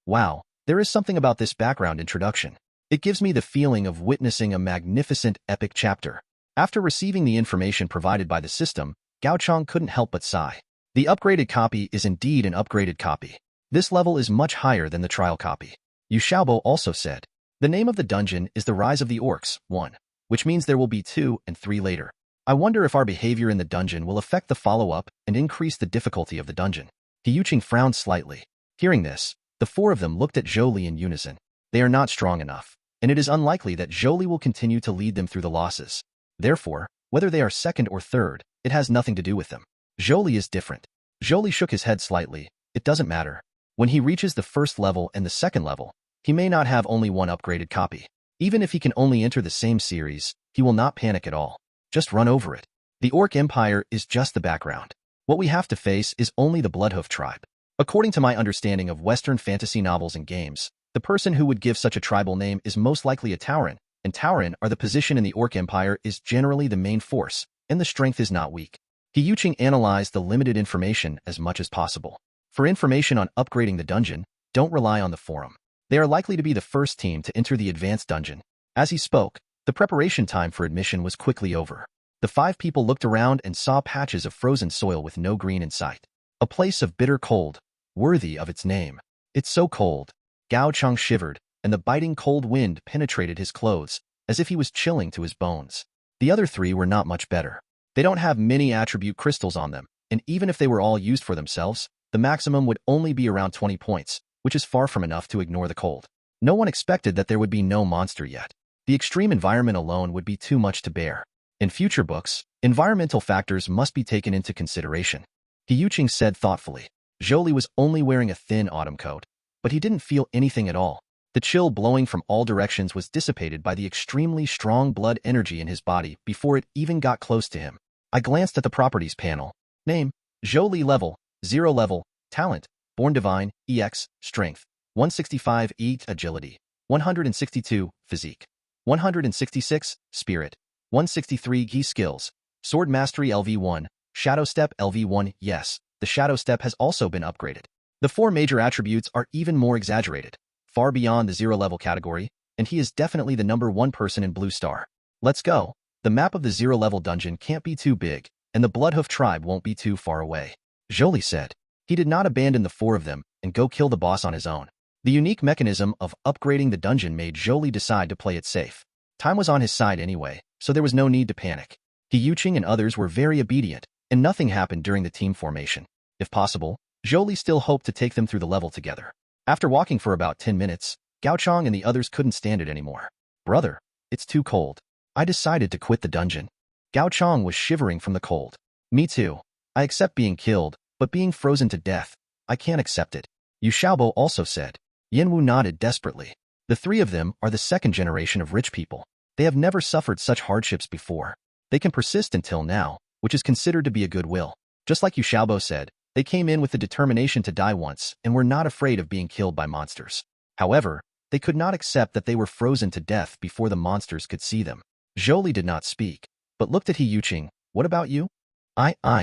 Wow, there is something about this background introduction. It gives me the feeling of witnessing a magnificent epic chapter. After receiving the information provided by the system, Gao Chang couldn't help but sigh. The upgraded copy is indeed an upgraded copy. This level is much higher than the trial copy. Yu Xiaobo also said, the name of the dungeon is the Rise of the Orcs, 1, which means there will be 2 and 3 later. I wonder if our behavior in the dungeon will affect the follow-up and increase the difficulty of the dungeon. He Yuqing frowned slightly. Hearing this, the 4 of them looked at Zhou Li in unison. They are not strong enough, and it is unlikely that Zhou Li will continue to lead them through the losses. Therefore, whether they are second or third, it has nothing to do with them. Zhou Li is different. Zhou Li shook his head slightly. It doesn't matter. When he reaches the first level and the second level, he may not have only one upgraded copy. Even if he can only enter the same series, he will not panic at all. Just run over it. The Orc Empire is just the background. What we have to face is only the Bloodhoof tribe. According to my understanding of Western fantasy novels and games, the person who would give such a tribal name is most likely a Tauren, and Tauren are the position in the Orc Empire is generally the main force, and the strength is not weak. He Yuqing analyzed the limited information as much as possible. For information on upgrading the dungeon, don't rely on the forum. They are likely to be the first team to enter the advanced dungeon. As he spoke, the preparation time for admission was quickly over. The 5 people looked around and saw patches of frozen soil with no green in sight. A place of bitter cold, worthy of its name. It's so cold. Gao Chang shivered, and the biting cold wind penetrated his clothes, as if he was chilling to his bones. The other 3 were not much better. They don't have many attribute crystals on them, and even if they were all used for themselves, the maximum would only be around 20 points, which is far from enough to ignore the cold. No one expected that there would be no monster yet. The extreme environment alone would be too much to bear. In future books, environmental factors must be taken into consideration. He Yuqing said thoughtfully. Zhou Li was only wearing a thin autumn coat, but he didn't feel anything at all. The chill blowing from all directions was dissipated by the extremely strong blood energy in his body before it even got close to him. I glanced at the properties panel. Name, Zhou Li level, 0 level, talent, Born Divine, EX, Strength, 165 E, Agility, 162, Physique, 166, Spirit, 163 Gi Skills, Sword Mastery LV1, Shadow Step LV1, yes, the Shadow Step has also been upgraded. The 4 major attributes are even more exaggerated, far beyond the 0 level category, and he is definitely the number 1 person in Blue Star. Let's go. The map of the 0 level dungeon can't be too big, and the Bloodhoof tribe won't be too far away. Zhou Li said. He did not abandon the 4 of them and go kill the boss on his own. The unique mechanism of upgrading the dungeon made Zhou Li decide to play it safe. Time was on his side anyway, so there was no need to panic. He Yuqing and others were very obedient, and nothing happened during the team formation. If possible, Zhou Li still hoped to take them through the level together. After walking for about 10 minutes, Gao Chong and the others couldn't stand it anymore. Brother, it's too cold. I decided to quit the dungeon. Gao Chong was shivering from the cold. Me too. I accept being killed, but being frozen to death, I can't accept it. Yu Xiaobo also said. Yanwu nodded desperately. The three of them are the second generation of rich people. They have never suffered such hardships before. They can persist until now, which is considered to be a goodwill. Just like Yu Xiaobo said, they came in with the determination to die once and were not afraid of being killed by monsters. However, they could not accept that they were frozen to death before the monsters could see them. Zhou Li did not speak, but looked at He Yuqing. What about you?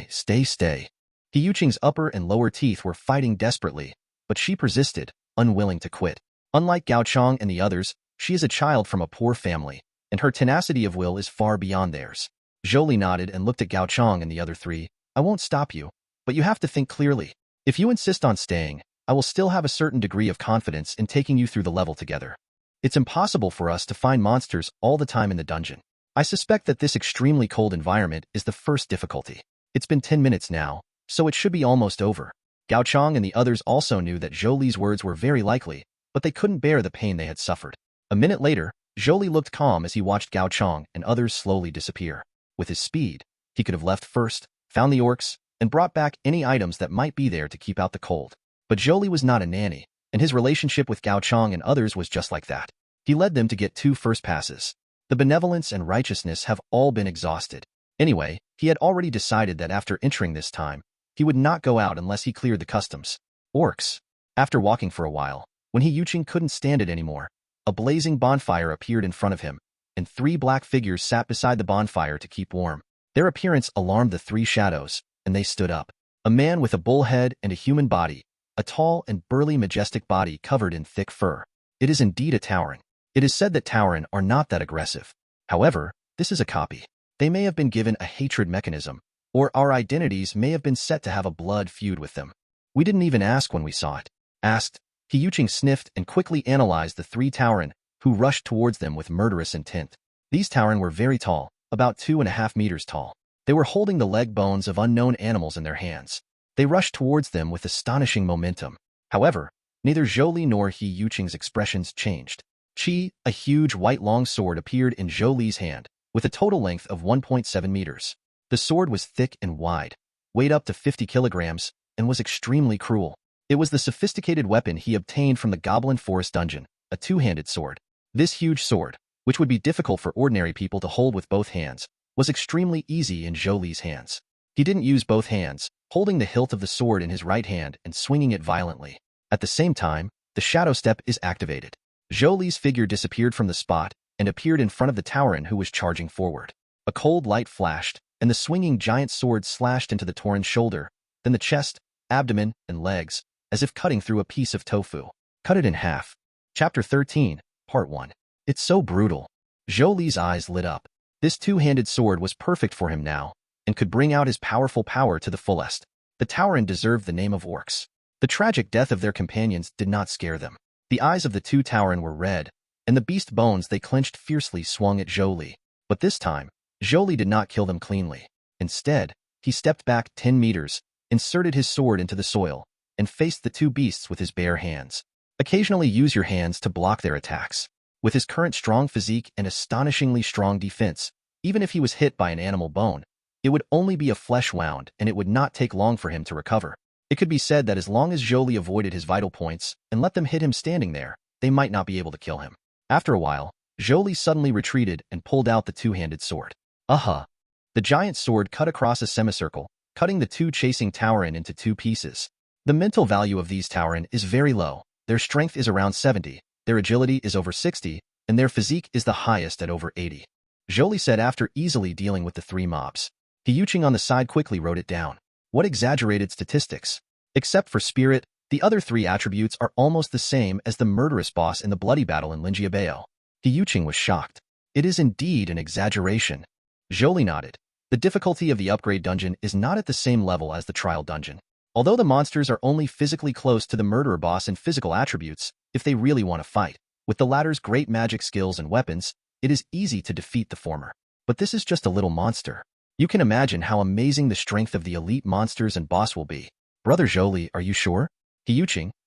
Stay. He Yuqing's upper and lower teeth were fighting desperately, but she persisted, unwilling to quit. Unlike Gao Chong and the others, she is a child from a poor family, and her tenacity of will is far beyond theirs. Zhou Li nodded and looked at Gao Chong and the other three. I won't stop you, but you have to think clearly. If you insist on staying, I will still have a certain degree of confidence in taking you through the level together. It's impossible for us to find monsters all the time in the dungeon. I suspect that this extremely cold environment is the first difficulty. It's been 10 minutes now, so it should be almost over. Gao Chong and the others also knew that Zhou Li's words were very likely, but they couldn't bear the pain they had suffered. A minute later, Zhou Li looked calm as he watched Gao Chong and others slowly disappear. With his speed, he could have left first, found the orcs, and brought back any items that might be there to keep out the cold. But Zhou Li was not a nanny, and his relationship with Gao Chong and others was just like that. He led them to get 2 first passes. The benevolence and righteousness have all been exhausted. Anyway, he had already decided that after entering this time, he would not go out unless he cleared the customs. Orcs. After walking for a while, when He Yuqing couldn't stand it anymore, a blazing bonfire appeared in front of him, and 3 black figures sat beside the bonfire to keep warm. Their appearance alarmed the 3 shadows, and they stood up. A man with a bull head and a human body, a tall and burly majestic body covered in thick fur. It is indeed a Tauren. It is said that Tauren are not that aggressive. However, this is a copy. They may have been given a hatred mechanism, or our identities may have been set to have a blood feud with them. We didn't even ask when we saw it. Asked, He Yuqing sniffed and quickly analyzed the 3 Tauren, who rushed towards them with murderous intent. These Tauren were very tall, about 2.5 meters tall. They were holding the leg bones of unknown animals in their hands. They rushed towards them with astonishing momentum. However, neither Zhou Li nor He Yuqing's expressions changed. Qi, a huge white long sword, appeared in Zhou Li's hand, with a total length of 1.7 meters. The sword was thick and wide, weighed up to 50 kilograms, and was extremely cruel. It was the sophisticated weapon he obtained from the Goblin Forest dungeon, a 2-handed sword. This huge sword, which would be difficult for ordinary people to hold with both hands, was extremely easy in Zhou Li's hands. He didn't use both hands, holding the hilt of the sword in his right hand and swinging it violently. At the same time, the shadow step is activated. Zhou Li's figure disappeared from the spot and appeared in front of the Tauren who was charging forward. A cold light flashed, and the swinging giant sword slashed into the Tauren's shoulder, then the chest, abdomen, and legs, as if cutting through a piece of tofu. Cut it in half. Chapter 13, Part 1. It's so brutal. Zhou Li's eyes lit up. This 2-handed sword was perfect for him now, and could bring out his powerful power to the fullest. The Tauren deserved the name of orcs. The tragic death of their companions did not scare them. The eyes of the 2 Tauren were red, and the beast bones they clenched fiercely swung at Zhou Li. But this time, Zhou Li did not kill them cleanly. Instead, he stepped back 10 meters, inserted his sword into the soil, and faced the 2 beasts with his bare hands. Occasionally use your hands to block their attacks. With his current strong physique and astonishingly strong defense, even if he was hit by an animal bone, it would only be a flesh wound and it would not take long for him to recover. It could be said that as long as Zhou Li avoided his vital points and let them hit him standing there, they might not be able to kill him. After a while, Zhou Li suddenly retreated and pulled out the 2-handed sword. The giant sword cut across a semicircle, cutting the 2 chasing Tauren into 2 pieces. The mental value of these Tauren is very low. Their strength is around 70, their agility is over 60, and their physique is the highest at over 80. Zhou Li said after easily dealing with the 3 mobs. He Yuqing on the side quickly wrote it down. What exaggerated statistics. Except for spirit, the other 3 attributes are almost the same as the murderous boss in the bloody battle in Linjiabao. He Yuqing was shocked. It is indeed an exaggeration. Zhou Li nodded. The difficulty of the upgrade dungeon is not at the same level as the trial dungeon. Although the monsters are only physically close to the murderer boss in physical attributes, if they really want to fight. With the latter's great magic skills and weapons, it is easy to defeat the former. But this is just a little monster. You can imagine how amazing the strength of the elite monsters and boss will be. Brother Zhou Li, are you sure? He,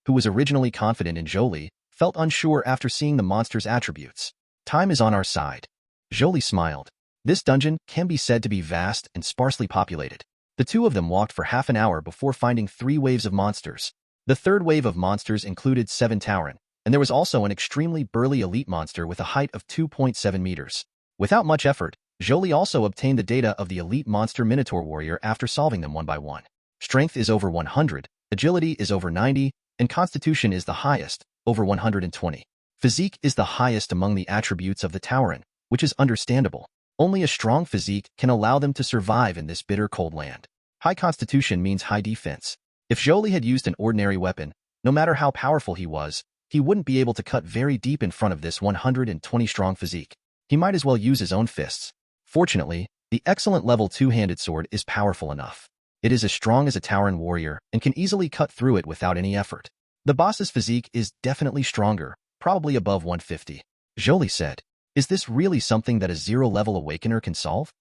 who was originally confident in Zhou Li, felt unsure after seeing the monster's attributes. Time is on our side. Zhou Li smiled. This dungeon can be said to be vast and sparsely populated. The two of them walked for half an hour before finding 3 waves of monsters. The third wave of monsters included 7 Tauren, and there was also an extremely burly elite monster with a height of 2.7 meters. Without much effort, Zhou Li also obtained the data of the elite monster Minotaur warrior after solving them one by one. Strength is over 100, agility is over 90, and constitution is the highest, over 120. Physique is the highest among the attributes of the Tauren, which is understandable. Only a strong physique can allow them to survive in this bitter cold land. High constitution means high defense. If Zhou Li had used an ordinary weapon, no matter how powerful he was, he wouldn't be able to cut very deep in front of this 120-strong physique. He might as well use his own fists. Fortunately, the excellent level 2-handed sword is powerful enough. It is as strong as a Tauren warrior and can easily cut through it without any effort. The boss's physique is definitely stronger, probably above 150. Zhou Li said, "Is this really something that a 0-level awakener can solve?"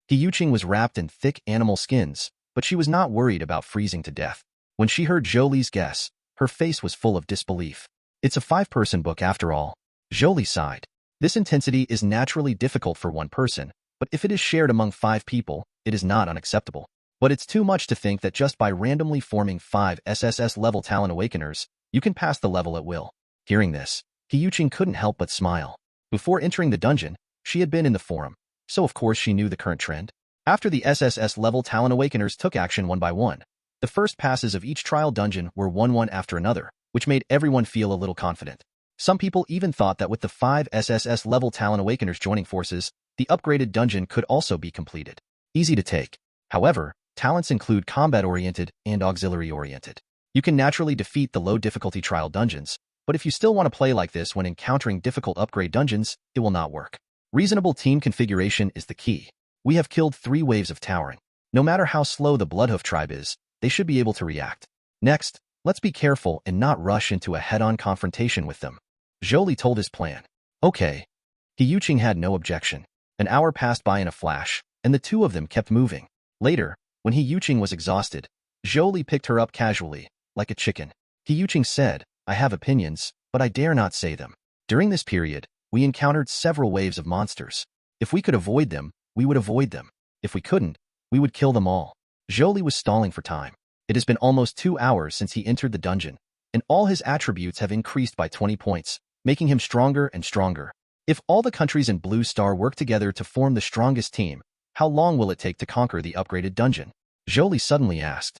He was wrapped in thick animal skins, but she was not worried about freezing to death. When she heard Zhou Li's guess, her face was full of disbelief. It's a 5-person book after all. Zhou Li sighed. This intensity is naturally difficult for one person, but if it is shared among 5 people, it is not unacceptable. But it's too much to think that just by randomly forming 5 SSS-level Talon Awakeners, you can pass the level at will. Hearing this, He couldn't help but smile. Before entering the dungeon, she had been in the forum, so of course she knew the current trend. After the SSS-level Talon Awakeners took action one by one, the first passes of each trial dungeon were one after another, which made everyone feel a little confident. Some people even thought that with the 5 SSS-level Talon Awakeners joining forces, the upgraded dungeon could also be completed. Easy to take. However, talents include combat-oriented and auxiliary-oriented. You can naturally defeat the low-difficulty trial dungeons, but if you still want to play like this when encountering difficult upgrade dungeons, it will not work. Reasonable team configuration is the key. We have killed 3 waves of Tauren. No matter how slow the Bloodhoof tribe is, they should be able to react. Next, let's be careful and not rush into a head-on confrontation with them. Zhou Li told his plan. Okay. He had no objection. An hour passed by in a flash, and the two of them kept moving. Later, when He was exhausted, Zhou Li picked her up casually, like a chicken. He said, "I have opinions, but I dare not say them." During this period, we encountered several waves of monsters. If we could avoid them, we would avoid them. If we couldn't, we would kill them all. Zhou Li was stalling for time. It has been almost 2 hours since he entered the dungeon, and all his attributes have increased by 20 points, making him stronger and stronger. If all the countries in Blue Star work together to form the strongest team, how long will it take to conquer the upgraded dungeon? Zhou Li suddenly asked.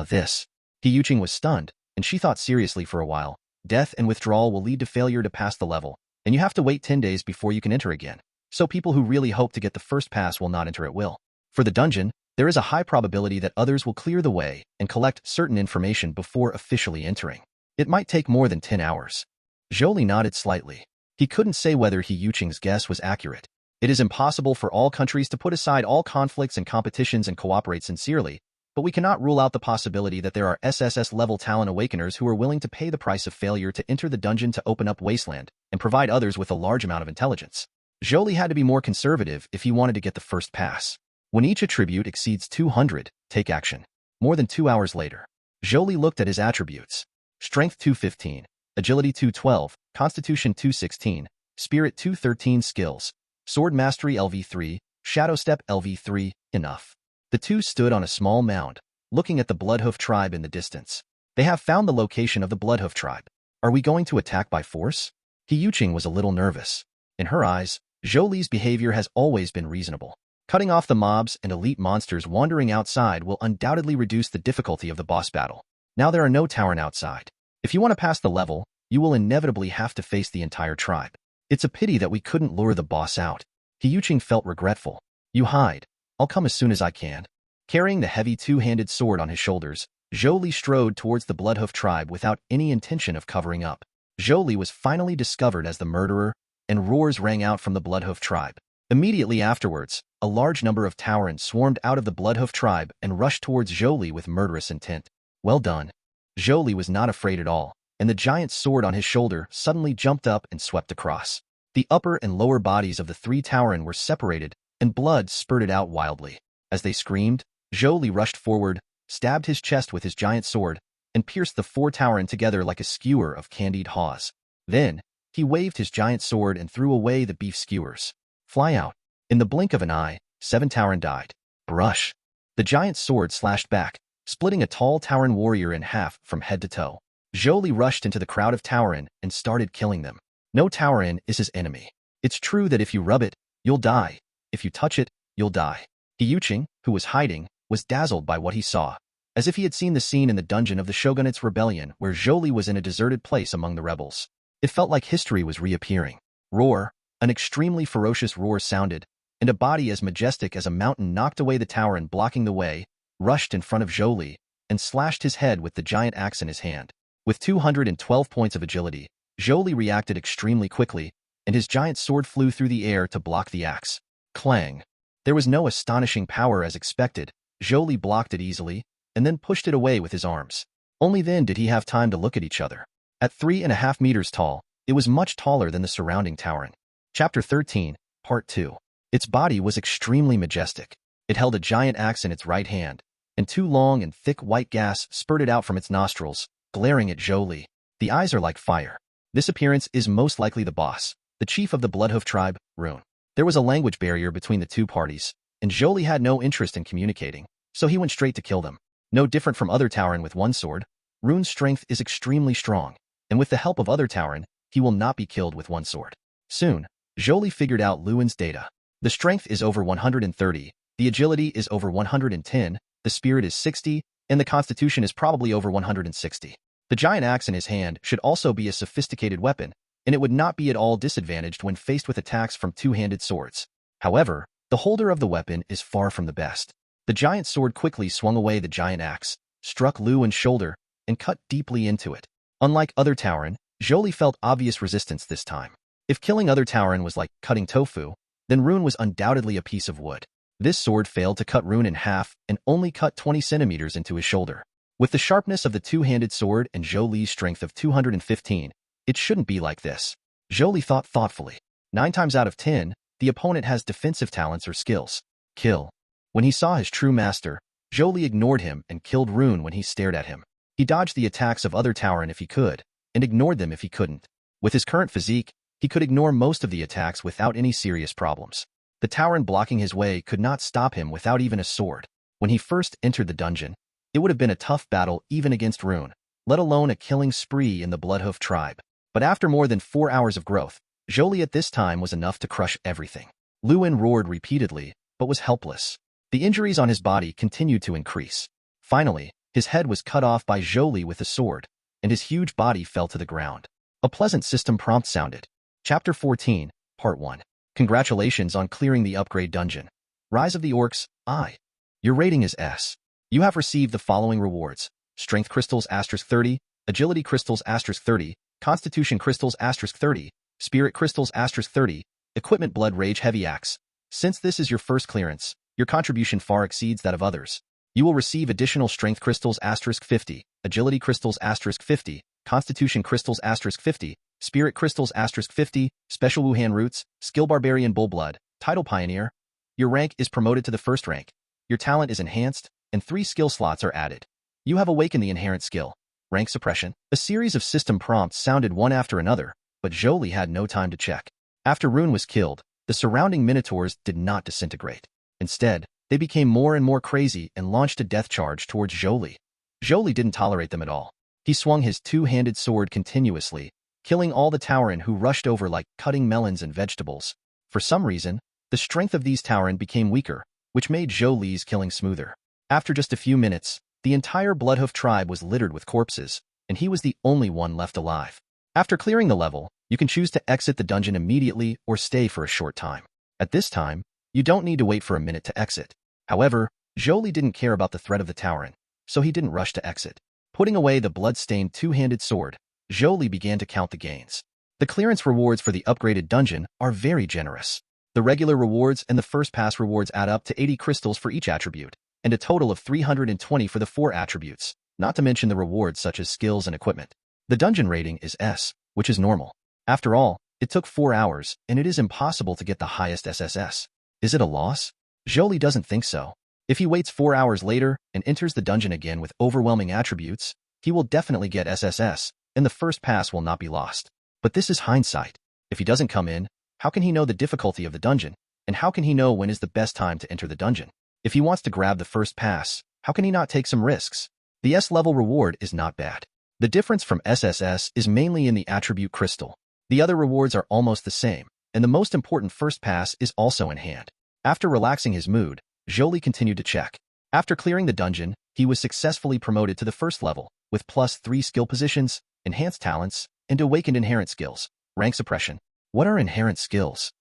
This. He was stunned, and she thought seriously for a while. Death and withdrawal will lead to failure to pass the level, and you have to wait 10 days before you can enter again. So people who really hope to get the first pass will not enter at will. For the dungeon, there is a high probability that others will clear the way and collect certain information before officially entering. It might take more than 10 hours. Zhou Li nodded slightly. He couldn't say whether He guess was accurate. It is impossible for all countries to put aside all conflicts and competitions and cooperate sincerely, but we cannot rule out the possibility that there are SSS-level Talon Awakeners who are willing to pay the price of failure to enter the dungeon to open up Wasteland and provide others with a large amount of intelligence. Zhou Li had to be more conservative if he wanted to get the first pass. When each attribute exceeds 200, take action. More than 2 hours later, Zhou Li looked at his attributes. Strength 215, Agility 212, Constitution 216, Spirit 213 skills, Sword Mastery LV3, Shadow Step LV3, enough. The two stood on a small mound, looking at the Bloodhoof tribe in the distance. They have found the location of the Bloodhoof tribe. Are we going to attack by force? He was a little nervous. In her eyes, Zhou Li's behavior has always been reasonable. Cutting off the mobs and elite monsters wandering outside will undoubtedly reduce the difficulty of the boss battle. Now there are no Tauren outside. If you want to pass the level, you will inevitably have to face the entire tribe. It's a pity that we couldn't lure the boss out. He felt regretful. You hide. I'll come as soon as I can. Carrying the heavy 2-handed sword on his shoulders, Zhou Li strode towards the Bloodhoof tribe without any intention of covering up. Zhou Li was finally discovered as the murderer, and roars rang out from the Bloodhoof tribe. Immediately afterwards, a large number of Tauren swarmed out of the Bloodhoof tribe and rushed towards Zhou Li with murderous intent. Well done. Zhou Li was not afraid at all. and the giant sword on his shoulder suddenly jumped up and swept across. The upper and lower bodies of the three Tauren were separated, and blood spurted out wildly. As they screamed, Zhou Li rushed forward, stabbed his chest with his giant sword, and pierced the four Tauren together like a skewer of candied haws. Then, he waved his giant sword and threw away the beef skewers. Fly out. In the blink of an eye, 7 Tauren died. Brush. The giant sword slashed back, splitting a tall Tauren warrior in half from head to toe. Zhou Li rushed into the crowd of Tauren and started killing them. No Tauren is his enemy. It's true that if you rub it, you'll die. If you touch it, you'll die. Ushering, who was hiding, was dazzled by what he saw, as if he had seen the scene in the dungeon of the Shogunate's rebellion where Zhou Li was in a deserted place among the rebels. It felt like history was reappearing. Roar, an extremely ferocious roar sounded, and a body as majestic as a mountain knocked away the Tauren blocking the way, rushed in front of Zhou Li, and slashed his head with the giant axe in his hand. With 212 points of agility, Zhou Li reacted extremely quickly, and his giant sword flew through the air to block the axe. Clang. There was no astonishing power as expected. Zhou Li blocked it easily, and then pushed it away with his arms. Only then did he have time to look at each other. At 3.5 meters tall, it was much taller than the surrounding Tauren. Chapter 13, Part 2. Its body was extremely majestic. It held a giant axe in its right hand, and 2 long and thick white gas spurted out from its nostrils, glaring at Zhou Li. The eyes are like fire. This appearance is most likely the boss, the chief of the Bloodhoof tribe, Rune. There was a language barrier between the two parties, and Zhou Li had no interest in communicating, so he went straight to kill them. No different from other Tauren with one sword, Rune's strength is extremely strong, and with the help of other Tauren, he will not be killed with one sword. Soon, Zhou Li figured out Luan's data. The strength is over 130, the agility is over 110, the spirit is 60, and the constitution is probably over 160. The giant axe in his hand should also be a sophisticated weapon, and it would not be at all disadvantaged when faced with attacks from two-handed swords. However, the holder of the weapon is far from the best. The giant sword quickly swung away the giant axe, struck Luan's shoulder, and cut deeply into it. Unlike other Tauren, Zhou Li felt obvious resistance this time. If killing other Tauren was like cutting tofu, then Rune was undoubtedly a piece of wood. This sword failed to cut Rune in half and only cut 20 centimeters into his shoulder. With the sharpness of the two-handed sword and Zhou Li's strength of 215, it shouldn't be like this. Zhou Li thought thoughtfully. 9 times out of 10, the opponent has defensive talents or skills. Kill. When he saw his true master, Zhou Li ignored him and killed Rune when he stared at him. He dodged the attacks of other Tauren if he could, and ignored them if he couldn't. With his current physique, he could ignore most of the attacks without any serious problems. The Tauren blocking his way could not stop him without even a sword. When he first entered the dungeon, it would have been a tough battle even against Rune, let alone a killing spree in the Bloodhoof tribe. But after more than 4 hours of growth, Zhou Li at this time was enough to crush everything. Luan roared repeatedly, but was helpless. The injuries on his body continued to increase. Finally, his head was cut off by Zhou Li with a sword, and his huge body fell to the ground. A pleasant system prompt sounded. Chapter 14, Part 1. Congratulations on clearing the upgrade dungeon. Rise of the Orcs, I. Your rating is S. You have received the following rewards. Strength Crystals *30, Agility Crystals *30, Constitution Crystals *30, Spirit Crystals *30, Equipment Blood Rage Heavy Axe. Since this is your first clearance, your contribution far exceeds that of others. You will receive additional Strength Crystals *50, Agility Crystals *50, Constitution Crystals *50, Spirit Crystals *50, Special Wuhan Roots, Skill Barbarian Bullblood, Title Pioneer. Your rank is promoted to the first rank. Your talent is enhanced, and 3 skill slots are added. You have awakened the inherent skill. Rank Suppression. A series of system prompts sounded one after another, but Zhou Li had no time to check. After Rune was killed, the surrounding Minotaurs did not disintegrate. Instead, they became more and more crazy and launched a death charge towards Zhou Li. Zhou Li didn't tolerate them at all. He swung his two-handed sword continuously, killing all the Tauren who rushed over like cutting melons and vegetables. For some reason, the strength of these Tauren became weaker, which made Zhou Li's killing smoother. After just a few minutes, the entire Bloodhoof tribe was littered with corpses, and he was the only one left alive. After clearing the level, you can choose to exit the dungeon immediately or stay for a short time. At this time, you don't need to wait for a minute to exit. However, Zhou Li didn't care about the threat of the Tauren, so he didn't rush to exit. Putting away the blood-stained two-handed sword, Zhou Li began to count the gains. The clearance rewards for the upgraded dungeon are very generous. The regular rewards and the first pass rewards add up to 80 crystals for each attribute, and a total of 320 for the 4 attributes, not to mention the rewards such as skills and equipment. The dungeon rating is S, which is normal. After all, it took 4 hours, and it is impossible to get the highest SSS. Is it a loss? Zhou Li doesn't think so. If he waits 4 hours later and enters the dungeon again with overwhelming attributes, he will definitely get SSS, and the first pass will not be lost. But this is hindsight. If he doesn't come in, how can he know the difficulty of the dungeon? And how can he know when is the best time to enter the dungeon? If he wants to grab the first pass, how can he not take some risks? The S-level reward is not bad. The difference from SSS is mainly in the attribute crystal. The other rewards are almost the same, and the most important first pass is also in hand. After relaxing his mood, Zhou Li continued to check. After clearing the dungeon, he was successfully promoted to the first level, with +3 skill positions, enhanced talents, and awakened inherent skills. Rank suppression. What are inherent skills?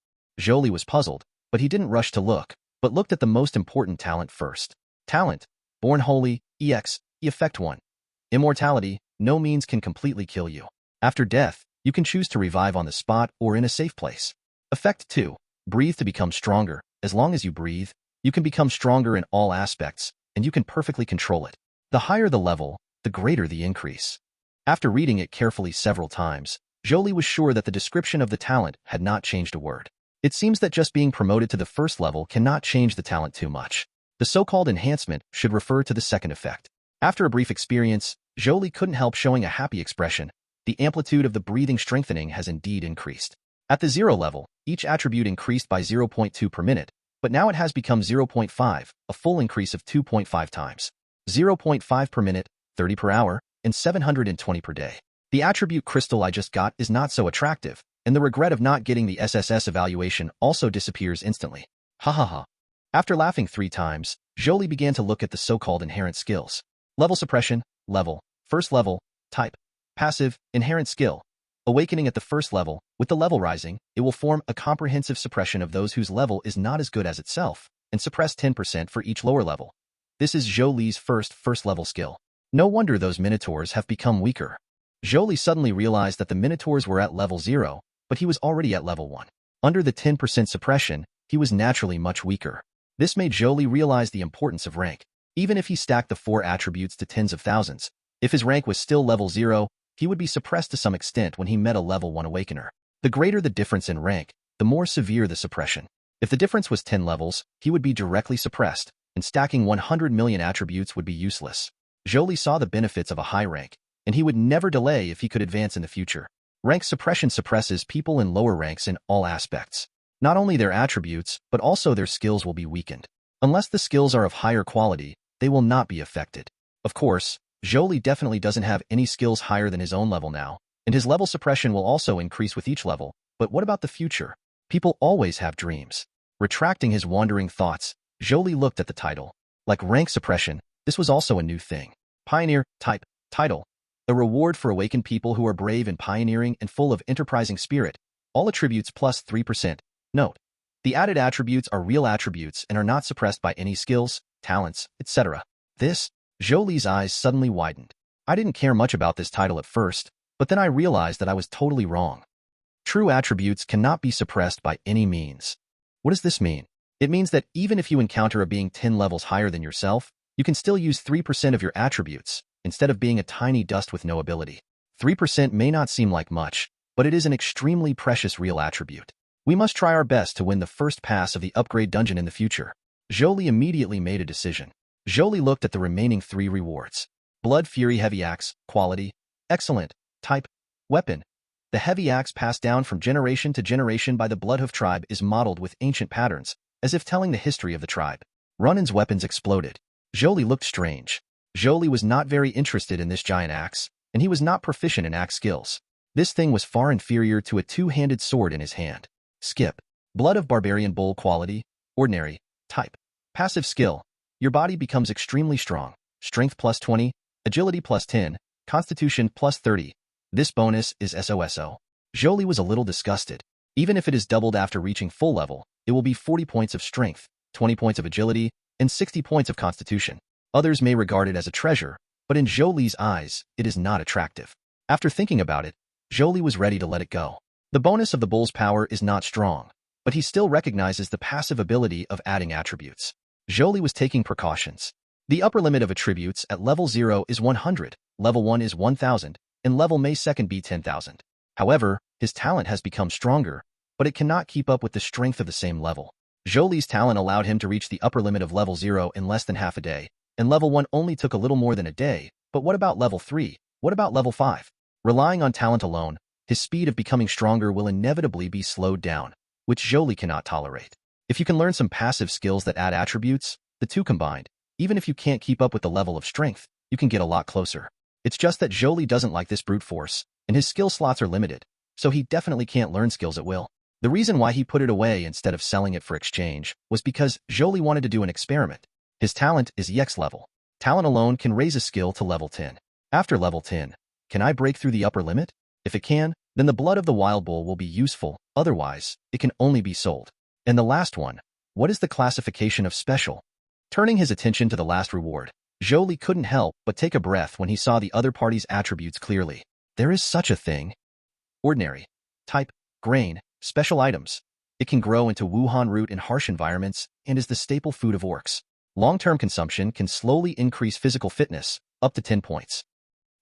Zhou Li was puzzled, but he didn't rush to look, but looked at the most important talent first. Talent. Born Holy, EX, Effect 1. Immortality. No means can completely kill you. After death, you can choose to revive on the spot or in a safe place. Effect 2. Breathe to become stronger. As long as you breathe, you can become stronger in all aspects, and you can perfectly control it. The higher the level, the greater the increase. After reading it carefully several times, Zhou Li was sure that the description of the talent had not changed a word. It seems that just being promoted to the first level cannot change the talent too much. The so-called enhancement should refer to the second effect. After a brief experience, Zhou Li couldn't help showing a happy expression. The amplitude of the breathing strengthening has indeed increased. At the 0 level, each attribute increased by 0.2 per minute, but now it has become 0.5, a full increase of 2.5 times. 0.5 per minute, 30 per hour, and 720 per day. The attribute crystal I just got is not so attractive, and the regret of not getting the SSS evaluation also disappears instantly. Ha ha ha. After laughing 3 times, Zhou Li began to look at the so-called inherent skills. Level suppression, level, first level, type, passive, inherent skill. Awakening at the first level, with the level rising, it will form a comprehensive suppression of those whose level is not as good as itself, and suppress 10% for each lower level. This is Zhou Li's first level skill. No wonder those minotaurs have become weaker. Zhou Li suddenly realized that the minotaurs were at level 0, but he was already at level 1. Under the 10% suppression, he was naturally much weaker. This made Zhou Li realize the importance of rank. Even if he stacked the 4 attributes to tens of thousands, if his rank was still level 0, he would be suppressed to some extent when he met a level 1 awakener. The greater the difference in rank, the more severe the suppression. If the difference was 10 levels, he would be directly suppressed, and stacking 100 million attributes would be useless. Zhou Li saw the benefits of a high rank, and he would never delay if he could advance in the future. Rank suppression suppresses people in lower ranks in all aspects. Not only their attributes, but also their skills will be weakened. Unless the skills are of higher quality, they will not be affected. Of course, Zhou Li definitely doesn't have any skills higher than his own level now, and his level suppression will also increase with each level. But what about the future? People always have dreams. Retracting his wandering thoughts, Zhou Li looked at the title. Like rank suppression, this was also a new thing. Pioneer, type, title. A reward for awakened people who are brave and pioneering and full of enterprising spirit. All attributes plus 3%. Note: the added attributes are real attributes and are not suppressed by any skills, talents, etc. This, Zhou Li's eyes suddenly widened. I didn't care much about this title at first, but then I realized that I was totally wrong. True attributes cannot be suppressed by any means. What does this mean? It means that even if you encounter a being 10 levels higher than yourself, you can still use 3% of your attributes, instead of being a tiny dust with no ability. 3% may not seem like much, but it is an extremely precious real attribute. We must try our best to win the first pass of the upgrade dungeon in the future. Zhou Li immediately made a decision. Zhou Li looked at the remaining 3 rewards. Blood Fury Heavy Axe, quality, excellent, type, weapon. The heavy axe passed down from generation to generation by the Bloodhoof tribe is modeled with ancient patterns, as if telling the history of the tribe. Ronin's weapons exploded. Zhou Li looked strange. Zhou Li was not very interested in this giant axe, and he was not proficient in axe skills. This thing was far inferior to a 2-handed sword in his hand. Skip. Blood of Barbarian Bull quality, ordinary, type. Passive skill. Your body becomes extremely strong. Strength plus 20, agility plus 10, constitution plus 30. This bonus is SOSO. Zhou Li was a little disgusted. Even if it is doubled after reaching full level, it will be 40 points of strength, 20 points of agility, and 60 points of constitution. Others may regard it as a treasure, but in Zhou Li's eyes, it is not attractive. After thinking about it, Zhou Li was ready to let it go. The bonus of the bull's power is not strong, but he still recognizes the passive ability of adding attributes. Zhou Li was taking precautions. The upper limit of attributes at level 0 is 100, level 1 is 1000, and level may second be 10,000. However, his talent has become stronger, but it cannot keep up with the strength of the same level. Zhou Li's talent allowed him to reach the upper limit of level 0 in less than half a day, and level 1 only took a little more than a day. But what about level 3? What about level 5? Relying on talent alone, his speed of becoming stronger will inevitably be slowed down, which Zhou Li cannot tolerate. If you can learn some passive skills that add attributes, the two combined, even if you can't keep up with the level of strength, you can get a lot closer. It's just that Zhou Li doesn't like this brute force, and his skill slots are limited, so he definitely can't learn skills at will. The reason why he put it away instead of selling it for exchange was because Zhou Li wanted to do an experiment. His talent is EX level. Talent alone can raise a skill to level 10. After level 10, can I break through the upper limit? If it can, then the blood of the wild bull will be useful, otherwise, it can only be sold. And the last one, what is the classification of special? Turning his attention to the last reward, Zhou Li couldn't help but take a breath when he saw the other party's attributes clearly. There is such a thing. Ordinary. Type, grain, special items. It can grow into Wuhan root in harsh environments and is the staple food of orcs. Long-term consumption can slowly increase physical fitness, up to 10 points.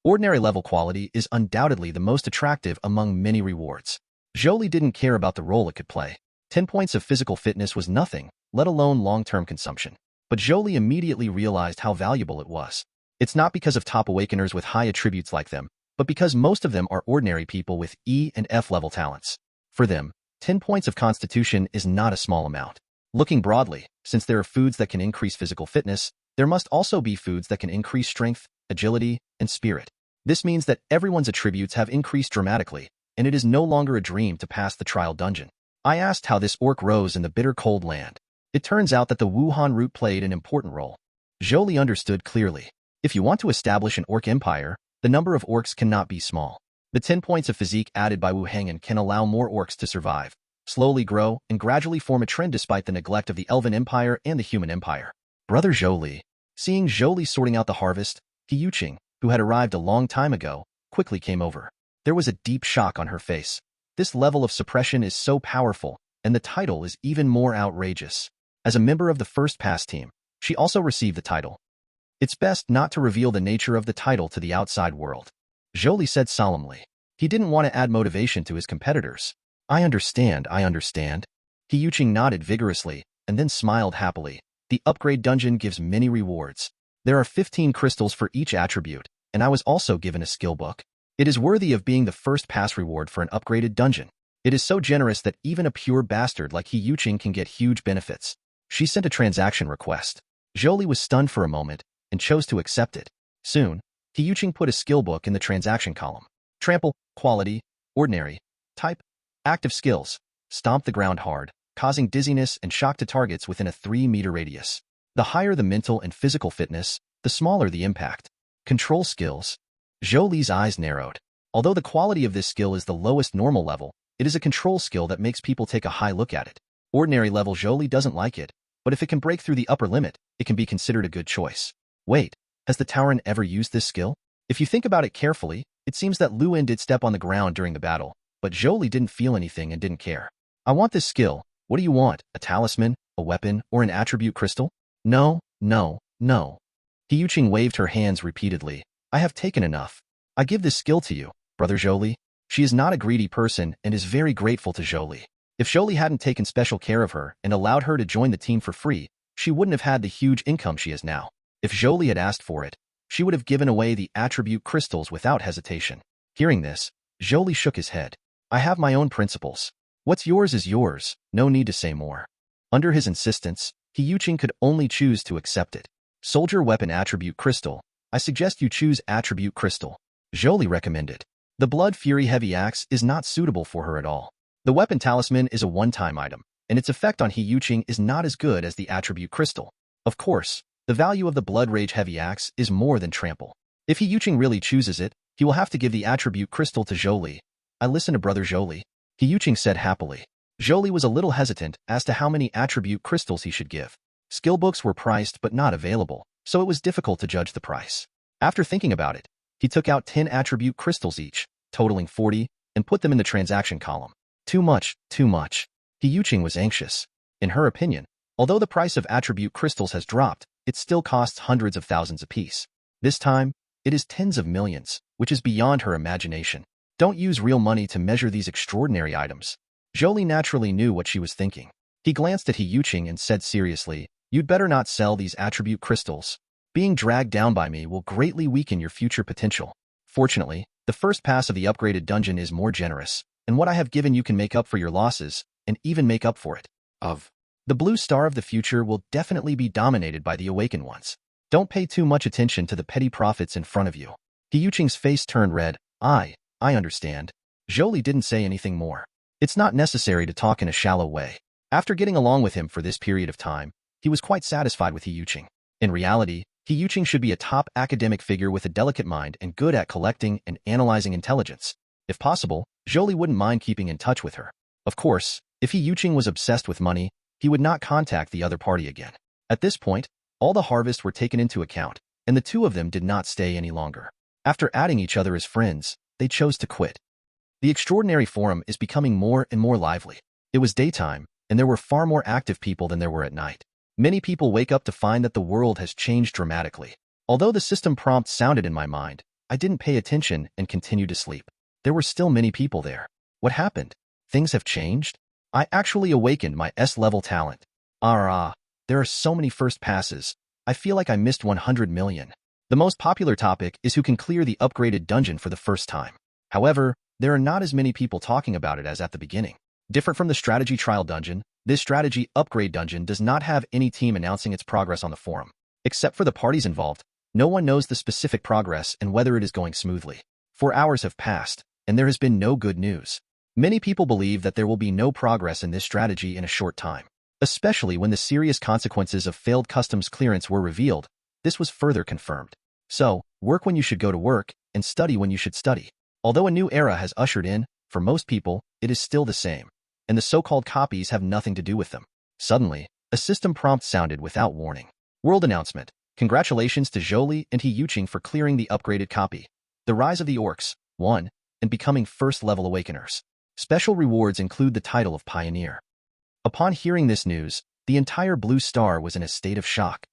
Ordinary level quality is undoubtedly the most attractive among many rewards. Zhou Li didn't care about the role it could play. 10 points of physical fitness was nothing, let alone long-term consumption. But Zhou Li immediately realized how valuable it was. It's not because of top awakeners with high attributes like them, but because most of them are ordinary people with E and F level talents. For them, 10 points of constitution is not a small amount. Looking broadly, since there are foods that can increase physical fitness, there must also be foods that can increase strength, agility, and spirit. This means that everyone's attributes have increased dramatically, and it is no longer a dream to pass the trial dungeon. I asked how this orc rose in the bitter cold land. It turns out that the Wuhan root played an important role. Zhou Li understood clearly. If you want to establish an orc empire, the number of orcs cannot be small. The 10 points of physique added by Wu Hangen can allow more orcs to survive, slowly grow, and gradually form a trend despite the neglect of the Elven Empire and the Human Empire. Brother Zhou Li. Seeing Zhou Li sorting out the harvest, He Yuqing, who had arrived a long time ago, quickly came over. There was a deep shock on her face. This level of suppression is so powerful, and the title is even more outrageous. As a member of the First Pass team, she also received the title. It's best not to reveal the nature of the title to the outside world, Zhou Li said solemnly. He didn't want to add motivation to his competitors. I understand. He Yuqing nodded vigorously, and then smiled happily. The upgrade dungeon gives many rewards. There are 15 crystals for each attribute, and I was also given a skill book. It is worthy of being the first pass reward for an upgraded dungeon. It is so generous that even a pure bastard like He Yuqing can get huge benefits. She sent a transaction request. Zhou Li was stunned for a moment and chose to accept it. Soon, He Yuqing put a skill book in the transaction column. Trample, quality, ordinary, type, active skills, stomp the ground hard, causing dizziness and shock to targets within a 3-meter radius. The higher the mental and physical fitness, the smaller the impact. Control skills. Zhou Li's eyes narrowed. Although the quality of this skill is the lowest normal level, it is a control skill that makes people take a high look at it. Ordinary level Zhou Li doesn't like it, but if it can break through the upper limit, it can be considered a good choice. Wait, has the Tauren ever used this skill? If you think about it carefully, it seems that Lu En did step on the ground during the battle, but Zhou Li didn't feel anything and didn't care. I want this skill. What do you want? A talisman, a weapon, or an attribute crystal? No. He Yuqing waved her hands repeatedly. I have taken enough. I give this skill to you, Brother Zhou Li. She is not a greedy person and is very grateful to Zhou Li. If Zhou Li hadn't taken special care of her and allowed her to join the team for free, she wouldn't have had the huge income she has now. If Zhou Li had asked for it, she would have given away the attribute crystals without hesitation. Hearing this, Zhou Li shook his head. I have my own principles. What's yours is yours, no need to say more. Under his insistence, He Yuqing could only choose to accept it. Soldier weapon attribute crystal. I suggest you choose attribute crystal, Zhou Li recommended. The Blood Fury heavy axe is not suitable for her at all. The weapon talisman is a one-time item, and its effect on He Yuqing is not as good as the attribute crystal. Of course, the value of the Blood Rage heavy axe is more than trample. If He Yuqing really chooses it, he will have to give the attribute crystal to Zhou Li. I listen to Brother Zhou Li, He Yuqing said happily. Zhou Li was a little hesitant as to how many attribute crystals he should give. Skill books were priced but not available, so it was difficult to judge the price. After thinking about it, he took out 10 attribute crystals each, totaling 40, and put them in the transaction column. Too much. He Yuqing was anxious. In her opinion, although the price of attribute crystals has dropped, it still costs hundreds of thousands apiece. This time, it is tens of millions. which is beyond her imagination. Don't use real money to measure these extraordinary items. Zhou Li naturally knew what she was thinking. He glanced at He Yuqing and said seriously, "You'd better not sell these attribute crystals. Being dragged down by me will greatly weaken your future potential. Fortunately, the first pass of the upgraded dungeon is more generous, and what I have given you can make up for your losses, and even make up for it. The blue star of the future will definitely be dominated by the awakened ones. Don't pay too much attention to the petty profits in front of you." He Yuqing's face turned red. I understand. Zhou Li didn't say anything more. It's not necessary to talk in a shallow way. After getting along with him for this period of time, he was quite satisfied with He Yuqing. In reality, He Yuqing should be a top academic figure with a delicate mind and good at collecting and analyzing intelligence. If possible, Zhou Li wouldn't mind keeping in touch with her. Of course, if He Yuqing was obsessed with money, he would not contact the other party again. At this point, all the harvests were taken into account, and the two of them did not stay any longer. After adding each other as friends, they chose to quit. The extraordinary forum is becoming more and more lively. It was daytime, and there were far more active people than there were at night. Many people wake up to find that the world has changed dramatically. Although the system prompt sounded in my mind, I didn't pay attention and continued to sleep. There were still many people there. What happened? Things have changed? I actually awakened my S-level talent. There are so many first passes. I feel like I missed 100 million. The most popular topic is who can clear the upgraded dungeon for the first time. However, there are not as many people talking about it as at the beginning. Different from the strategy trial dungeon, this strategy upgrade dungeon does not have any team announcing its progress on the forum. Except for the parties involved, no one knows the specific progress and whether it is going smoothly. 4 hours have passed, and there has been no good news. Many people believe that there will be no progress in this strategy in a short time. Especially when the serious consequences of failed customs clearance were revealed, this was further confirmed. So, work when you should go to work, and study when you should study. Although a new era has ushered in, for most people, it is still the same, and the so-called copies have nothing to do with them. Suddenly, a system prompt sounded without warning. World announcement. Congratulations to Zhou Li and He Yuqing for clearing the upgraded copy. The rise of the orcs, 1, and becoming first-level awakeners. Special rewards include the title of Pioneer. Upon hearing this news, the entire Blue Star was in a state of shock.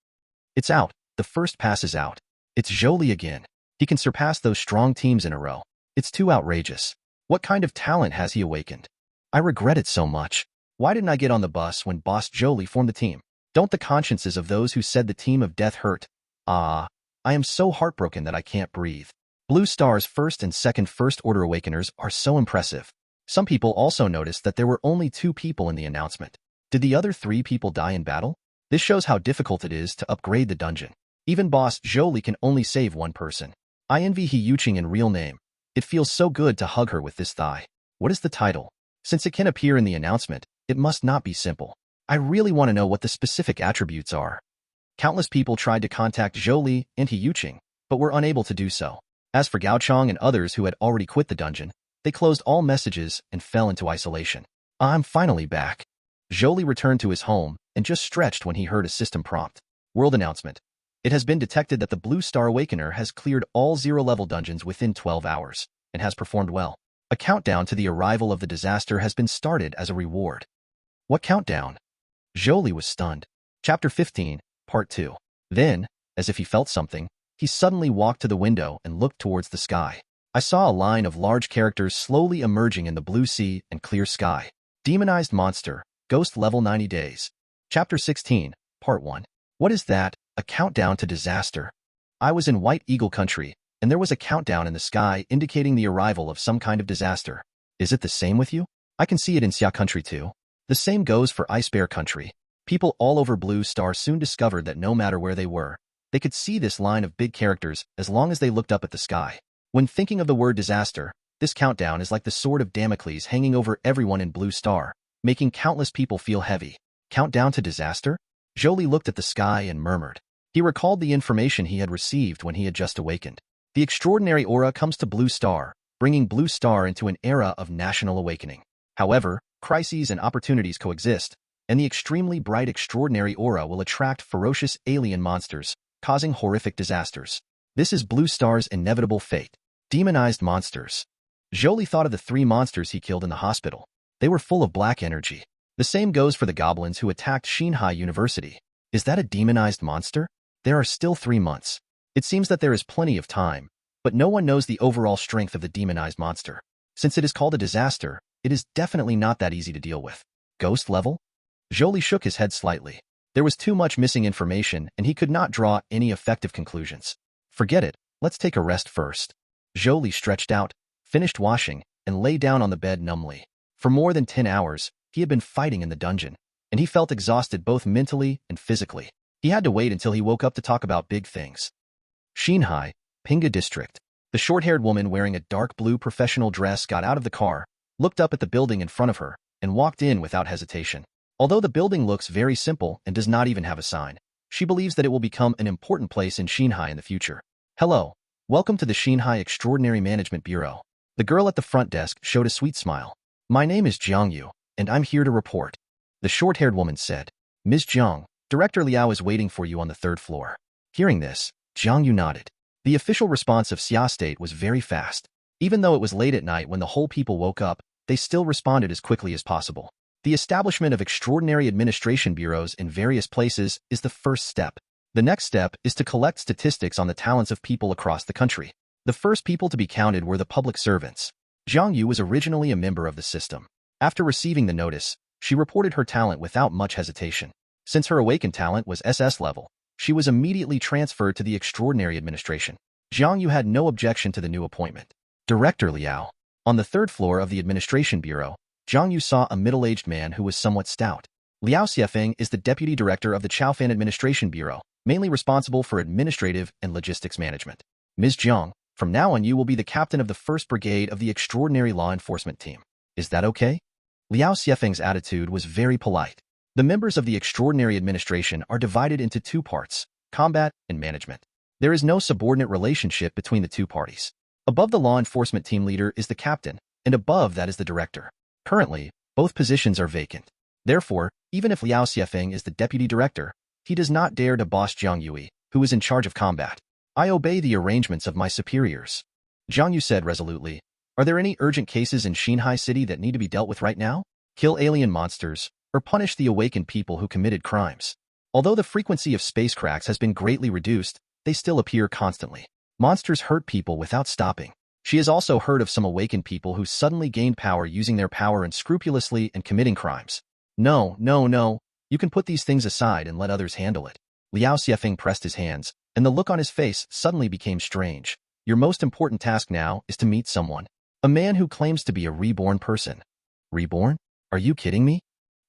It's out. The first pass is out. It's Zhou Li again. He can surpass those strong teams in a row. It's too outrageous. What kind of talent has he awakened? I regret it so much. Why didn't I get on the bus when Boss Zhou Li formed the team? Don't the consciences of those who said the team of death hurt? I am so heartbroken that I can't breathe. Blue Star's first and second first-order awakeners are so impressive. Some people also noticed that there were only 2 people in the announcement. Did the other 3 people die in battle? This shows how difficult it is to upgrade the dungeon. Even Boss Zhou Li can only save 1 person. I envy He Yuqing in real name. It feels so good to hug her with this thigh. What is the title? Since it can appear in the announcement, it must not be simple. I really want to know what the specific attributes are. Countless people tried to contact Zhou Li and He Yuqing, but were unable to do so. As for Gao Chong and others who had already quit the dungeon, they closed all messages and fell into isolation. I'm finally back. Zhou Li returned to his home and just stretched when he heard a system prompt. World announcement. It has been detected that the Blue Star Awakener has cleared all 0-level dungeons within 12 hours and has performed well. A countdown to the arrival of the disaster has been started as a reward. What countdown? Zhou Li was stunned. Chapter 15, Part 2. Then, as if he felt something, he suddenly walked to the window and looked towards the sky. I saw a line of large characters slowly emerging in the blue sea and clear sky. Demonized monster, ghost level 90 days. Chapter 16, Part 1. What is that? A countdown to disaster. I was in White Eagle country, and there was a countdown in the sky indicating the arrival of some kind of disaster. Is it the same with you? I can see it in Xia country too. The same goes for Ice Bear country. People all over Blue Star soon discovered that no matter where they were, they could see this line of big characters as long as they looked up at the sky. When thinking of the word disaster, this countdown is like the sword of Damocles hanging over everyone in Blue Star, making countless people feel heavy. Countdown to disaster? Zhou Li looked at the sky and murmured. He recalled the information he had received when he had just awakened. The extraordinary aura comes to Blue Star, bringing Blue Star into an era of national awakening. However, crises and opportunities coexist, and the extremely bright extraordinary aura will attract ferocious alien monsters, causing horrific disasters. This is Blue Star's inevitable fate. Demonized monsters. Zhou Li thought of the 3 monsters he killed in the hospital. They were full of black energy. The same goes for the goblins who attacked Xinhai University. Is that a demonized monster? There are still 3 months. It seems that there is plenty of time, but no one knows the overall strength of the demonized monster. Since it is called a disaster, it is definitely not that easy to deal with. Ghost level? Zhou Li shook his head slightly. There was too much missing information, and he could not draw any effective conclusions. Forget it, let's take a rest first. Zhou Li stretched out, finished washing, and lay down on the bed numbly. For more than 10 hours, he had been fighting in the dungeon, and he felt exhausted both mentally and physically. He had to wait until he woke up to talk about big things. Xinhai, Pinga District. The short-haired woman wearing a dark blue professional dress got out of the car, looked up at the building in front of her, and walked in without hesitation. Although the building looks very simple and does not even have a sign, she believes that it will become an important place in Xinhai in the future. Hello, welcome to the Xinhai Extraordinary Management Bureau. The girl at the front desk showed a sweet smile. My name is Jiang Yu, and I'm here to report. The short-haired woman said. Ms. Jiang, Director Liao is waiting for you on the 3rd floor. Hearing this, Jiang Yu nodded. The official response of Xia State was very fast. Even though it was late at night when the whole people woke up, they still responded as quickly as possible. The establishment of extraordinary administration bureaus in various places is the first step. The next step is to collect statistics on the talents of people across the country. The first people to be counted were the public servants. Jiang Yu was originally a member of the system. After receiving the notice, she reported her talent without much hesitation. Since her awakened talent was SS level, she was immediately transferred to the extraordinary administration. Jiang Yu had no objection to the new appointment. Director Liao. On the 3rd floor of the administration bureau, Jiang Yu saw a middle-aged man who was somewhat stout. Liao Xiefeng is the deputy director of the Chaofan Administration Bureau, mainly responsible for administrative and logistics management. Ms. Jiang, from now on you will be the captain of the 1st Brigade of the Extraordinary Law Enforcement Team. Is that okay? Liao Xiefeng's attitude was very polite. The members of the Extraordinary Administration are divided into 2 parts, combat and management. There is no subordinate relationship between the 2 parties. Above the law enforcement team leader is the captain, and above that is the director. Currently, both positions are vacant. Therefore, even if Liao Xiefeng is the deputy director, he does not dare to boss Jiang Yui, who is in charge of combat. I obey the arrangements of my superiors. Jiang Yu said resolutely. Are there any urgent cases in Xinhai City that need to be dealt with right now? Kill alien monsters, or punish the awakened people who committed crimes. Although the frequency of space cracks has been greatly reduced, they still appear constantly. Monsters hurt people without stopping. She has also heard of some awakened people who suddenly gained power using their power unscrupulously and committing crimes. No. You can put these things aside and let others handle it. Liao Xiefeng pressed his hands, and the look on his face suddenly became strange. Your most important task now is to meet someone. A man who claims to be a reborn person. Reborn? Are you kidding me?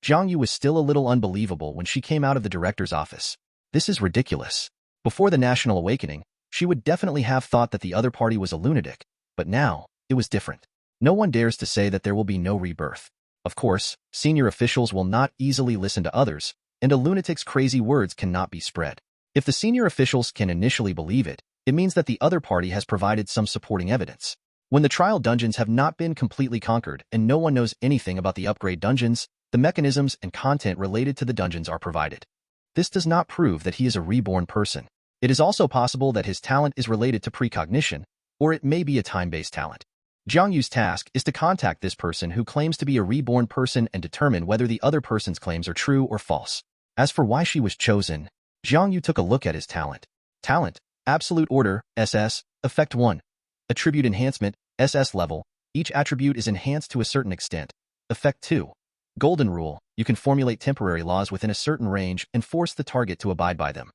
Jiang Yu was still a little unbelievable when she came out of the director's office. This is ridiculous. Before the National Awakening, she would definitely have thought that the other party was a lunatic, but now, it was different. No one dares to say that there will be no rebirth. Of course, senior officials will not easily listen to others, and a lunatic's crazy words cannot be spread. If the senior officials can initially believe it, it means that the other party has provided some supporting evidence. When the trial dungeons have not been completely conquered and no one knows anything about the upgrade dungeons, the mechanisms and content related to the dungeons are provided. This does not prove that he is a reborn person. It is also possible that his talent is related to precognition, or it may be a time-based talent. Jiang Yu's task is to contact this person who claims to be a reborn person and determine whether the other person's claims are true or false. As for why she was chosen, Jiang Yu took a look at his talent. Talent, Absolute Order, SS, Effect 1. Attribute Enhancement, SS level. Each attribute is enhanced to a certain extent. Effect 2. Golden Rule. You can formulate temporary laws within a certain range and force the target to abide by them.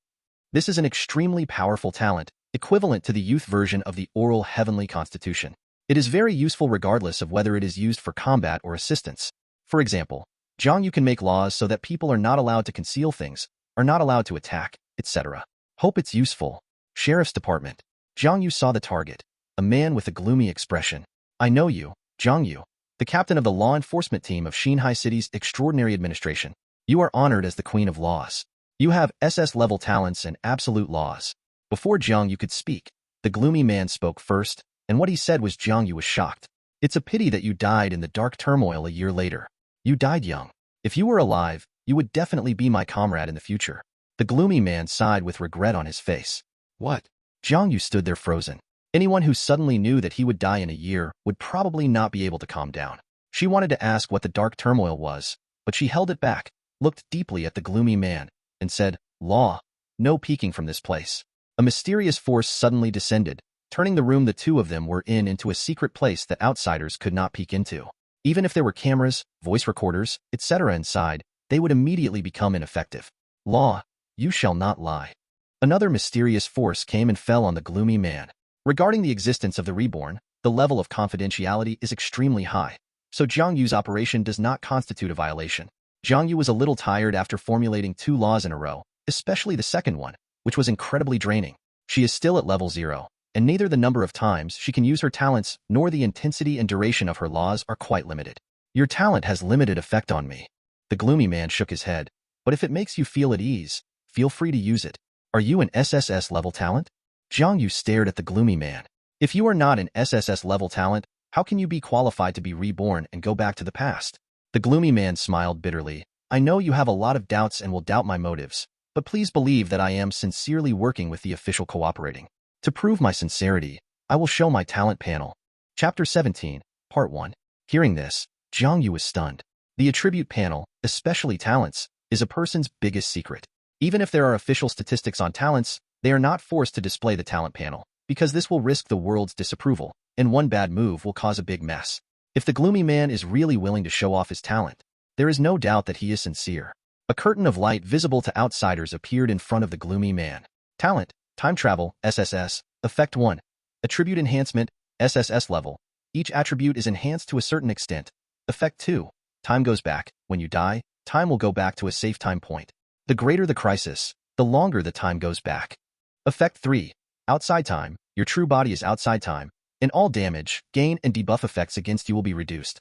This is an extremely powerful talent, equivalent to the youth version of the Oral Heavenly Constitution. It is very useful regardless of whether it is used for combat or assistance. For example, Jiang Yu can make laws so that people are not allowed to conceal things, are not allowed to attack, etc. Hope it's useful. Sheriff's Department. Jiang Yu saw the target, a man with a gloomy expression. I know you, Jiang Yu, the captain of the law enforcement team of Xinhai City's Extraordinary Administration. You are honored as the Queen of Laws. You have SS-level talents and absolute laws. Before Jiang Yu could speak, the gloomy man spoke first, and what he said was Jiang Yu was shocked. It's a pity that you died in the dark turmoil a year later. You died young. If you were alive, you would definitely be my comrade in the future. The gloomy man sighed with regret on his face. What? Jiang Yu stood there frozen. Anyone who suddenly knew that he would die in a year would probably not be able to calm down. She wanted to ask what the dark turmoil was, but she held it back, looked deeply at the gloomy man, and said, Law, no peeking from this place. A mysterious force suddenly descended, turning the room the two of them were in into a secret place that outsiders could not peek into. Even if there were cameras, voice recorders, etc. inside, they would immediately become ineffective. Law, you shall not lie. Another mysterious force came and fell on the gloomy man. Regarding the existence of the Reborn, the level of confidentiality is extremely high, so Zhang Yu's operation does not constitute a violation. Zhang Yu was a little tired after formulating 2 laws in a row, especially the second one, which was incredibly draining. She is still at level 0, and neither the number of times she can use her talents nor the intensity and duration of her laws are quite limited. Your talent has limited effect on me. The gloomy man shook his head, but if it makes you feel at ease, feel free to use it. Are you an SSS level talent? Zhang Yu stared at the gloomy man. If you are not an SSS level talent, how can you be qualified to be reborn and go back to the past? The gloomy man smiled bitterly. I know you have a lot of doubts and will doubt my motives, but please believe that I am sincerely working with the official cooperating. To prove my sincerity, I will show my talent panel. Chapter 17, Part 1. Hearing this, Zhang Yu was stunned. The attribute panel, especially talents, is a person's biggest secret. Even if there are official statistics on talents, they are not forced to display the talent panel, because this will risk the world's disapproval, and one bad move will cause a big mess. If the gloomy man is really willing to show off his talent, there is no doubt that he is sincere. A curtain of light visible to outsiders appeared in front of the gloomy man. Talent, time travel, SSS, effect 1. Attribute enhancement, SSS level. Each attribute is enhanced to a certain extent. Effect 2. Time goes back. When you die, time will go back to a safe time point. The greater the crisis, the longer the time goes back. Effect 3. Outside time. Your true body is outside time, and all damage, gain, and debuff effects against you will be reduced.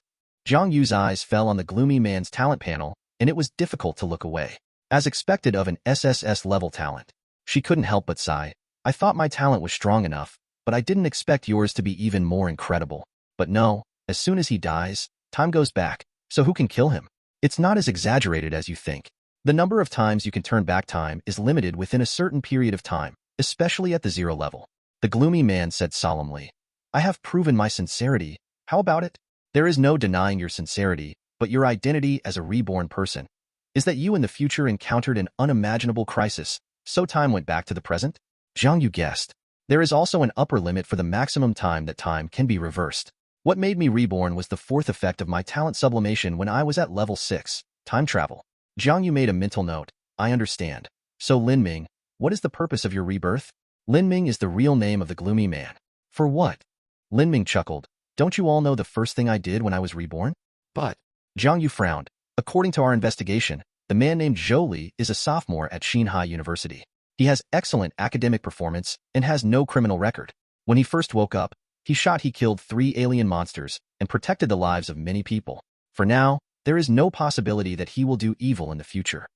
Zhang Yu's eyes fell on the gloomy man's talent panel, and it was difficult to look away. As expected of an SSS level talent, she couldn't help but sigh. I thought my talent was strong enough, but I didn't expect yours to be even more incredible. But no, as soon as he dies, time goes back, so who can kill him? It's not as exaggerated as you think. The number of times you can turn back time is limited within a certain period of time, especially at the 0 level. The gloomy man said solemnly, I have proven my sincerity. How about it? There is no denying your sincerity, but your identity as a reborn person is that you in the future encountered an unimaginable crisis, so time went back to the present? Zhang Yu guessed. There is also an upper limit for the maximum time that time can be reversed. What made me reborn was the 4th effect of my talent sublimation when I was at level 6, time travel. Zhang Yu made a mental note. I understand. So Lin Ming, what is the purpose of your rebirth? Lin Ming is the real name of the gloomy man. For what? Lin Ming chuckled. Don't you all know the first thing I did when I was reborn? But Zhang Yu frowned. According to our investigation, the man named Zhou Li is a sophomore at Xinhai University. He has excellent academic performance and has no criminal record. When he first woke up, he killed 3 alien monsters and protected the lives of many people. For now, there is no possibility that he will do evil in the future.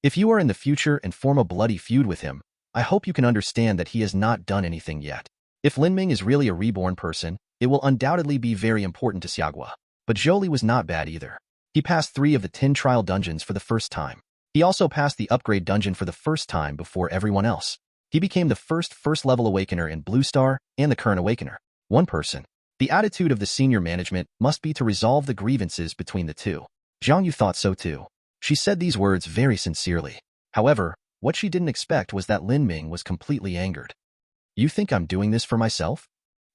If you are in the future and form a bloody feud with him, I hope you can understand that he has not done anything yet. If Lin Ming is really a reborn person, it will undoubtedly be very important to Xiaogua. But Zhou Li was not bad either. He passed 3 of the 10 trial dungeons for the first time. He also passed the upgrade dungeon for the first time before everyone else. He became the first level awakener in Blue Star and the current awakener. One person. The attitude of the senior management must be to resolve the grievances between the two. Zhang Yu thought so too. She said these words very sincerely. However, what she didn't expect was that Lin Ming was completely angered. You think I'm doing this for myself?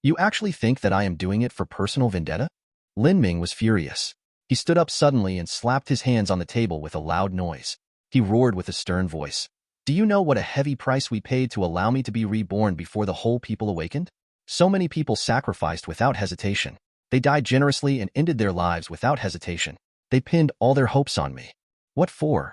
You actually think that I am doing it for personal vendetta? Lin Ming was furious. He stood up suddenly and slapped his hands on the table with a loud noise. He roared with a stern voice. Do you know what a heavy price we paid to allow me to be reborn before the whole people awakened? So many people sacrificed without hesitation. They died generously and ended their lives without hesitation. They pinned all their hopes on me. What for?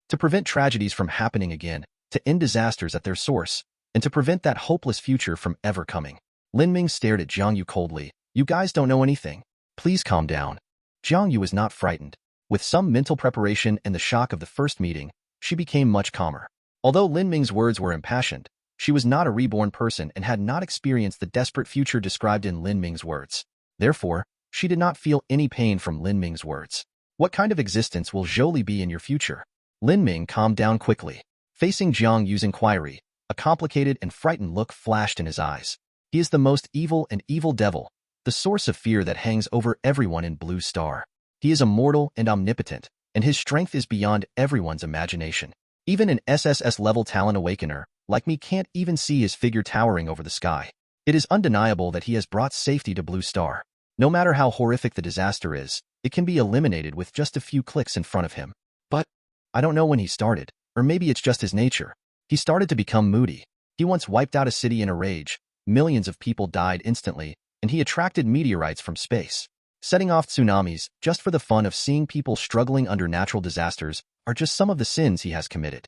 To prevent tragedies from happening again, to end disasters at their source, and to prevent that hopeless future from ever coming. Lin Ming stared at Zhang Yu coldly. You guys don't know anything. Please calm down. Zhang Yu was not frightened. With some mental preparation and the shock of the first meeting, she became much calmer. Although Lin Ming's words were impassioned, she was not a reborn person and had not experienced the desperate future described in Lin Ming's words. Therefore, she did not feel any pain from Lin Ming's words. What kind of existence will Zhou Li be in your future? Lin Ming calmed down quickly. Facing Zhang Yu's inquiry, a complicated and frightened look flashed in his eyes. He is the most evil and evil devil, the source of fear that hangs over everyone in Blue Star. He is immortal and omnipotent, and his strength is beyond everyone's imagination. Even an SSS-level talent awakener, like me, can't even see his figure towering over the sky. It is undeniable that he has brought safety to Blue Star. No matter how horrific the disaster is, it can be eliminated with just a few clicks in front of him. But I don't know when he started, or maybe it's just his nature. He started to become moody. He once wiped out a city in a rage. Millions of people died instantly, and he attracted meteorites from space. Setting off tsunamis just for the fun of seeing people struggling under natural disasters are just some of the sins he has committed.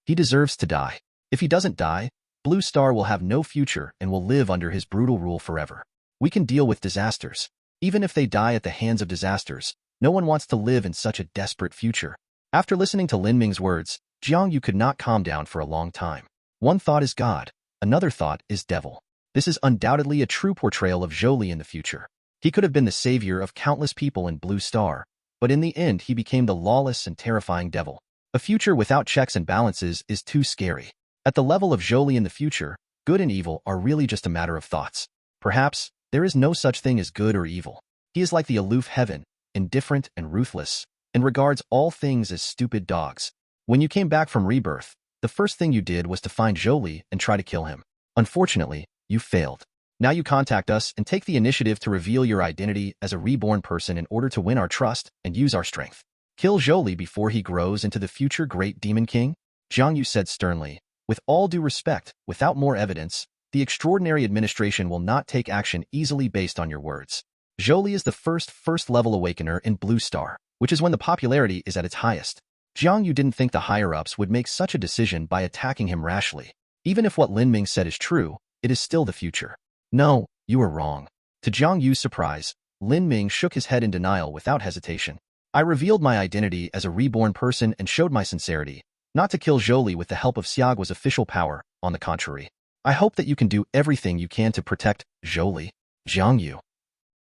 He deserves to die. If he doesn't die, Blue Star will have no future and will live under his brutal rule forever. We can deal with disasters. Even if they die at the hands of disasters, no one wants to live in such a desperate future. After listening to Lin Ming's words, Jiang Yu could not calm down for a long time. One thought is God, another thought is devil. This is undoubtedly a true portrayal of Zhou Li in the future. He could have been the savior of countless people in Blue Star, but in the end he became the lawless and terrifying devil. A future without checks and balances is too scary. At the level of Zhou Li in the future, good and evil are really just a matter of thoughts. Perhaps there is no such thing as good or evil. He is like the aloof heaven, indifferent and ruthless, and regards all things as stupid dogs. When you came back from rebirth, the first thing you did was to find Zhou Li and try to kill him. Unfortunately, you failed. Now you contact us and take the initiative to reveal your identity as a reborn person in order to win our trust and use our strength. Kill Zhou Li before he grows into the future great demon king? Jiang Yu said sternly. With all due respect, without more evidence, the extraordinary administration will not take action easily based on your words. Zhou Li is the first-level awakener in Blue Star, which is when the popularity is at its highest. Jiang Yu didn't think the higher-ups would make such a decision by attacking him rashly. Even if what Lin Ming said is true, it is still the future. No, you are wrong. To Jiang Yu's surprise, Lin Ming shook his head in denial without hesitation. I revealed my identity as a reborn person and showed my sincerity, not to kill Zhou Li with the help of Xiaoguo's official power, on the contrary. I hope that you can do everything you can to protect Zhou Li. Jiang Yu.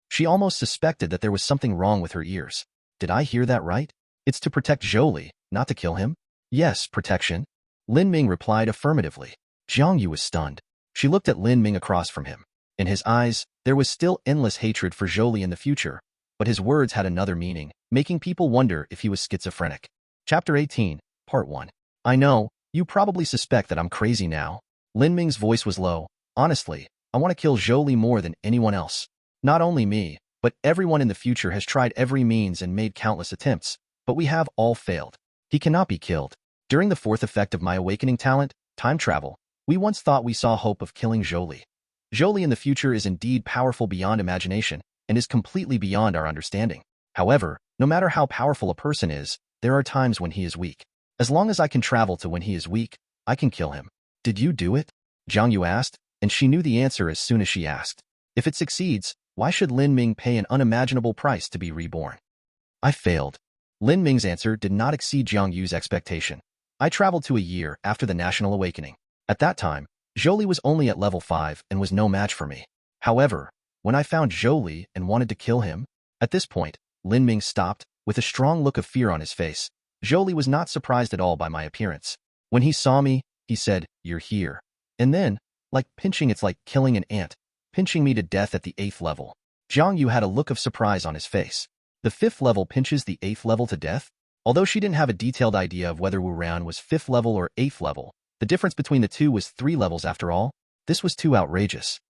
She almost suspected that there was something wrong with her ears. Did I hear that right? It's to protect Zhou Li, not to kill him? Yes, protection. Lin Ming replied affirmatively. Jiang Yu was stunned. She looked at Lin Ming across from him. In his eyes, there was still endless hatred for Zhou Li in the future, but his words had another meaning, making people wonder if he was schizophrenic. Chapter 18, Part 1. I know, you probably suspect that I'm crazy now. Lin Ming's voice was low. Honestly, I want to kill Zhou Li more than anyone else. Not only me, but everyone in the future has tried every means and made countless attempts, but we have all failed. He cannot be killed. During the fourth effect of my awakening talent, time travel, we once thought we saw hope of killing Zhou Li. Zhou Li in the future is indeed powerful beyond imagination and is completely beyond our understanding. However, no matter how powerful a person is, there are times when he is weak. As long as I can travel to when he is weak, I can kill him. Did you do it? Jiang Yu asked, and she knew the answer as soon as she asked. If it succeeds, why should Lin Ming pay an unimaginable price to be reborn? I failed. Lin Ming's answer did not exceed Jiang Yu's expectation. I traveled to a year after the National Awakening. At that time, Zhou Li was only at level 5 and was no match for me. However, when I found Zhou Li and wanted to kill him, at this point, Lin Ming stopped, with a strong look of fear on his face. Zhou Li was not surprised at all by my appearance. When he saw me, he said, "You're here." And then, like pinching, it's like killing an ant, pinching me to death at the 8th level. Jiang Yu had a look of surprise on his face. The 5th level pinches the 8th level to death? Although she didn't have a detailed idea of whether Wu Ran was 5th level or 8th level, the difference between the two was 3 levels after all. This was too outrageous.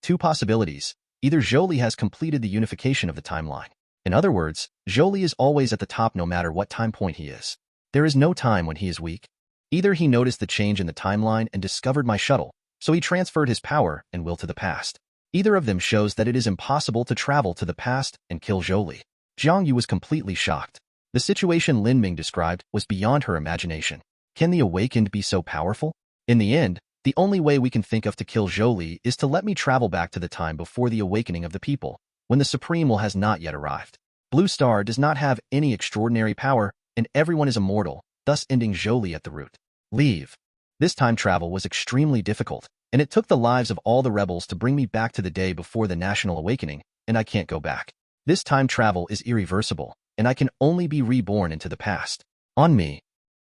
Two possibilities. Either Zhou Li has completed the unification of the timeline. In other words, Zhou Li is always at the top no matter what time point he is. There is no time when he is weak. Either he noticed the change in the timeline and discovered my shuttle, so he transferred his power and will to the past. Either of them shows that it is impossible to travel to the past and kill Zhou Li. Jiang Yu was completely shocked. The situation Lin Ming described was beyond her imagination. Can the awakened be so powerful? In the end, the only way we can think of to kill Zhou Li is to let me travel back to the time before the awakening of the people, when the Supreme will has not yet arrived. Blue Star does not have any extraordinary power, and everyone is immortal, thus ending Zhou Li at the root. Leave. This time travel was extremely difficult, and it took the lives of all the rebels to bring me back to the day before the National Awakening, and I can't go back. This time travel is irreversible, and I can only be reborn into the past. On me.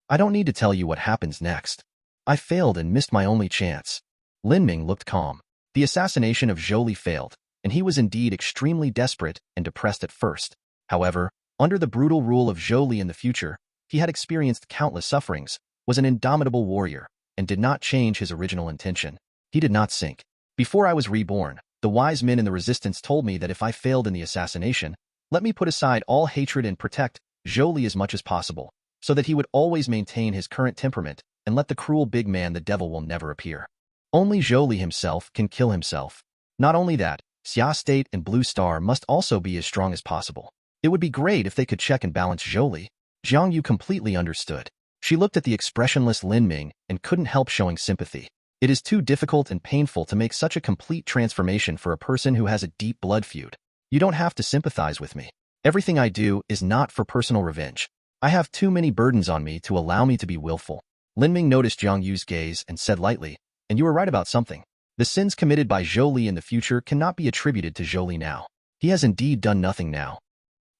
I don't need to tell you what happens next. I failed and missed my only chance. Lin Ming looked calm. The assassination of Zhou Li failed, and he was indeed extremely desperate and depressed at first. However, under the brutal rule of Zhou Li in the future, he had experienced countless sufferings, was an indomitable warrior, and did not change his original intention. He did not sink. Before I was reborn, the wise men in the resistance told me that if I failed in the assassination, let me put aside all hatred and protect Zhou Li as much as possible, so that he would always maintain his current temperament and let the cruel big man the devil will never appear. Only Zhou Li himself can kill himself. Not only that, Xia State and Blue Star must also be as strong as possible. It would be great if they could check and balance Zhou Li. Jiang Yu completely understood. She looked at the expressionless Lin Ming and couldn't help showing sympathy. It is too difficult and painful to make such a complete transformation for a person who has a deep blood feud. You don't have to sympathize with me. Everything I do is not for personal revenge. I have too many burdens on me to allow me to be willful. Lin Ming noticed Jiang Yu's gaze and said lightly, and you were right about something. The sins committed by Zhou Li in the future cannot be attributed to Zhou Li now. He has indeed done nothing now.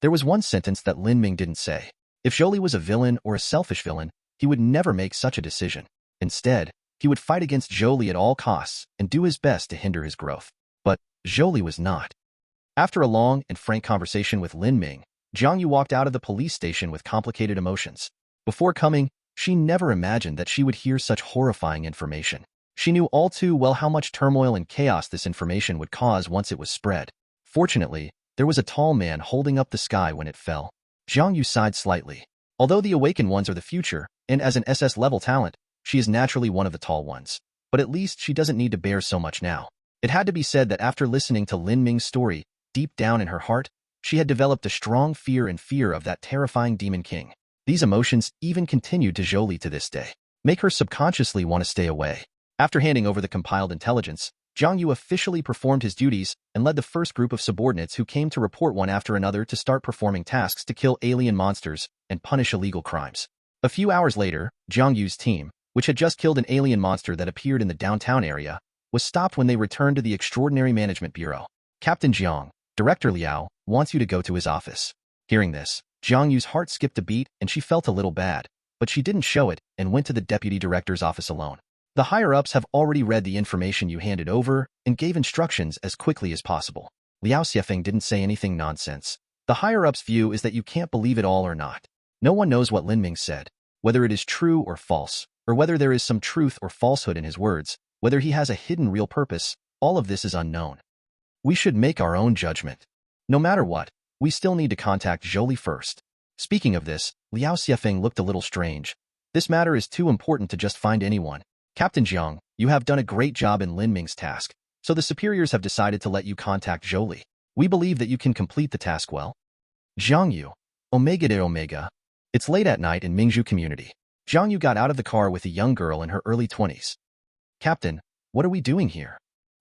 There was one sentence that Lin Ming didn't say. If Zhou Li was a villain or a selfish villain, he would never make such a decision. Instead, he would fight against Zhou Li at all costs and do his best to hinder his growth. But Zhou Li was not. After a long and frank conversation with Lin Ming, Jiang Yu walked out of the police station with complicated emotions. Before coming, she never imagined that she would hear such horrifying information. She knew all too well how much turmoil and chaos this information would cause once it was spread. Fortunately, there was a tall man holding up the sky when it fell. Jiang Yu sighed slightly. Although the awakened ones are the future, and as an SS-level talent, she is naturally one of the tall ones. But at least she doesn't need to bear so much now. It had to be said that after listening to Lin Ming's story, deep down in her heart, she had developed a strong fear of that terrifying demon king. These emotions even continued to Zhou Li to this day, make her subconsciously want to stay away. After handing over the compiled intelligence, Jiang Yu officially performed his duties and led the first group of subordinates who came to report one after another to start performing tasks to kill alien monsters and punish illegal crimes. A few hours later, Jiang Yu's team, which had just killed an alien monster that appeared in the downtown area, was stopped when they returned to the Extraordinary Management Bureau. Captain Jiang, Director Liao, wants you to go to his office. Hearing this, Jiang Yu's heart skipped a beat and she felt a little bad, but she didn't show it and went to the deputy director's office alone. The higher-ups have already read the information you handed over and gave instructions as quickly as possible. Liao Xiefeng didn't say anything nonsense. The higher-ups' view is that you can't believe it all or not. No one knows what Lin Ming said, whether it is true or false, or whether there is some truth or falsehood in his words, whether he has a hidden real purpose. All of this is unknown. We should make our own judgment. No matter what, we still need to contact Zhou Li first. Speaking of this, Liao Xiefeng looked a little strange. This matter is too important to just find anyone. Captain Jiang, you have done a great job in Lin Ming's task, so the superiors have decided to let you contact Zhou Li. We believe that you can complete the task well. Jiang Yu, Omega de Omega. It's late at night in Mingzhu community. Jiang Yu got out of the car with a young girl in her early 20s. Captain, what are we doing here?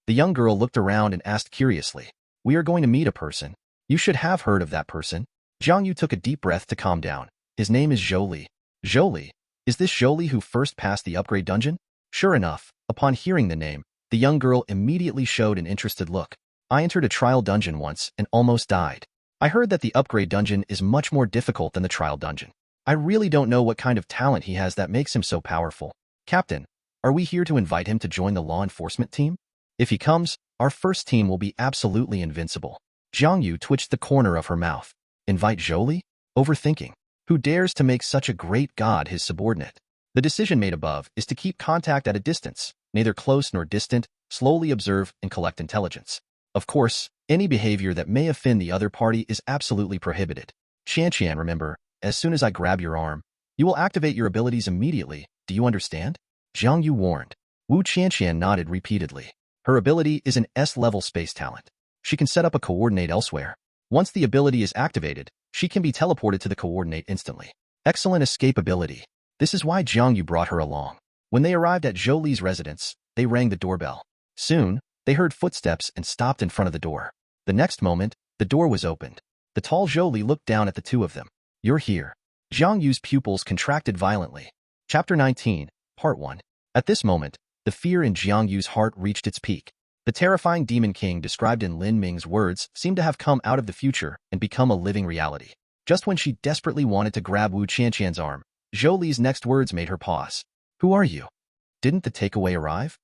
The young girl looked around and asked curiously. We are going to meet a person. You should have heard of that person. Jiang Yu took a deep breath to calm down. His name is Zhou Li. Zhou Li? Is this Zhou Li who first passed the upgrade dungeon? Sure enough, upon hearing the name, the young girl immediately showed an interested look. I entered a trial dungeon once and almost died. I heard that the upgrade dungeon is much more difficult than the trial dungeon. I really don't know what kind of talent he has that makes him so powerful. Captain, are we here to invite him to join the law enforcement team? If he comes, our first team will be absolutely invincible. Jiang Yu twitched the corner of her mouth. Invite Zhou Li? Overthinking. Who dares to make such a great god his subordinate? The decision made above is to keep contact at a distance, neither close nor distant, slowly observe and collect intelligence. Of course, any behavior that may offend the other party is absolutely prohibited. Qianqian, remember, as soon as I grab your arm, you will activate your abilities immediately. Do you understand? Jiang Yu warned. Wu Qianqian nodded repeatedly. Her ability is an S-level space talent. She can set up a coordinate elsewhere. Once the ability is activated, she can be teleported to the coordinate instantly. Excellent escape ability. This is why Jiang Yu brought her along. When they arrived at Zhou Li's residence, they rang the doorbell. Soon, they heard footsteps and stopped in front of the door. The next moment, the door was opened. The tall Zhou Li looked down at the two of them. You're here. Jiang Yu's pupils contracted violently. Chapter 19, Part 1. At this moment, the fear in Jiang Yu's heart reached its peak. The terrifying Demon King described in Lin Ming's words seemed to have come out of the future and become a living reality. Just when she desperately wanted to grab Wu Qianqian's arm, Zhou Li's next words made her pause. Who are you? Didn't the takeaway arrive?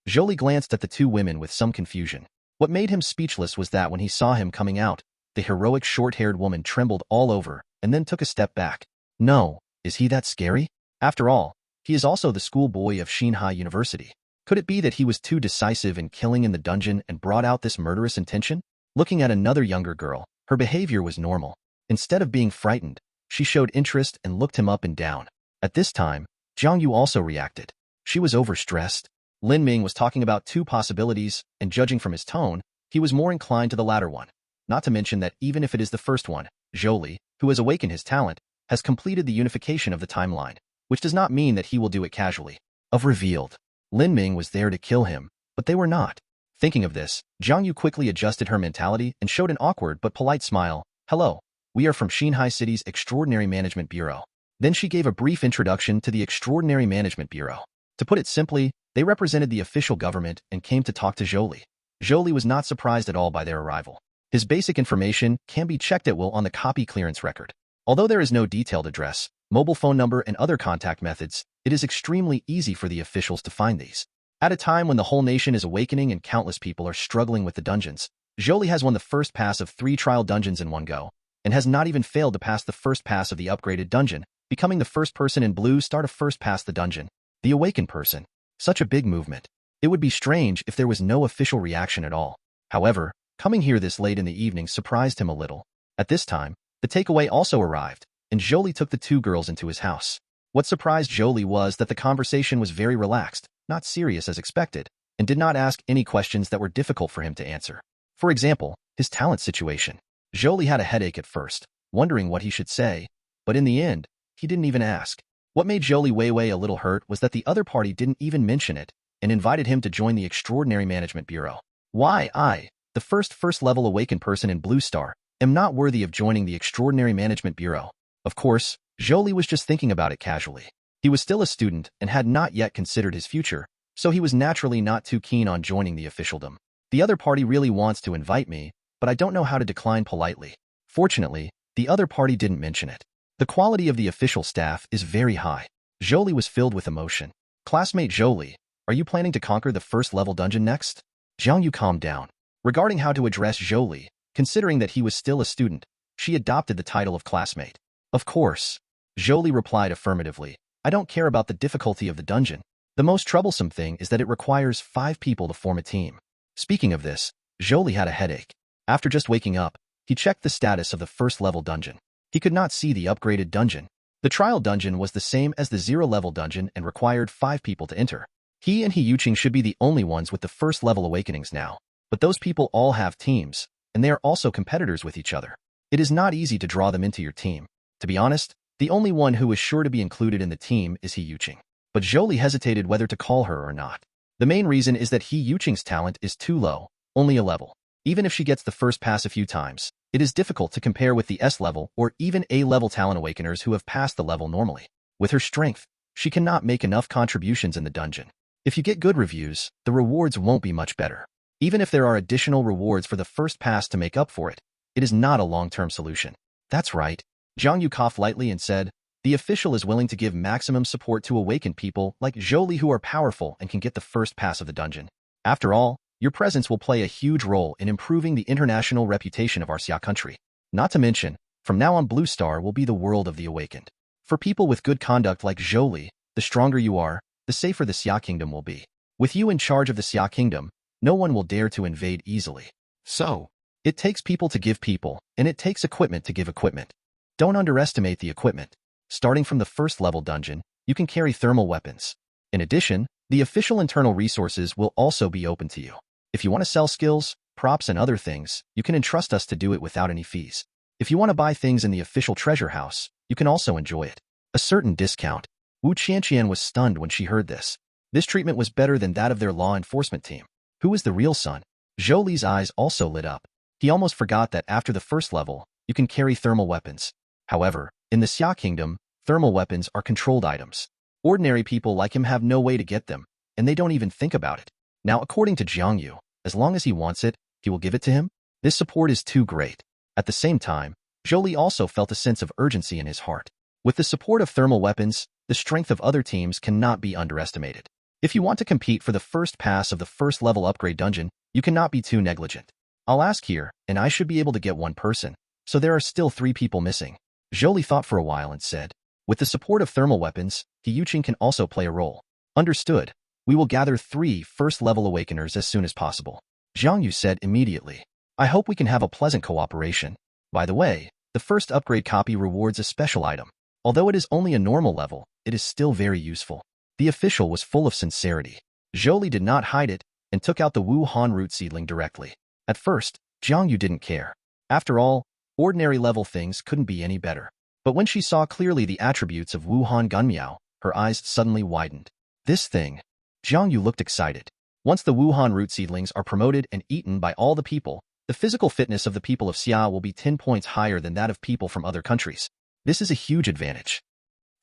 Zhou Li glanced at the two women with some confusion. What made him speechless was that when he saw him coming out, the heroic short-haired woman trembled all over and then took a step back. No, is he that scary? After all, he is also the schoolboy of Xinhai University. Could it be that he was too decisive in killing in the dungeon and brought out this murderous intention? Looking at another younger girl, her behavior was normal. Instead of being frightened, she showed interest and looked him up and down. At this time, Jiang Yu also reacted. She was overstressed. Lin Ming was talking about two possibilities, and judging from his tone, he was more inclined to the latter one. Not to mention that even if it is the first one, Zhou Li, who has awakened his talent, has completed the unification of the timeline, which does not mean that he will do it casually. Of revealed, Lin Ming was there to kill him, but they were not. Thinking of this, Jiang Yu quickly adjusted her mentality and showed an awkward but polite smile. Hello, we are from Xinhai City's Extraordinary Management Bureau. Then she gave a brief introduction to the Extraordinary Management Bureau. To put it simply, they represented the official government and came to talk to Zhou Li. Zhou Li was not surprised at all by their arrival. His basic information can be checked at will on the copy clearance record. Although there is no detailed address, mobile phone number, and other contact methods, it is extremely easy for the officials to find these. At a time when the whole nation is awakening and countless people are struggling with the dungeons, Zhou Li has won the first pass of 3 trial dungeons in one go, and has not even failed to pass the first pass of the upgraded dungeon, becoming the first person in blue star to first pass the dungeon. The awakened person. Such a big movement. It would be strange if there was no official reaction at all. However, coming here this late in the evening surprised him a little. At this time, the takeaway also arrived, and Zhou Li took the 2 girls into his house. What surprised Zhou Li was that the conversation was very relaxed, not serious as expected, and did not ask any questions that were difficult for him to answer. For example, his talent situation. Zhou Li had a headache at first, wondering what he should say, but in the end, he didn't even ask. What made Zhou Li Weiwei a little hurt was that the other party didn't even mention it, and invited him to join the Extraordinary Management Bureau. Why I, the first-level awakened person in Blue Star, am not worthy of joining the Extraordinary Management Bureau? Of course, Zhou Li was just thinking about it casually. He was still a student and had not yet considered his future, so he was naturally not too keen on joining the officialdom. The other party really wants to invite me, but I don't know how to decline politely. Fortunately, the other party didn't mention it. The quality of the official staff is very high. Zhou Li was filled with emotion. Classmate Zhou Li, are you planning to conquer the first-level dungeon next? Jiang Yu calmed down. Regarding how to address Zhou Li, considering that he was still a student, she adopted the title of classmate. Of course. Zhou Li replied affirmatively. I don't care about the difficulty of the dungeon. The most troublesome thing is that it requires 5 people to form a team. Speaking of this, Zhou Li had a headache. After just waking up, he checked the status of the first-level dungeon. He could not see the upgraded dungeon. The trial dungeon was the same as the 0-level dungeon and required 5 people to enter. He and He Yuqing should be the only ones with the first-level awakenings now. But those people all have teams, and they are also competitors with each other. It is not easy to draw them into your team. To be honest, the only one who is sure to be included in the team is He Yuqing. But Zhou Li hesitated whether to call her or not. The main reason is that He Yuqing's talent is too low, only a level. Even if she gets the first pass a few times, it is difficult to compare with the S-level or even A-level talent awakeners who have passed the level normally. With her strength, she cannot make enough contributions in the dungeon. If you get good reviews, the rewards won't be much better. Even if there are additional rewards for the first pass to make up for it, it is not a long-term solution. That's right. Jiang Yu coughed lightly and said, the official is willing to give maximum support to awakened people like Zhou Li who are powerful and can get the first pass of the dungeon. After all, your presence will play a huge role in improving the international reputation of our Xia country. Not to mention, from now on Blue Star will be the world of the awakened. For people with good conduct like Zhou Li, the stronger you are, the safer the Xia kingdom will be. With you in charge of the Xia kingdom, no one will dare to invade easily. So, it takes people to give people, and it takes equipment to give equipment. Don't underestimate the equipment. Starting from the first-level dungeon, you can carry thermal weapons. In addition, the official internal resources will also be open to you. If you want to sell skills, props, and other things, you can entrust us to do it without any fees. If you want to buy things in the official treasure house, you can also enjoy it. A certain discount. Wu Qianqian was stunned when she heard this. This treatment was better than that of their law enforcement team. Who is the real son? Zhou Li's eyes also lit up. He almost forgot that after the first level, you can carry thermal weapons. However, in the Xia Kingdom, thermal weapons are controlled items. Ordinary people like him have no way to get them, and they don't even think about it. Now, according to Jiang Yu, as long as he wants it, he will give it to him. This support is too great. At the same time, Zhou Li also felt a sense of urgency in his heart. With the support of thermal weapons, the strength of other teams cannot be underestimated. If you want to compete for the first pass of the first-level upgrade dungeon, you cannot be too negligent. I'll ask here, and I should be able to get one person, so there are still 3 people missing. Zhou Li thought for a while and said, with the support of thermal weapons, He Yuqing can also play a role. Understood. We will gather 3 first-level awakeners as soon as possible. Zhang Yu said immediately. I hope we can have a pleasant cooperation. By the way, the first upgrade copy rewards a special item. Although it is only a normal level, it is still very useful. The official was full of sincerity. Zhou Li did not hide it and took out the Wuhan root seedling directly. At first, Zhang Yu didn't care. After all, ordinary level things couldn't be any better. But when she saw clearly the attributes of Wuhan Gunmiao, her eyes suddenly widened. This thing. Zhang Yu looked excited. Once the Wuhan root seedlings are promoted and eaten by all the people, the physical fitness of the people of Xia will be 10 points higher than that of people from other countries. This is a huge advantage.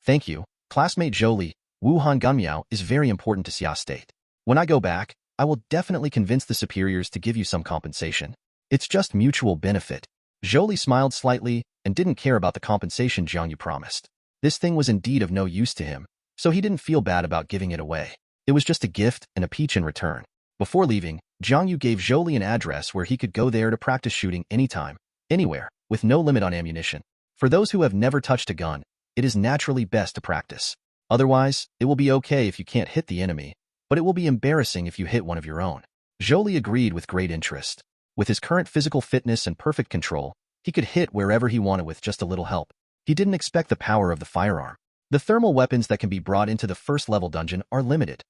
Thank you, classmate Zhou Li. Wuhan Gunmiao is very important to Xia State. When I go back, I will definitely convince the superiors to give you some compensation. It's just mutual benefit. Zhou Li smiled slightly and didn't care about the compensation Zhang Yu promised. This thing was indeed of no use to him, so he didn't feel bad about giving it away. It was just a gift and a peach in return. Before leaving, Zhang Yu gave Zhou Li an address where he could go there to practice shooting anytime, anywhere, with no limit on ammunition. For those who have never touched a gun, it is naturally best to practice. Otherwise, it will be okay if you can't hit the enemy, but it will be embarrassing if you hit one of your own. Zhou Li agreed with great interest. With his current physical fitness and perfect control, he could hit wherever he wanted with just a little help. He didn't expect the power of the firearm. The thermal weapons that can be brought into the first-level dungeon are limited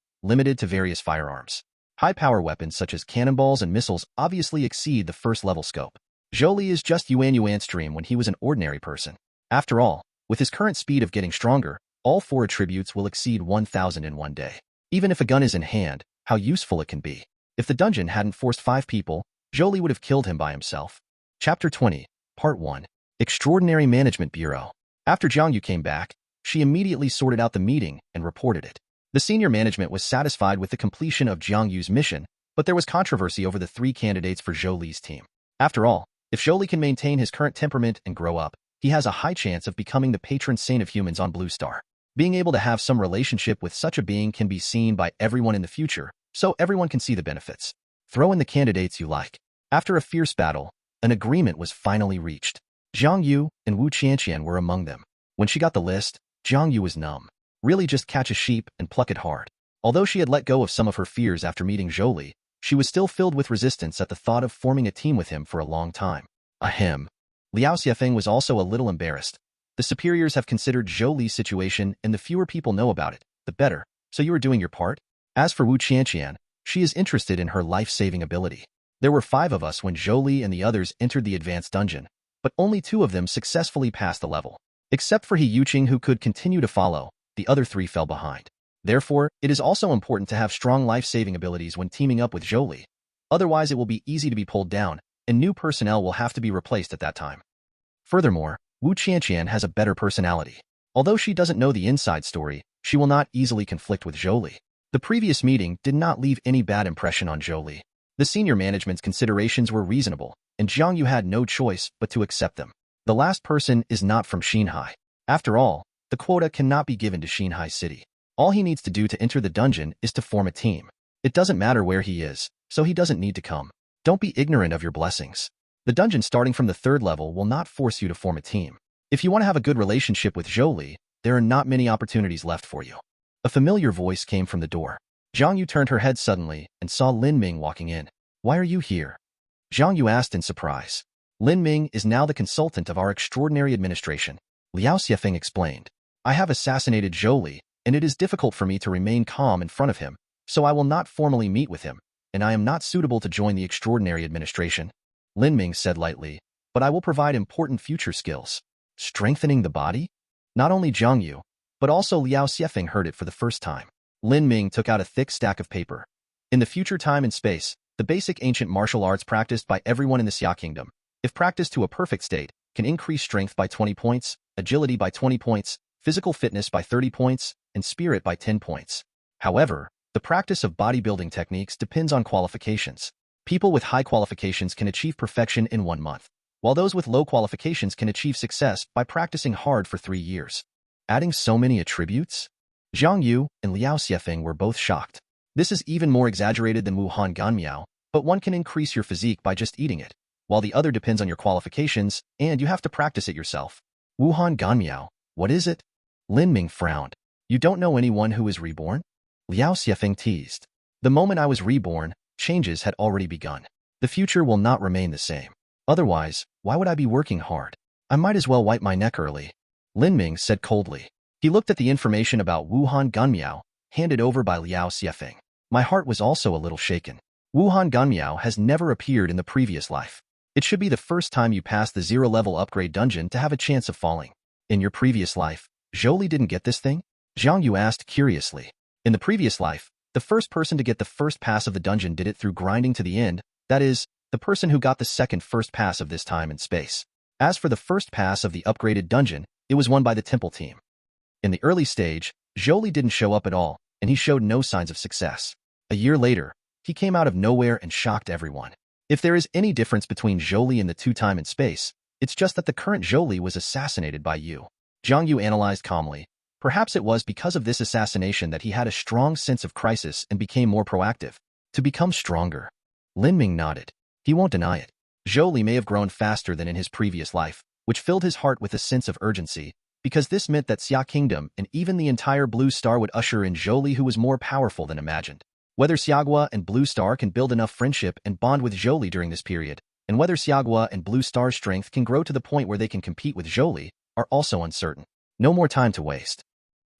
to various firearms. High-power weapons such as cannonballs and missiles obviously exceed the first-level scope. Zhou Li is just Yuan's dream when he was an ordinary person. After all, with his current speed of getting stronger, all 4 attributes will exceed 1,000 in one day. Even if a gun is in hand, how useful it can be. If the dungeon hadn't forced 5 people, Zhou Li would have killed him by himself. Chapter 20, Part 1. Extraordinary Management Bureau. After Zhang Yu came back, she immediately sorted out the meeting and reported it. The senior management was satisfied with the completion of Zhang Yu's mission, but there was controversy over the 3 candidates for Zhou Li's team. After all, if Zhou Li can maintain his current temperament and grow up, he has a high chance of becoming the patron saint of humans on Blue Star. Being able to have some relationship with such a being can be seen by everyone in the future, so everyone can see the benefits. Throw in the candidates you like. After a fierce battle, an agreement was finally reached. Zhang Yu and Wu Qianqian were among them. When she got the list, Zhang Yu was numb. Really just catch a sheep and pluck it hard. Although she had let go of some of her fears after meeting Zhou Li, she was still filled with resistance at the thought of forming a team with him for a long time. Ahem. Liao Xiefeng was also a little embarrassed. The superiors have considered Zhou Li's situation, and the fewer people know about it, the better, so you are doing your part? As for Wu Qianqian, she is interested in her life-saving ability. There were 5 of us when Zhou Li and the others entered the advanced dungeon, but only 2 of them successfully passed the level. Except for He Yuqing, who could continue to follow, the other 3 fell behind. Therefore, it is also important to have strong life-saving abilities when teaming up with Zhou Li. Otherwise, it will be easy to be pulled down, and new personnel will have to be replaced at that time. Furthermore, Wu Qianqian has a better personality. Although she doesn't know the inside story, she will not easily conflict with Zhou Li. The previous meeting did not leave any bad impression on Zhou Li. The senior management's considerations were reasonable, and Zhang Yu had no choice but to accept them. The last person is not from Xinhai. After all, the quota cannot be given to Xinhai City. All he needs to do to enter the dungeon is to form a team. It doesn't matter where he is, so he doesn't need to come. Don't be ignorant of your blessings. The dungeon starting from the 3rd level will not force you to form a team. If you want to have a good relationship with Zhou Li, there are not many opportunities left for you. A familiar voice came from the door. Zhang Yu turned her head suddenly and saw Lin Ming walking in. Why are you here? Zhang Yu asked in surprise. Lin Ming is now the consultant of our extraordinary administration. Liao Xiefeng explained. I have assassinated Zhou Li, and it is difficult for me to remain calm in front of him, so I will not formally meet with him, and I am not suitable to join the extraordinary administration. Lin Ming said lightly, but I will provide important future skills. Strengthening the body? Not only Zhang Yu, but also Liao Xiefeng heard it for the first time. Lin Ming took out a thick stack of paper. In the future time and space, the basic ancient martial arts practiced by everyone in the Xia Kingdom, if practiced to a perfect state, can increase strength by 20 points, agility by 20 points, physical fitness by 30 points, and spirit by 10 points. However, the practice of bodybuilding techniques depends on qualifications. People with high qualifications can achieve perfection in 1 month, while those with low qualifications can achieve success by practicing hard for 3 years. Adding so many attributes? Zhang Yu and Liao Xiefeng were both shocked. This is even more exaggerated than Wuhan Ganmiao, but one can increase your physique by just eating it, while the other depends on your qualifications, and you have to practice it yourself. Wuhan Ganmiao, what is it? Lin Ming frowned. You don't know anyone who is reborn? Liao Xiefeng teased. The moment I was reborn, changes had already begun. The future will not remain the same. Otherwise, why would I be working hard? I might as well wipe my neck early. Lin Ming said coldly. He looked at the information about Wuhan Ganmiao, handed over by Liao Xiefeng. My heart was also a little shaken. Wuhan Ganmiao has never appeared in the previous life. It should be the first time you pass the 0-level upgrade dungeon to have a chance of falling. In your previous life, Zhou Li didn't get this thing? Zhang Yu asked curiously. In the previous life, the first person to get the first pass of the dungeon did it through grinding to the end, that is, the person who got the second first pass of this time and space. As for the first pass of the upgraded dungeon, it was won by the temple team. In the early stage, Zhou Li didn't show up at all, and he showed no signs of success. A year later, he came out of nowhere and shocked everyone. If there is any difference between Zhou Li and the two-time and space, it's just that the current Zhou Li was assassinated by you. Zhang Yu analyzed calmly. Perhaps it was because of this assassination that he had a strong sense of crisis and became more proactive. To become stronger. Lin Ming nodded. He won't deny it. Zhou Li may have grown faster than in his previous life, which filled his heart with a sense of urgency, because this meant that Xia Kingdom and even the entire Blue Star would usher in Zhou Li, who was more powerful than imagined. Whether Xiagua and Blue Star can build enough friendship and bond with Zhou Li during this period, and whether Xiagua and Blue Star's strength can grow to the point where they can compete with Zhou Li, are also uncertain. No more time to waste.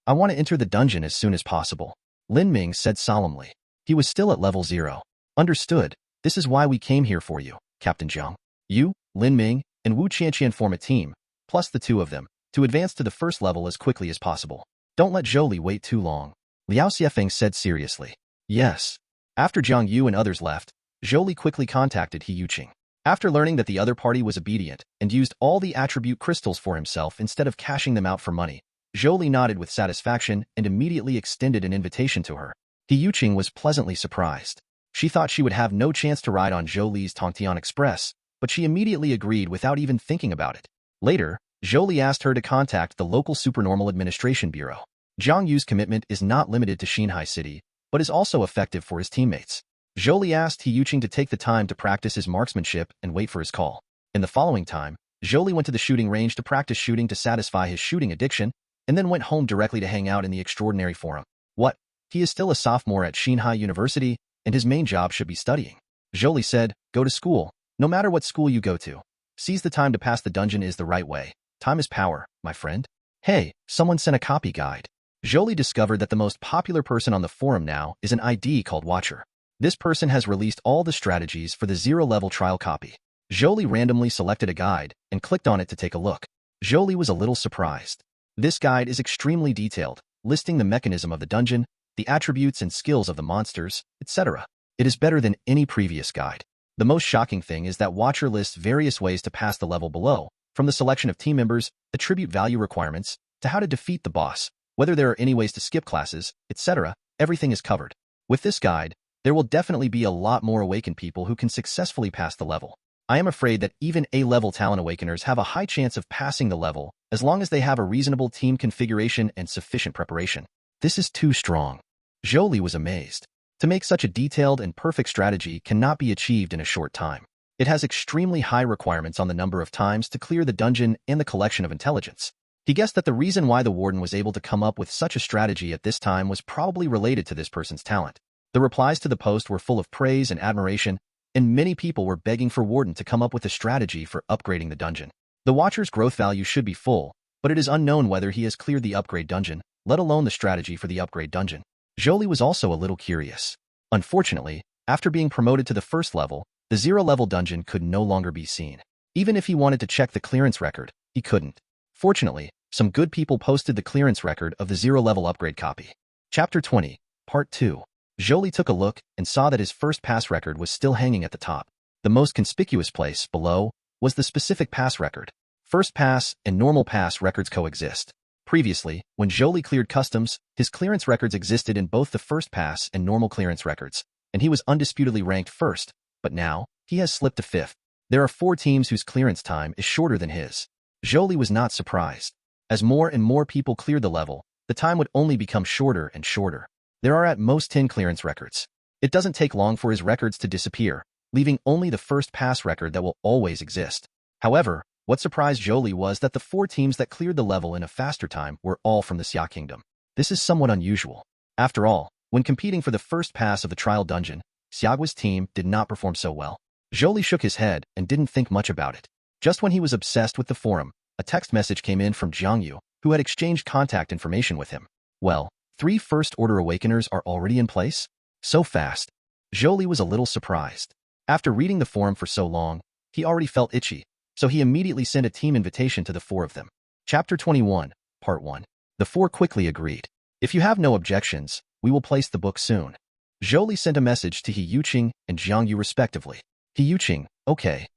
I want to enter the dungeon as soon as possible, Lin Ming said solemnly. He was still at level 0. Understood. This is why we came here for you, Captain Zhang. You, Lin Ming, and Wu Qianqian form a team, plus the two of them, to advance to the first level as quickly as possible. Don't let Zhou Li wait too long. Liao Xiefeng said seriously. Yes. After Zhang Yu and others left, Zhou Li quickly contacted He Yuqing. After learning that the other party was obedient and used all the attribute crystals for himself instead of cashing them out for money, Zhou Li nodded with satisfaction and immediately extended an invitation to her. He Yuqing was pleasantly surprised. She thought she would have no chance to ride on Zhou Li's Tongtian Express, but she immediately agreed without even thinking about it. Later, Zhou Li asked her to contact the local Supernormal Administration Bureau. Zhang Yu's commitment is not limited to Xinhai City, but is also effective for his teammates. Zhou Li asked He Yuqing to take the time to practice his marksmanship and wait for his call. In the following time, Zhou Li went to the shooting range to practice shooting to satisfy his shooting addiction, and then went home directly to hang out in the Extraordinary Forum. What? He is still a sophomore at Xinhai University, and his main job should be studying. Zhou Li said, go to school, no matter what school you go to. Seize the time to pass the dungeon is the right way. Time is power, my friend. Hey, someone sent a copy guide. Zhou Li discovered that the most popular person on the forum now is an ID called Watcher. This person has released all the strategies for the 0-level trial copy. Zhou Li randomly selected a guide and clicked on it to take a look. Zhou Li was a little surprised. This guide is extremely detailed, listing the mechanism of the dungeon, the attributes and skills of the monsters, etc. It is better than any previous guide. The most shocking thing is that Watcher lists various ways to pass the level below, from the selection of team members, attribute value requirements, to how to defeat the boss, whether there are any ways to skip classes, etc. Everything is covered. With this guide, there will definitely be a lot more awakened people who can successfully pass the level. I am afraid that even A-level talent awakeners have a high chance of passing the level as long as they have a reasonable team configuration and sufficient preparation. This is too strong. Zhou Li was amazed. To make such a detailed and perfect strategy cannot be achieved in a short time. It has extremely high requirements on the number of times to clear the dungeon and the collection of intelligence. He guessed that the reason why the warden was able to come up with such a strategy at this time was probably related to this person's talent. The replies to the post were full of praise and admiration, and many people were begging for Warden to come up with a strategy for upgrading the dungeon. The Watcher's growth value should be full, but it is unknown whether he has cleared the upgrade dungeon, let alone the strategy for the upgrade dungeon. Zhou Li was also a little curious. Unfortunately, after being promoted to the first level, the 0-level dungeon could no longer be seen. Even if he wanted to check the clearance record, he couldn't. Fortunately, some good people posted the clearance record of the 0-level upgrade copy. Chapter 20, Part 2. Zhou Li took a look and saw that his first pass record was still hanging at the top. The most conspicuous place, below, was the specific pass record. First pass and normal pass records coexist. Previously, when Zhou Li cleared customs, his clearance records existed in both the first pass and normal clearance records, and he was undisputedly ranked first, but now, he has slipped to fifth. There are 4 teams whose clearance time is shorter than his. Zhou Li was not surprised. As more and more people cleared the level, the time would only become shorter and shorter. There are at most 10 clearance records. It doesn't take long for his records to disappear, leaving only the first pass record that will always exist. However, what surprised Zhou Li was that the 4 teams that cleared the level in a faster time were all from the Xia Kingdom. This is somewhat unusual. After all, When competing for the first pass of the trial dungeon, Xiaogui's team did not perform so well. Zhou Li shook his head and didn't think much about it. Just when he was obsessed with the forum, a text message came in from Jiang Yu, who had exchanged contact information with him. Well, 3 First-Order Awakeners are already in place? So fast. Zhou Li was a little surprised. After reading the forum for so long, he already felt itchy, so he immediately sent a team invitation to the 4 of them. Chapter 21, Part 1. The 4 quickly agreed. If you have no objections, we will place the book soon. Zhou Li sent a message to He Yuqing and Jiang Yu respectively. He Yuqing, okay.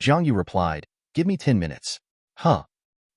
Jiang Yu replied, give me 10 minutes. Huh.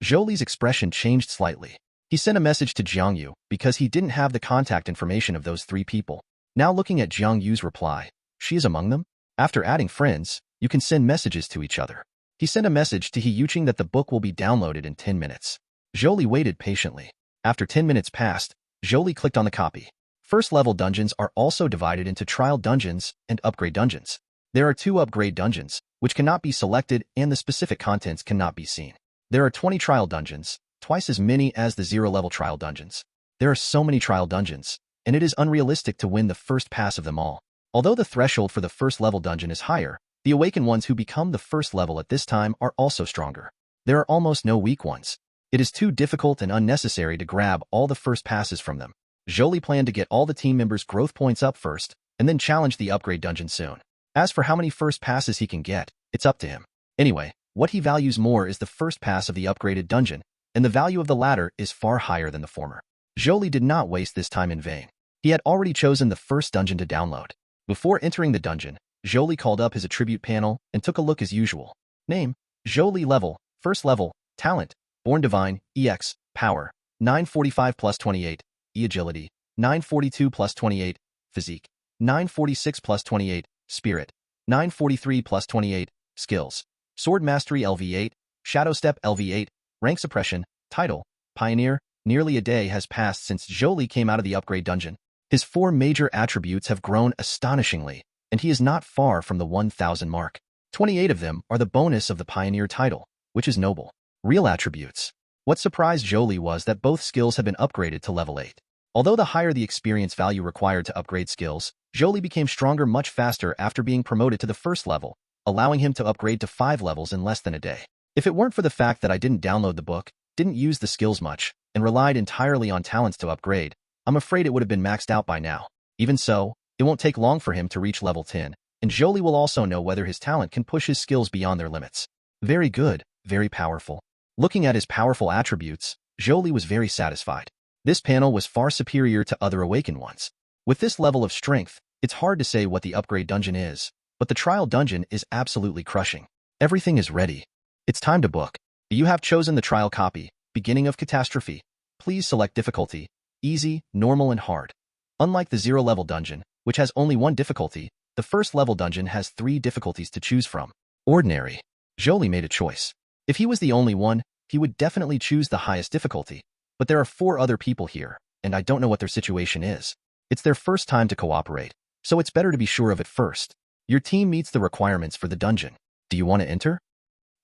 Zhou Li's expression changed slightly. He sent a message to Jiang Yu because he didn't have the contact information of those 3 people. Now looking at Jiang Yu's reply, she is among them? After adding friends, you can send messages to each other. He sent a message to He Yuqing that the book will be downloaded in 10 minutes. Zhou Li waited patiently. After 10 minutes passed, Zhou Li clicked on the copy. First-level dungeons are also divided into trial dungeons and upgrade dungeons. There are 2 upgrade dungeons, which cannot be selected and the specific contents cannot be seen. There are 20 trial dungeons, twice as many as the 0-level trial dungeons. There are so many trial dungeons, and it is unrealistic to win the first pass of them all. Although the threshold for the first-level dungeon is higher, the awakened ones who become the first level at this time are also stronger. There are almost no weak ones. It is too difficult and unnecessary to grab all the first passes from them. Zhou Li planned to get all the team members' growth points up first, and then challenge the upgrade dungeon soon. As for how many first passes he can get, it's up to him. Anyway, what he values more is the first pass of the upgraded dungeon, and the value of the latter is far higher than the former. Zhou Li did not waste this time in vain. He had already chosen the first dungeon to download. Before entering the dungeon, Zhou Li called up his attribute panel and took a look as usual. Name, Zhou Li level, first level, talent, Born Divine, EX, power, 945 plus 28, agility, 942 plus 28, physique, 946 plus 28, spirit, 943 plus 28, skills, sword mastery LV8, shadow step LV8, rank suppression, title, pioneer. Nearly a day has passed since Zhou Li came out of the upgrade dungeon. His 4 major attributes have grown astonishingly, and he is not far from the 1,000 mark. 28 of them are the bonus of the pioneer title, which is noble. Real attributes. What surprised Zhou Li was that both skills have been upgraded to level 8. Although the higher the experience value required to upgrade skills, Zhou Li became stronger much faster after being promoted to the first level, allowing him to upgrade to 5 levels in less than a day. If it weren't for the fact that I didn't download the book, didn't use the skills much, and relied entirely on talents to upgrade, I'm afraid it would have been maxed out by now. Even so, it won't take long for him to reach level 10, and Zhou Li will also know whether his talent can push his skills beyond their limits. Very good, very powerful. Looking at his powerful attributes, Zhou Li was very satisfied. This panel was far superior to other awakened ones. With this level of strength, it's hard to say what the upgrade dungeon is, but the trial dungeon is absolutely crushing. Everything is ready. It's time to book. You have chosen the trial copy, beginning of catastrophe. Please select difficulty, easy, normal, and hard. Unlike the 0-level dungeon, which has only 1 difficulty, the first level dungeon has 3 difficulties to choose from. Ordinary. Zhou Li made a choice. If he was the only one, he would definitely choose the highest difficulty. But there are 4 other people here, and I don't know what their situation is. It's their first time to cooperate, so it's better to be sure of it first. Your team meets the requirements for the dungeon. Do you want to enter?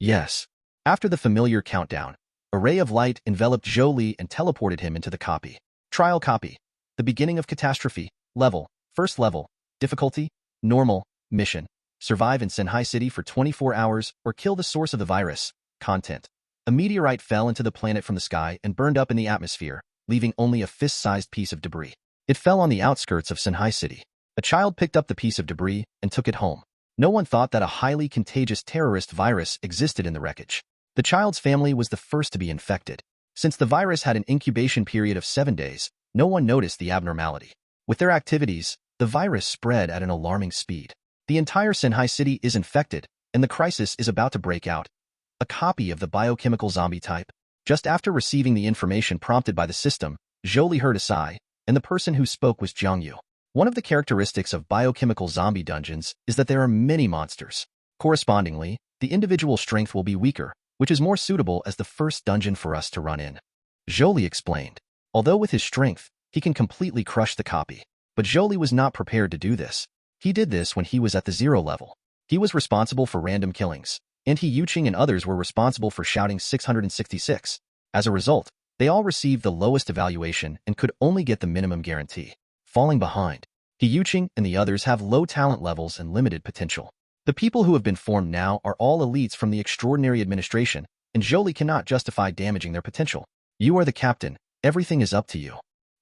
Yes. After the familiar countdown, a ray of light enveloped Zhou Li and teleported him into the copy. Trial copy. The beginning of catastrophe. Level. First level. Difficulty. Normal. Mission. Survive in Shanghai City for 24 hours or kill the source of the virus. Content. A meteorite fell into the planet from the sky and burned up in the atmosphere, leaving only a fist-sized piece of debris. It fell on the outskirts of Shanghai City. A child picked up the piece of debris and took it home. No one thought that a highly contagious terrorist virus existed in the wreckage. The child's family was the first to be infected. Since the virus had an incubation period of 7 days, no one noticed the abnormality. With their activities, the virus spread at an alarming speed. The entire Shanghai City is infected, and the crisis is about to break out. A copy of the biochemical zombie type. Just after receiving the information prompted by the system, Zhou Li heard a sigh, and the person who spoke was Jiang Yu. One of the characteristics of biochemical zombie dungeons is that there are many monsters. Correspondingly, the individual strength will be weaker, which is more suitable as the first dungeon for us to run in. Zhou Li explained. Although with his strength, he can completely crush the copy. But Zhou Li was not prepared to do this. He did this when he was at the 0 level. He was responsible for random killings, and He Yuqing and others were responsible for shouting 666. As a result, they all received the lowest evaluation and could only get the minimum guarantee. falling behind. He Yuqing and the others have low talent levels and limited potential. The people who have been formed now are all elites from the extraordinary administration, and Zhou Li cannot justify damaging their potential. You are the captain. Everything is up to you.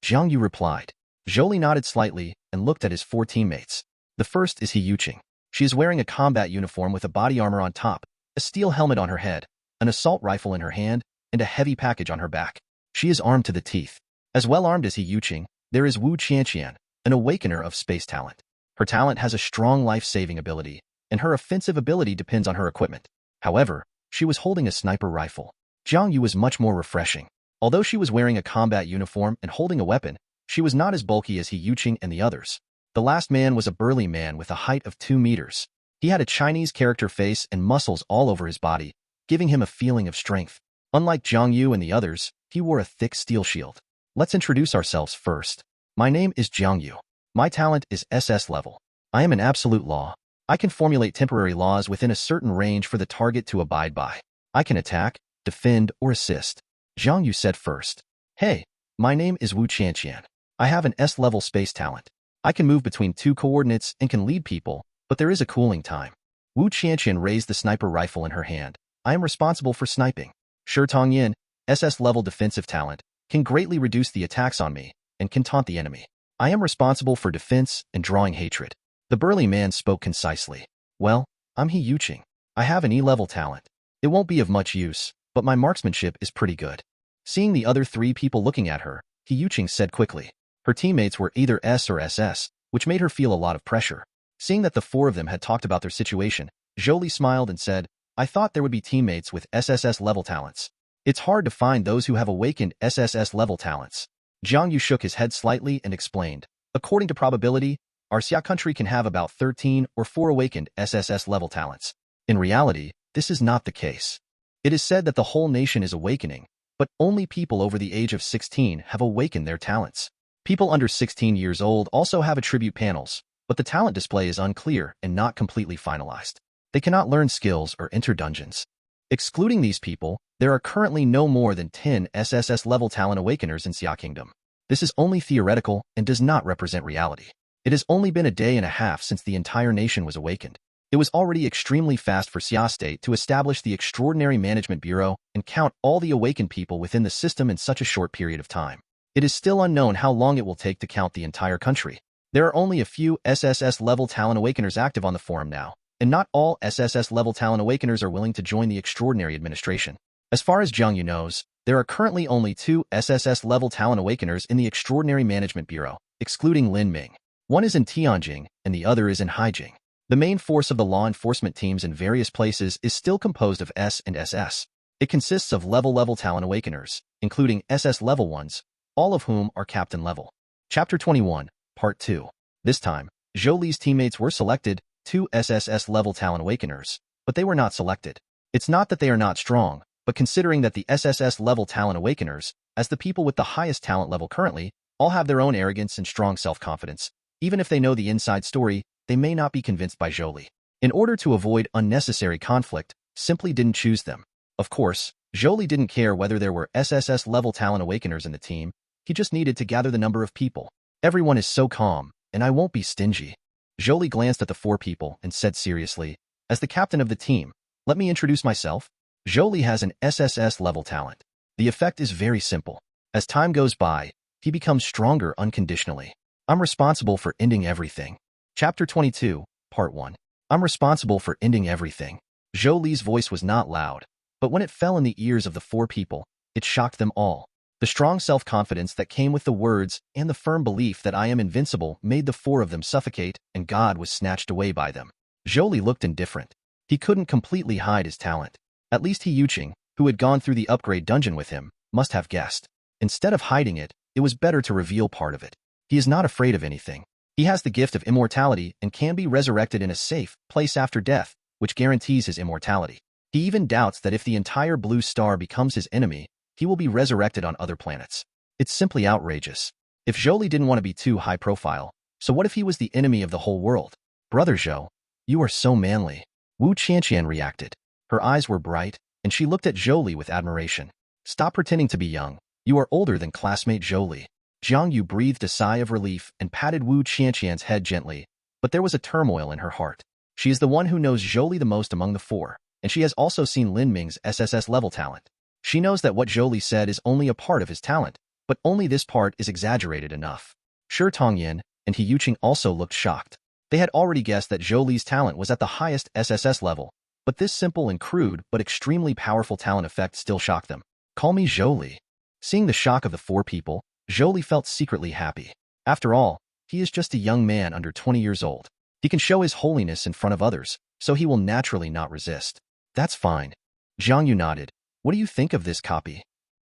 Jiang Yu replied. Zhou Li nodded slightly and looked at his 4 teammates. The first is He Yuqing. She is wearing a combat uniform with a body armor on top, a steel helmet on her head, an assault rifle in her hand, and a heavy package on her back. She is armed to the teeth. As well armed as He Yuqing, there is Wu Qianqian, an awakener of space talent. Her talent has a strong life-saving ability, and her offensive ability depends on her equipment. However, she was holding a sniper rifle. Jiang Yu was much more refreshing. Although she was wearing a combat uniform and holding a weapon, she was not as bulky as He Yuqing and the others. The last man was a burly man with a height of 2 meters. He had a Chinese character face and muscles all over his body, giving him a feeling of strength. Unlike Jiang Yu and the others, he wore a thick steel shield. Let's introduce ourselves first. My name is Jiang Yu. My talent is SS level. I am an absolute law. I can formulate temporary laws within a certain range for the target to abide by. I can attack, defend, or assist. Jiang Yu said first. Hey, my name is Wu Qianqian. I have an S-level space talent. I can move between 2 coordinates and can lead people, but there is a cooling time. Wu Qianqian raised the sniper rifle in her hand. I am responsible for sniping. Shi Tongyin, SS-level defensive talent, can greatly reduce the attacks on me and can taunt the enemy. I am responsible for defense and drawing hatred. The burly man spoke concisely. Well, I'm He Yuqing. I have an E-level talent. It won't be of much use, but my marksmanship is pretty good. Seeing the other 3 people looking at her, He Yuqing said quickly. Her teammates were either S or SS, which made her feel a lot of pressure. Seeing that the 4 of them had talked about their situation, Zhou Li smiled and said, I thought there would be teammates with SSS level talents. It's hard to find those who have awakened SSS level talents. Jiang Yu shook his head slightly and explained, according to probability, our Xia country can have about 13 or 4 awakened SSS level talents. In reality, this is not the case. It is said that the whole nation is awakening, but only people over the age of 16 have awakened their talents. People under 16 years old also have attribute panels, but the talent display is unclear and not completely finalized. They cannot learn skills or enter dungeons. Excluding these people, there are currently no more than 10 SSS level talent awakeners in Xia Kingdom. This is only theoretical and does not represent reality. It has only been a day and a half since the entire nation was awakened. It was already extremely fast for Xia State to establish the Extraordinary Management Bureau and count all the awakened people within the system in such a short period of time. It is still unknown how long it will take to count the entire country. There are only a few SSS level talent awakeners active on the forum now, and not all SSS level talent awakeners are willing to join the Extraordinary Administration. As far as Jiang Yu knows, there are currently only 2 SSS level talent awakeners in the Extraordinary Management Bureau, excluding Lin Ming. One is in Tianjing, and the other is in Haijing. The main force of the law enforcement teams in various places is still composed of S and SS. It consists of level talent awakeners, including SS level ones, all of whom are captain level. Chapter 21, Part 2. This time, Zhou Li's teammates were selected, 2 SSS level talent awakeners, but they were not selected. It's not that they are not strong, but considering that the SSS level talent awakeners, as the people with the highest talent level currently, all have their own arrogance and strong self-confidence, even if they know the inside story, they may not be convinced by Zhou Li. In order to avoid unnecessary conflict, simply didn't choose them. Of course, Zhou Li didn't care whether there were SSS level talent awakeners in the team, he just needed to gather the number of people. Everyone is so calm, and I won't be stingy. Zhou Li glanced at the 4 people and said seriously, as the captain of the team, let me introduce myself. Zhou Li has an SSS level talent. The effect is very simple. As time goes by, he becomes stronger unconditionally. I'm responsible for ending everything. Chapter 22, Part 1. I'm responsible for ending everything. Zhou Li's voice was not loud, but when it fell in the ears of the 4 people, it shocked them all. The strong self-confidence that came with the words and the firm belief that I am invincible made the 4 of them suffocate, and God was snatched away by them. Zhou Li looked indifferent. He couldn't completely hide his talent. At least He Yuqing, who had gone through the upgrade dungeon with him, must have guessed. Instead of hiding it, it was better to reveal part of it. He is not afraid of anything. He has the gift of immortality and can be resurrected in a safe place after death, which guarantees his immortality. He even doubts that if the entire blue star becomes his enemy, he will be resurrected on other planets. It's simply outrageous. If Zhou Li didn't want to be too high profile, so what if he was the enemy of the whole world? Brother Zhou, you are so manly. Wu Qianqian reacted. Her eyes were bright, and she looked at Zhou Li with admiration. Stop pretending to be young. You are older than classmate Zhou Li. Jiang Yu breathed a sigh of relief and patted Wu Qianqian's head gently, but there was a turmoil in her heart. She is the one who knows Zhou Li the most among the four, and she has also seen Lin Ming's SSS level talent. She knows that what Zhou Li said is only a part of his talent, but only this part is exaggerated enough. Shi Tongyan and He Yuqing also looked shocked. They had already guessed that Zhou Li's talent was at the highest SSS level, but this simple and crude but extremely powerful talent effect still shocked them. Call me Zhou Li. Seeing the shock of the four people, Zhou Li felt secretly happy. After all, he is just a young man under 20 years old. He can show his holiness in front of others, so he will naturally not resist. That's fine. Jiang Yu nodded. What do you think of this copy?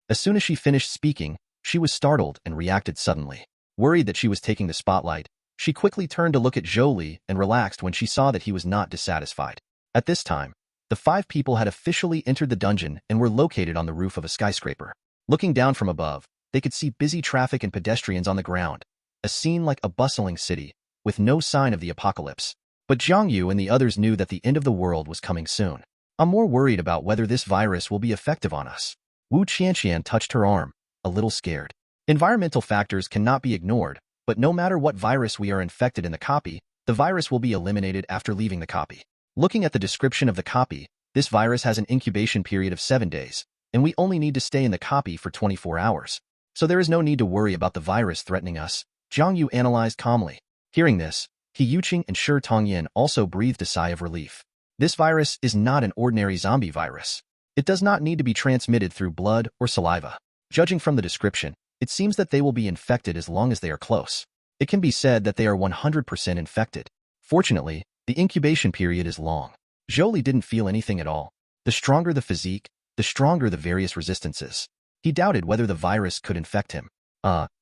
As soon as she finished speaking, she was startled and reacted suddenly. Worried that she was taking the spotlight, she quickly turned to look at Zhou Li and relaxed when she saw that he was not dissatisfied. At this time, the five people had officially entered the dungeon and were located on the roof of a skyscraper. Looking down from above, they could see busy traffic and pedestrians on the ground, a scene like a bustling city, with no sign of the apocalypse. But Jiang Yu and the others knew that the end of the world was coming soon. I'm more worried about whether this virus will be effective on us. Wu Qianqian touched her arm, a little scared. Environmental factors cannot be ignored, but no matter what virus we are infected in the copy, the virus will be eliminated after leaving the copy. Looking at the description of the copy, this virus has an incubation period of 7 days, and we only need to stay in the copy for 24 hours. So there is no need to worry about the virus threatening us, Jiang Yu analyzed calmly. Hearing this, He Yuqing and Shi Tongyan also breathed a sigh of relief. This virus is not an ordinary zombie virus. It does not need to be transmitted through blood or saliva. Judging from the description, it seems that they will be infected as long as they are close. It can be said that they are 100% infected. Fortunately, the incubation period is long. Zhou Li didn't feel anything at all. The stronger the physique, the stronger the various resistances. He doubted whether the virus could infect him.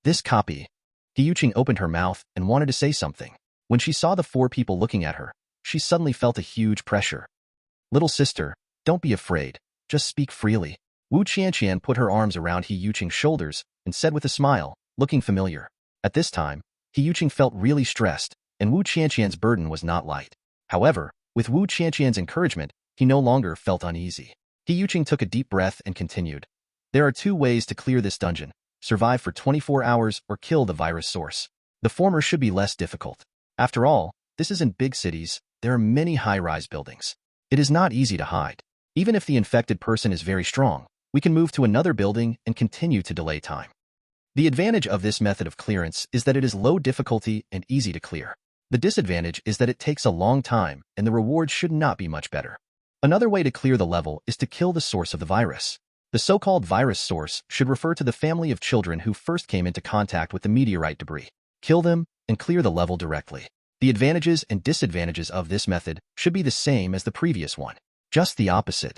This copy. He Yuqing opened her mouth and wanted to say something. When she saw the four people looking at her, she suddenly felt a huge pressure. Little sister, don't be afraid. Just speak freely. Wu Qianqian put her arms around He Yuqing's shoulders and said with a smile, looking familiar. At this time, He Yuqing felt really stressed, and Wu Qianqian's burden was not light. However, with Wu Qianqian's encouragement, he no longer felt uneasy. He Yuqing took a deep breath and continued. There are 2 ways to clear this dungeon: survive for 24 hours or kill the virus source. The former should be less difficult. After all, this is in big cities. There are many high-rise buildings. It is not easy to hide. Even if the infected person is very strong, we can move to another building and continue to delay time. The advantage of this method of clearance is that it is low difficulty and easy to clear. The disadvantage is that it takes a long time and the reward should not be much better. Another way to clear the level is to kill the source of the virus. The so-called virus source should refer to the family of children who first came into contact with the meteorite debris. Kill them and clear the level directly. The advantages and disadvantages of this method should be the same as the previous one. Just the opposite.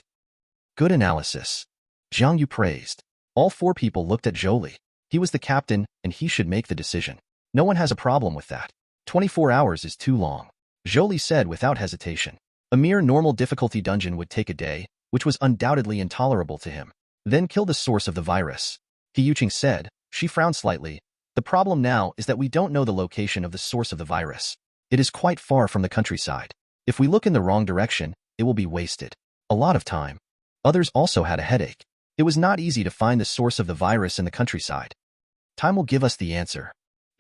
Good analysis. Jiang Yu praised. All 4 people looked at Zhou Li. He was the captain, and he should make the decision. No one has a problem with that. 24 hours is too long. Zhou Li said without hesitation. A mere normal difficulty dungeon would take a day, which was undoubtedly intolerable to him. Then kill the source of the virus. He Yuqing said. She frowned slightly. The problem now is that we don't know the location of the source of the virus. It is quite far from the countryside. If we look in the wrong direction, it will be wasted. A lot of time. Others also had a headache. It was not easy to find the source of the virus in the countryside. Time will give us the answer.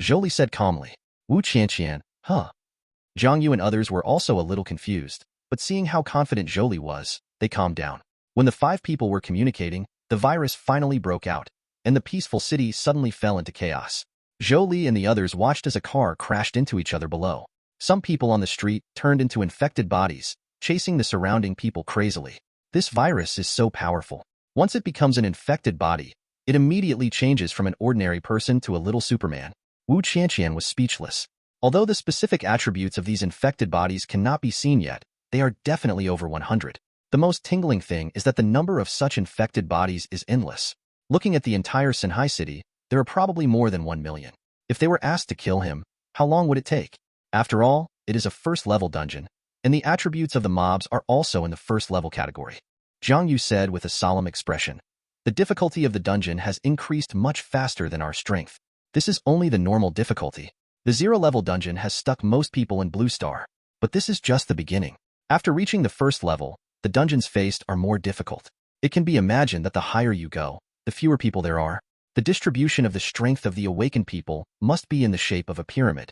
Zhou Li said calmly. Wu Qianqian, Jiang Yu and others were also a little confused, but seeing how confident Zhou Li was, they calmed down. When the 5 people were communicating, the virus finally broke out, and the peaceful city suddenly fell into chaos. Zhou Li and the others watched as a car crashed into each other below. Some people on the street turned into infected bodies, chasing the surrounding people crazily. This virus is so powerful. Once it becomes an infected body, it immediately changes from an ordinary person to a little Superman. Wu Qianqian was speechless. Although the specific attributes of these infected bodies cannot be seen yet, they are definitely over 100. The most tingling thing is that the number of such infected bodies is endless. Looking at the entire Sinhai city, there are probably more than 1 million. If they were asked to kill him, how long would it take? After all, it is a first-level dungeon, and the attributes of the mobs are also in the first-level category. Jiang Yu said with a solemn expression. The difficulty of the dungeon has increased much faster than our strength. This is only the normal difficulty. The 0-level dungeon has stuck most people in Blue Star, but this is just the beginning. After reaching the first level, the dungeons faced are more difficult. It can be imagined that the higher you go, the fewer people there are. The distribution of the strength of the awakened people must be in the shape of a pyramid.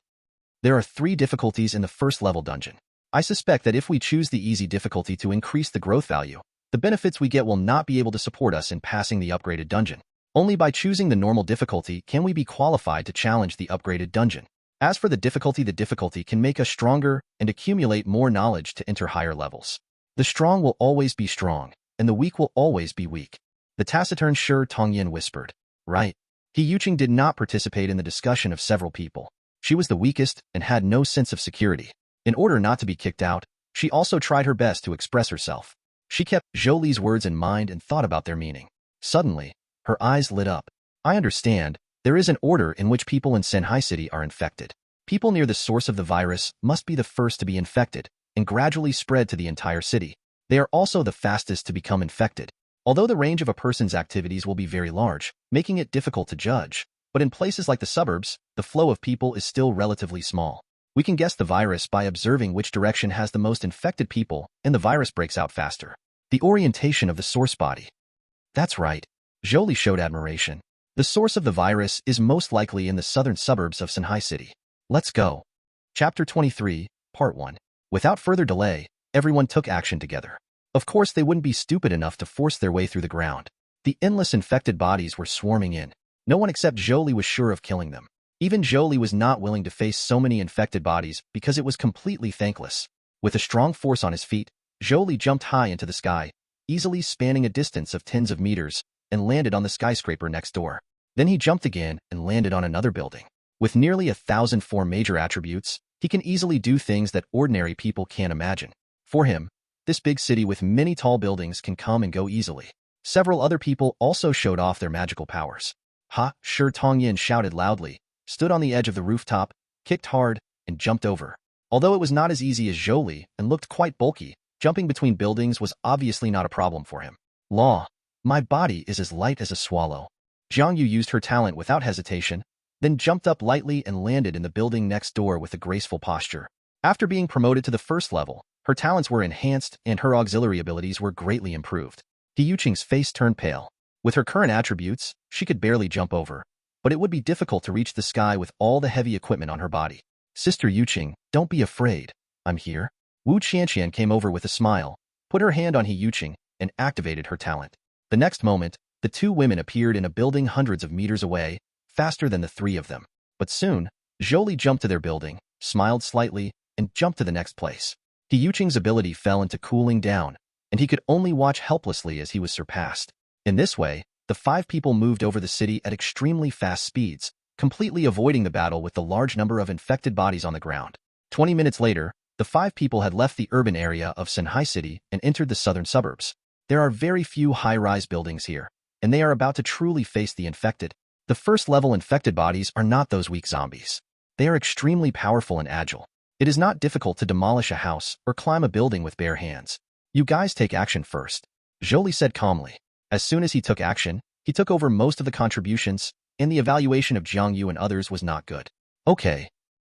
There are 3 difficulties in the first level dungeon. I suspect that if we choose the easy difficulty to increase the growth value, the benefits we get will not be able to support us in passing the upgraded dungeon. Only by choosing the normal difficulty can we be qualified to challenge the upgraded dungeon. As for the difficulty can make us stronger and accumulate more knowledge to enter higher levels. The strong will always be strong, and the weak will always be weak. The taciturn Shi Tongyin whispered. Right. He Yuqing did not participate in the discussion of several people. She was the weakest and had no sense of security. In order not to be kicked out, she also tried her best to express herself. She kept Zhou Li's words in mind and thought about their meaning. Suddenly, her eyes lit up. I understand. There is an order in which people in Synhai City are infected. People near the source of the virus must be the first to be infected and gradually spread to the entire city. They are also the fastest to become infected. Although the range of a person's activities will be very large, making it difficult to judge, but in places like the suburbs, the flow of people is still relatively small. We can guess the virus by observing which direction has the most infected people, and the virus breaks out faster. The orientation of the source body. That's right. Zhou Li showed admiration. The source of the virus is most likely in the southern suburbs of Synhai City. Let's go. Chapter 23, Part 1. Without further delay, everyone took action together. Of course, they wouldn't be stupid enough to force their way through the ground. The endless infected bodies were swarming in. No one except Zhou Li was sure of killing them. Even Zhou Li was not willing to face so many infected bodies because it was completely thankless. With a strong force on his feet, Zhou Li jumped high into the sky, easily spanning a distance of tens of meters, and landed on the skyscraper next door. Then he jumped again and landed on another building. With nearly 1,004 major attributes, he can easily do things that ordinary people can't imagine. For him, this big city with many tall buildings can come and go easily. Several other people also showed off their magical powers. Ha! Shi Tongyin shouted loudly, stood on the edge of the rooftop, kicked hard, and jumped over. Although it was not as easy as Zhou Li and looked quite bulky, jumping between buildings was obviously not a problem for him. Law. My body is as light as a swallow. Jiang Yu used her talent without hesitation, then jumped up lightly and landed in the building next door with a graceful posture. After being promoted to the first level, her talents were enhanced and her auxiliary abilities were greatly improved. He Yuqing's face turned pale. With her current attributes, she could barely jump over, but it would be difficult to reach the sky with all the heavy equipment on her body. Sister Yuqing, don't be afraid. I'm here. Wu Qianqian came over with a smile, put her hand on He Yuqing, and activated her talent. The next moment, the 2 women appeared in a building hundreds of meters away, faster than the 3 of them. But soon, Zhou Li jumped to their building, smiled slightly, and jumped to the next place. He Yuqing's ability fell into cooling down, and he could only watch helplessly as he was surpassed. In this way, the 5 people moved over the city at extremely fast speeds, completely avoiding the battle with the large number of infected bodies on the ground. 20 minutes later, the 5 people had left the urban area of Synhai City and entered the southern suburbs. There are very few high-rise buildings here, and they are about to truly face the infected. The first-level infected bodies are not those weak zombies. They are extremely powerful and agile. It is not difficult to demolish a house or climb a building with bare hands. You guys take action first, Zhou Li said calmly. As soon as he took action, he took over most of the contributions, and the evaluation of Jiang Yu and others was not good. Okay.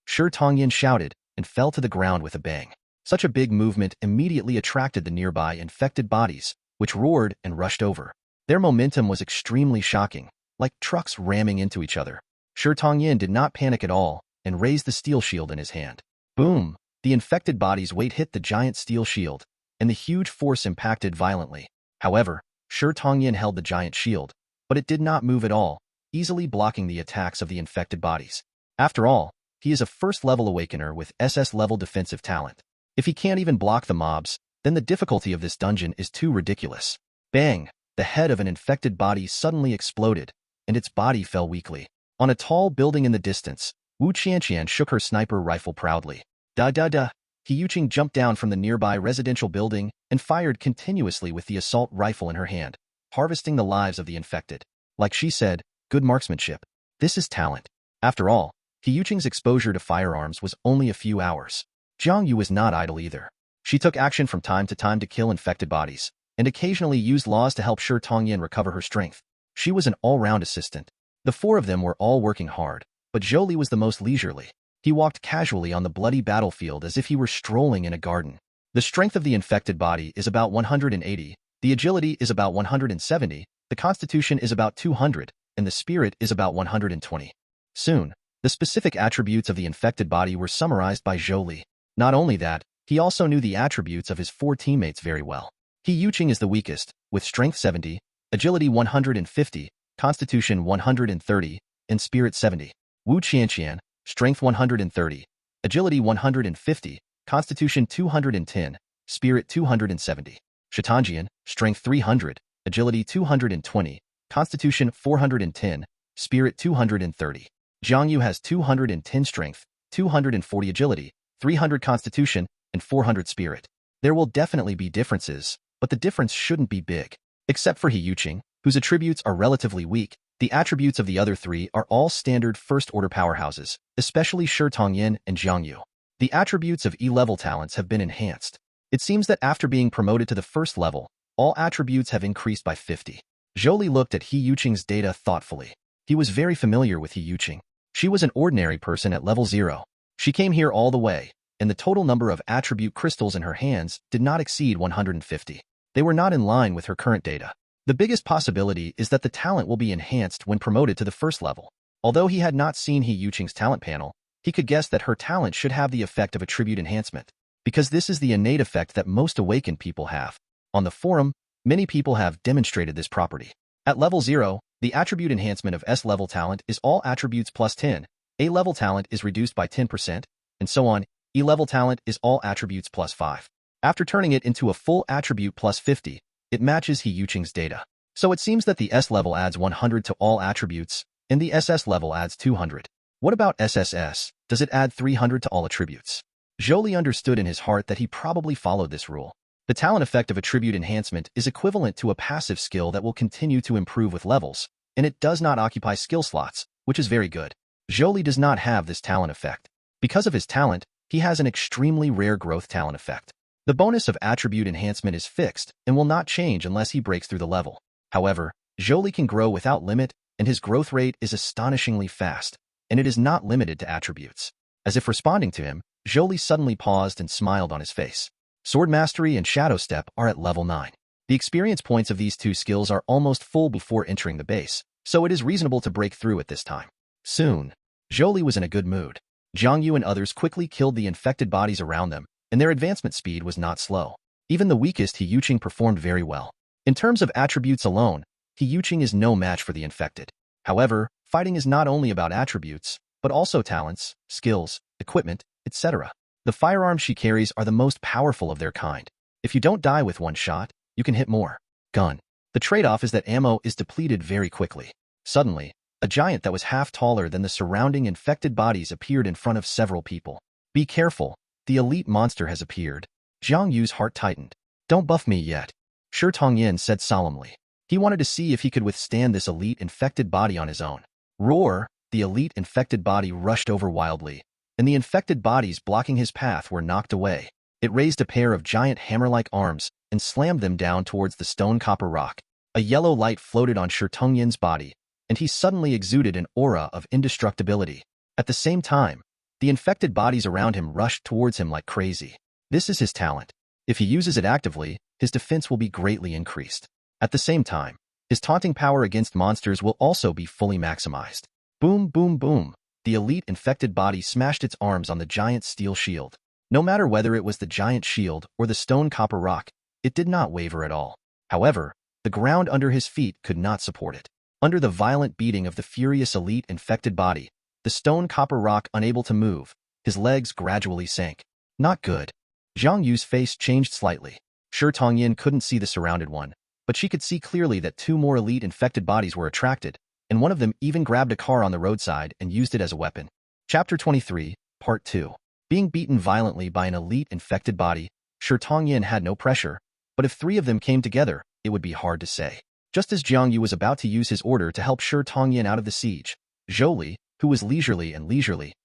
Shi Tongyin shouted and fell to the ground with a bang. Such a big movement immediately attracted the nearby infected bodies, which roared and rushed over. Their momentum was extremely shocking, like trucks ramming into each other. Shi Tongyin did not panic at all and raised the steel shield in his hand. Boom! The infected body's weight hit the giant steel shield, and the huge force impacted violently. However, Shi Tongyin held the giant shield, but it did not move at all, easily blocking the attacks of the infected bodies. After all, he is a first-level awakener with SS-level defensive talent. If he can't even block the mobs, then the difficulty of this dungeon is too ridiculous. Bang! The head of an infected body suddenly exploded, and its body fell weakly. On a tall building in the distance, Wu Qianqian shook her sniper rifle proudly. Da-da-da! He Yuqing jumped down from the nearby residential building and fired continuously with the assault rifle in her hand, harvesting the lives of the infected. Like she said, good marksmanship. This is talent. After all, He Yuqing's exposure to firearms was only a few hours. Jiang Yu was not idle either. She took action from time to kill infected bodies, and occasionally used laws to help Shi Tongyin recover her strength. She was an all-round assistant. The 4 of them were all working hard, but Zhou Li was the most leisurely. He walked casually on the bloody battlefield as if he were strolling in a garden. The strength of the infected body is about 180, the agility is about 170, the constitution is about 200, and the spirit is about 120. Soon, the specific attributes of the infected body were summarized by Zhou Li. Not only that, he also knew the attributes of his 4 teammates very well. He Yuqing is the weakest, with strength 70, agility 150, constitution 130, and spirit 70. Wu Qianqian, strength 130, agility 150, constitution 210, spirit 270. Shitanjian, strength 300, agility 220, constitution 410, spirit 230. Jiangyu has 210 strength, 240 agility, 300 constitution, and 400 spirit. There will definitely be differences, but the difference shouldn't be big. Except for He Yuqing, whose attributes are relatively weak, the attributes of the other 3 are all standard first-order powerhouses, especially Shi Tongyin and Jiangyu. The attributes of E-level talents have been enhanced. It seems that after being promoted to the first level, all attributes have increased by 50. Zhou Li looked at He Yuqing's data thoughtfully. He was very familiar with He Yuqing. She was an ordinary person at level 0. She came here all the way, and the total number of attribute crystals in her hands did not exceed 150. They were not in line with her current data. The biggest possibility is that the talent will be enhanced when promoted to the first level. Although he had not seen He Yuqing's talent panel, he could guess that her talent should have the effect of attribute enhancement, because this is the innate effect that most awakened people have. On the forum, many people have demonstrated this property. At level 0, the attribute enhancement of S-level talent is all attributes plus 10, A-level talent is reduced by 10%, and so on. E-level talent is all attributes plus 5. After turning it into a full attribute plus 50, it matches He Yuqing's data. So it seems that the S-level adds 100 to all attributes, and the SS level adds 200. What about SSS? Does it add 300 to all attributes? Zhou Li understood in his heart that he probably followed this rule. The talent effect of attribute enhancement is equivalent to a passive skill that will continue to improve with levels, and it does not occupy skill slots, which is very good. Zhou Li does not have this talent effect. Because of his talent, he has an extremely rare growth talent effect. The bonus of attribute enhancement is fixed and will not change unless he breaks through the level. However, Zhou Li can grow without limit, and his growth rate is astonishingly fast, and it is not limited to attributes. As if responding to him, Zhou Li suddenly paused and smiled on his face. Sword Mastery and Shadow Step are at level 9. The experience points of these 2 skills are almost full before entering the base, so it is reasonable to break through at this time. Soon, Zhou Li was in a good mood. Jiangyu and others quickly killed the infected bodies around them, and their advancement speed was not slow. Even the weakest He Yuqing performed very well. In terms of attributes alone, He Yuqing is no match for the infected. However, fighting is not only about attributes, but also talents, skills, equipment, etc. The firearms she carries are the most powerful of their kind. If you don't die with one shot, you can hit more. Gun. The trade-off is that ammo is depleted very quickly. Suddenly, a giant that was half taller than the surrounding infected bodies appeared in front of several people. Be careful, the elite monster has appeared. Jiang Yu's heart tightened. Don't buff me yet, Shi Tongyin said solemnly. He wanted to see if he could withstand this elite infected body on his own. Roar! The elite infected body rushed over wildly, and the infected bodies blocking his path were knocked away. It raised a pair of giant hammer-like arms and slammed them down towards the stone copper rock. A yellow light floated on Shi Tongyin's body, and he suddenly exuded an aura of indestructibility. At the same time, the infected bodies around him rushed towards him like crazy. This is his talent. If he uses it actively, his defense will be greatly increased. At the same time, his taunting power against monsters will also be fully maximized. Boom, boom, boom. The elite infected body smashed its arms on the giant steel shield. No matter whether it was the giant shield or the stone copper rock, it did not waver at all. However, the ground under his feet could not support it. Under the violent beating of the furious elite infected body, the stone copper rock unable to move, his legs gradually sank. Not good. Jiang Yu's face changed slightly. Shi Tongyin couldn't see the surrounded one, but she could see clearly that 2 more elite infected bodies were attracted, and one of them even grabbed a car on the roadside and used it as a weapon. Chapter 23, Part 2. Being beaten violently by an elite infected body, Shi Tongyin had no pressure, but if 3 of them came together, it would be hard to say. Just as Jiang Yu was about to use his order to help Shi Tongyin out of the siege, Zhou Li, who was leisurely,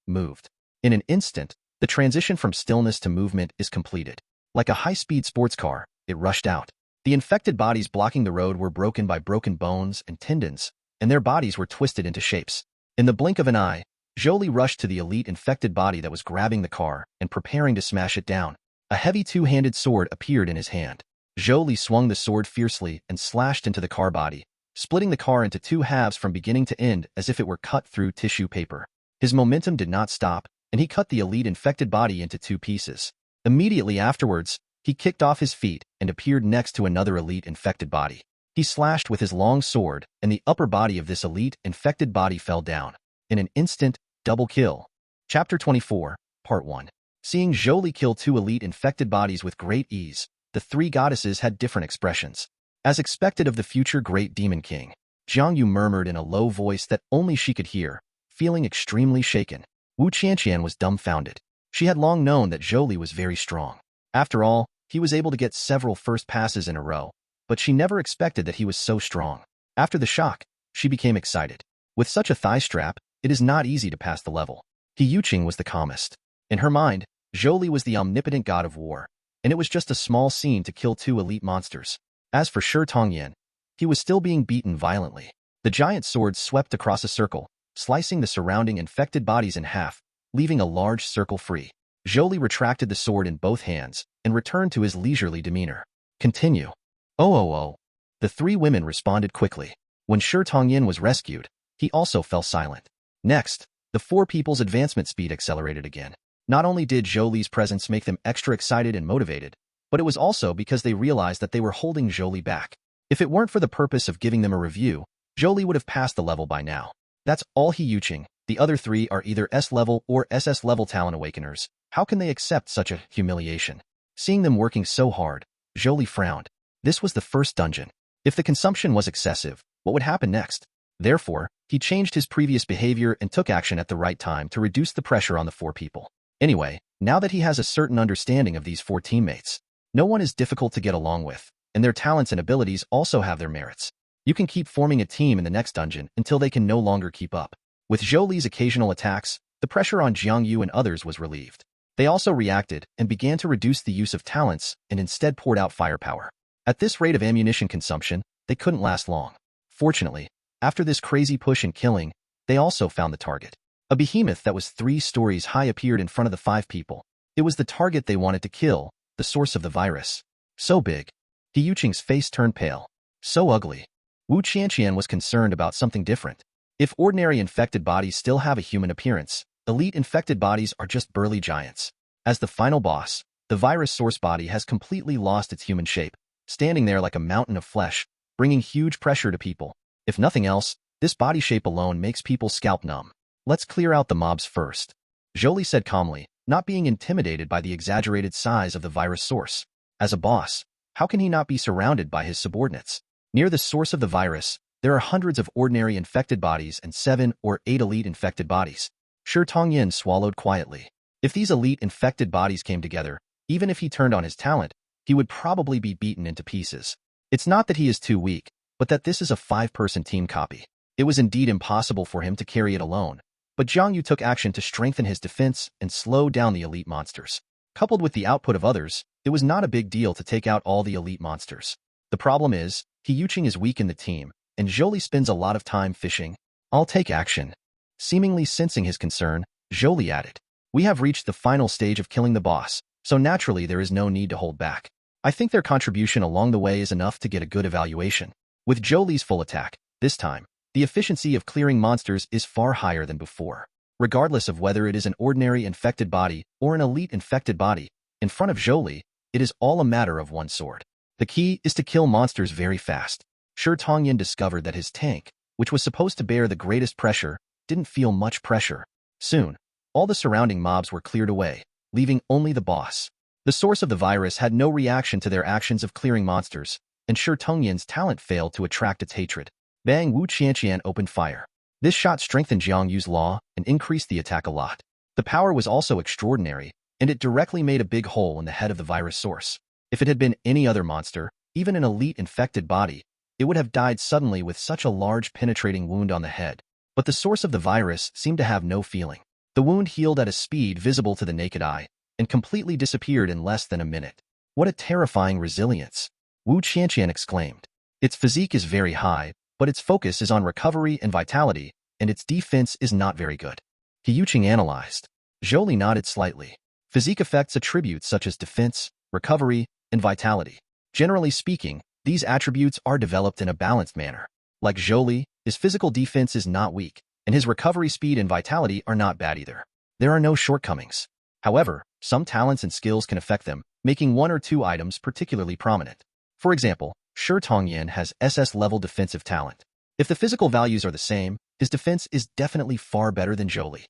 moved. In an instant, the transition from stillness to movement is completed. Like a high-speed sports car, it rushed out. The infected bodies blocking the road were broken by broken bones and tendons, and their bodies were twisted into shapes. In the blink of an eye, Zhou Li rushed to the elite infected body that was grabbing the car and preparing to smash it down. A heavy 2-handed sword appeared in his hand. Zhou Li swung the sword fiercely and slashed into the car body, splitting the car into two halves from beginning to end as if it were cut through tissue paper. His momentum did not stop, and he cut the elite infected body into two pieces. Immediately afterwards, he kicked off his feet and appeared next to another elite infected body. He slashed with his long sword, and the upper body of this elite infected body fell down. In an instant, double kill. Chapter 24, Part 1. Seeing Zhou Li kill two elite infected bodies with great ease, the three goddesses had different expressions. As expected of the future great demon king, Jiang Yu murmured in a low voice that only she could hear, feeling extremely shaken. Wu Qianqian was dumbfounded. She had long known that Zhou Li was very strong. After all, he was able to get several first passes in a row, but she never expected that he was so strong. After the shock, she became excited. With such a thigh strap, it is not easy to pass the level. He Yuqing was the calmest. In her mind, Zhou Li was the omnipotent god of war, and it was just a small scene to kill two elite monsters. As for Shi Tongyan, he was still being beaten violently. The giant sword swept across a circle, slicing the surrounding infected bodies in half, leaving a large circle free. Zhou Li retracted the sword in both hands and returned to his leisurely demeanor. Continue. Oh. The three women responded quickly. When Shi Tongyan was rescued, he also fell silent. Next, the four people's advancement speed accelerated again. Not only did Zhou Li's presence make them extra excited and motivated, but it was also because they realized that they were holding Zhou Li back. If it weren't for the purpose of giving them a review, Zhou Li would have passed the level by now. That's all he Yuqing. The other three are either S-level or SS-level talent awakeners. How can they accept such a humiliation? Seeing them working so hard, Zhou Li frowned. This was the first dungeon. If the consumption was excessive, what would happen next? Therefore, he changed his previous behavior and took action at the right time to reduce the pressure on the four people. Anyway, now that he has a certain understanding of these four teammates, no one is difficult to get along with, and their talents and abilities also have their merits. You can keep forming a team in the next dungeon until they can no longer keep up. With Zhou Li's occasional attacks, the pressure on Jiang Yu and others was relieved. They also reacted and began to reduce the use of talents and instead poured out firepower. At this rate of ammunition consumption, they couldn't last long. Fortunately, after this crazy push and killing, they also found the target. A behemoth that was 3 stories high appeared in front of the 5 people. It was the target they wanted to kill, the source of the virus. So big. He Yuqing's face turned pale. So ugly. Wu Qianqian was concerned about something different. If ordinary infected bodies still have a human appearance, elite infected bodies are just burly giants. As the final boss, the virus source body has completely lost its human shape, standing there like a mountain of flesh, bringing huge pressure to people. If nothing else, this body shape alone makes people scalp numb. Let's clear out the mobs first, Zhou Li said calmly, not being intimidated by the exaggerated size of the virus source. As a boss, how can he not be surrounded by his subordinates? Near the source of the virus, there are hundreds of ordinary infected bodies and 7 or 8 elite infected bodies. Shi Tongyan swallowed quietly. If these elite infected bodies came together, even if he turned on his talent, he would probably be beaten into pieces. It's not that he is too weak, but that this is a 5-person team copy. It was indeed impossible for him to carry it alone, but Jiang Yu took action to strengthen his defense and slow down the elite monsters. Coupled with the output of others, it was not a big deal to take out all the elite monsters. The problem is, He Yuqing is weak in the team, and Zhou Li spends a lot of time fishing. I'll take action. Seemingly sensing his concern, Zhou Li added, we have reached the final stage of killing the boss, so naturally there is no need to hold back. I think their contribution along the way is enough to get a good evaluation. With Zhou Li's full attack, this time, the efficiency of clearing monsters is far higher than before. Regardless of whether it is an ordinary infected body or an elite infected body, in front of Zhou Li, it is all a matter of one sword. The key is to kill monsters very fast. Shi Tongyan discovered that his tank, which was supposed to bear the greatest pressure, didn't feel much pressure. Soon, all the surrounding mobs were cleared away, leaving only the boss. The source of the virus had no reaction to their actions of clearing monsters, and Shi Tongyan's talent failed to attract its hatred. Bang! Wu Qianqian opened fire. This shot strengthened Jiang Yu's law and increased the attack a lot. The power was also extraordinary, and it directly made a big hole in the head of the virus source. If it had been any other monster, even an elite infected body, it would have died suddenly with such a large penetrating wound on the head. But the source of the virus seemed to have no feeling. The wound healed at a speed visible to the naked eye, and completely disappeared in less than a minute. What a terrifying resilience! Wu Qianqian exclaimed. Its physique is very high, but its focus is on recovery and vitality, and its defense is not very good. He Yuqing analyzed. Zhou Li nodded slightly. Physique affects attributes such as defense, recovery, and vitality. Generally speaking, these attributes are developed in a balanced manner. Like Zhou Li, his physical defense is not weak, and his recovery speed and vitality are not bad either. There are no shortcomings. However, some talents and skills can affect them, making one or two items particularly prominent. For example, Shi Tongyan has SS-level defensive talent. If the physical values are the same, his defense is definitely far better than Zhou Li.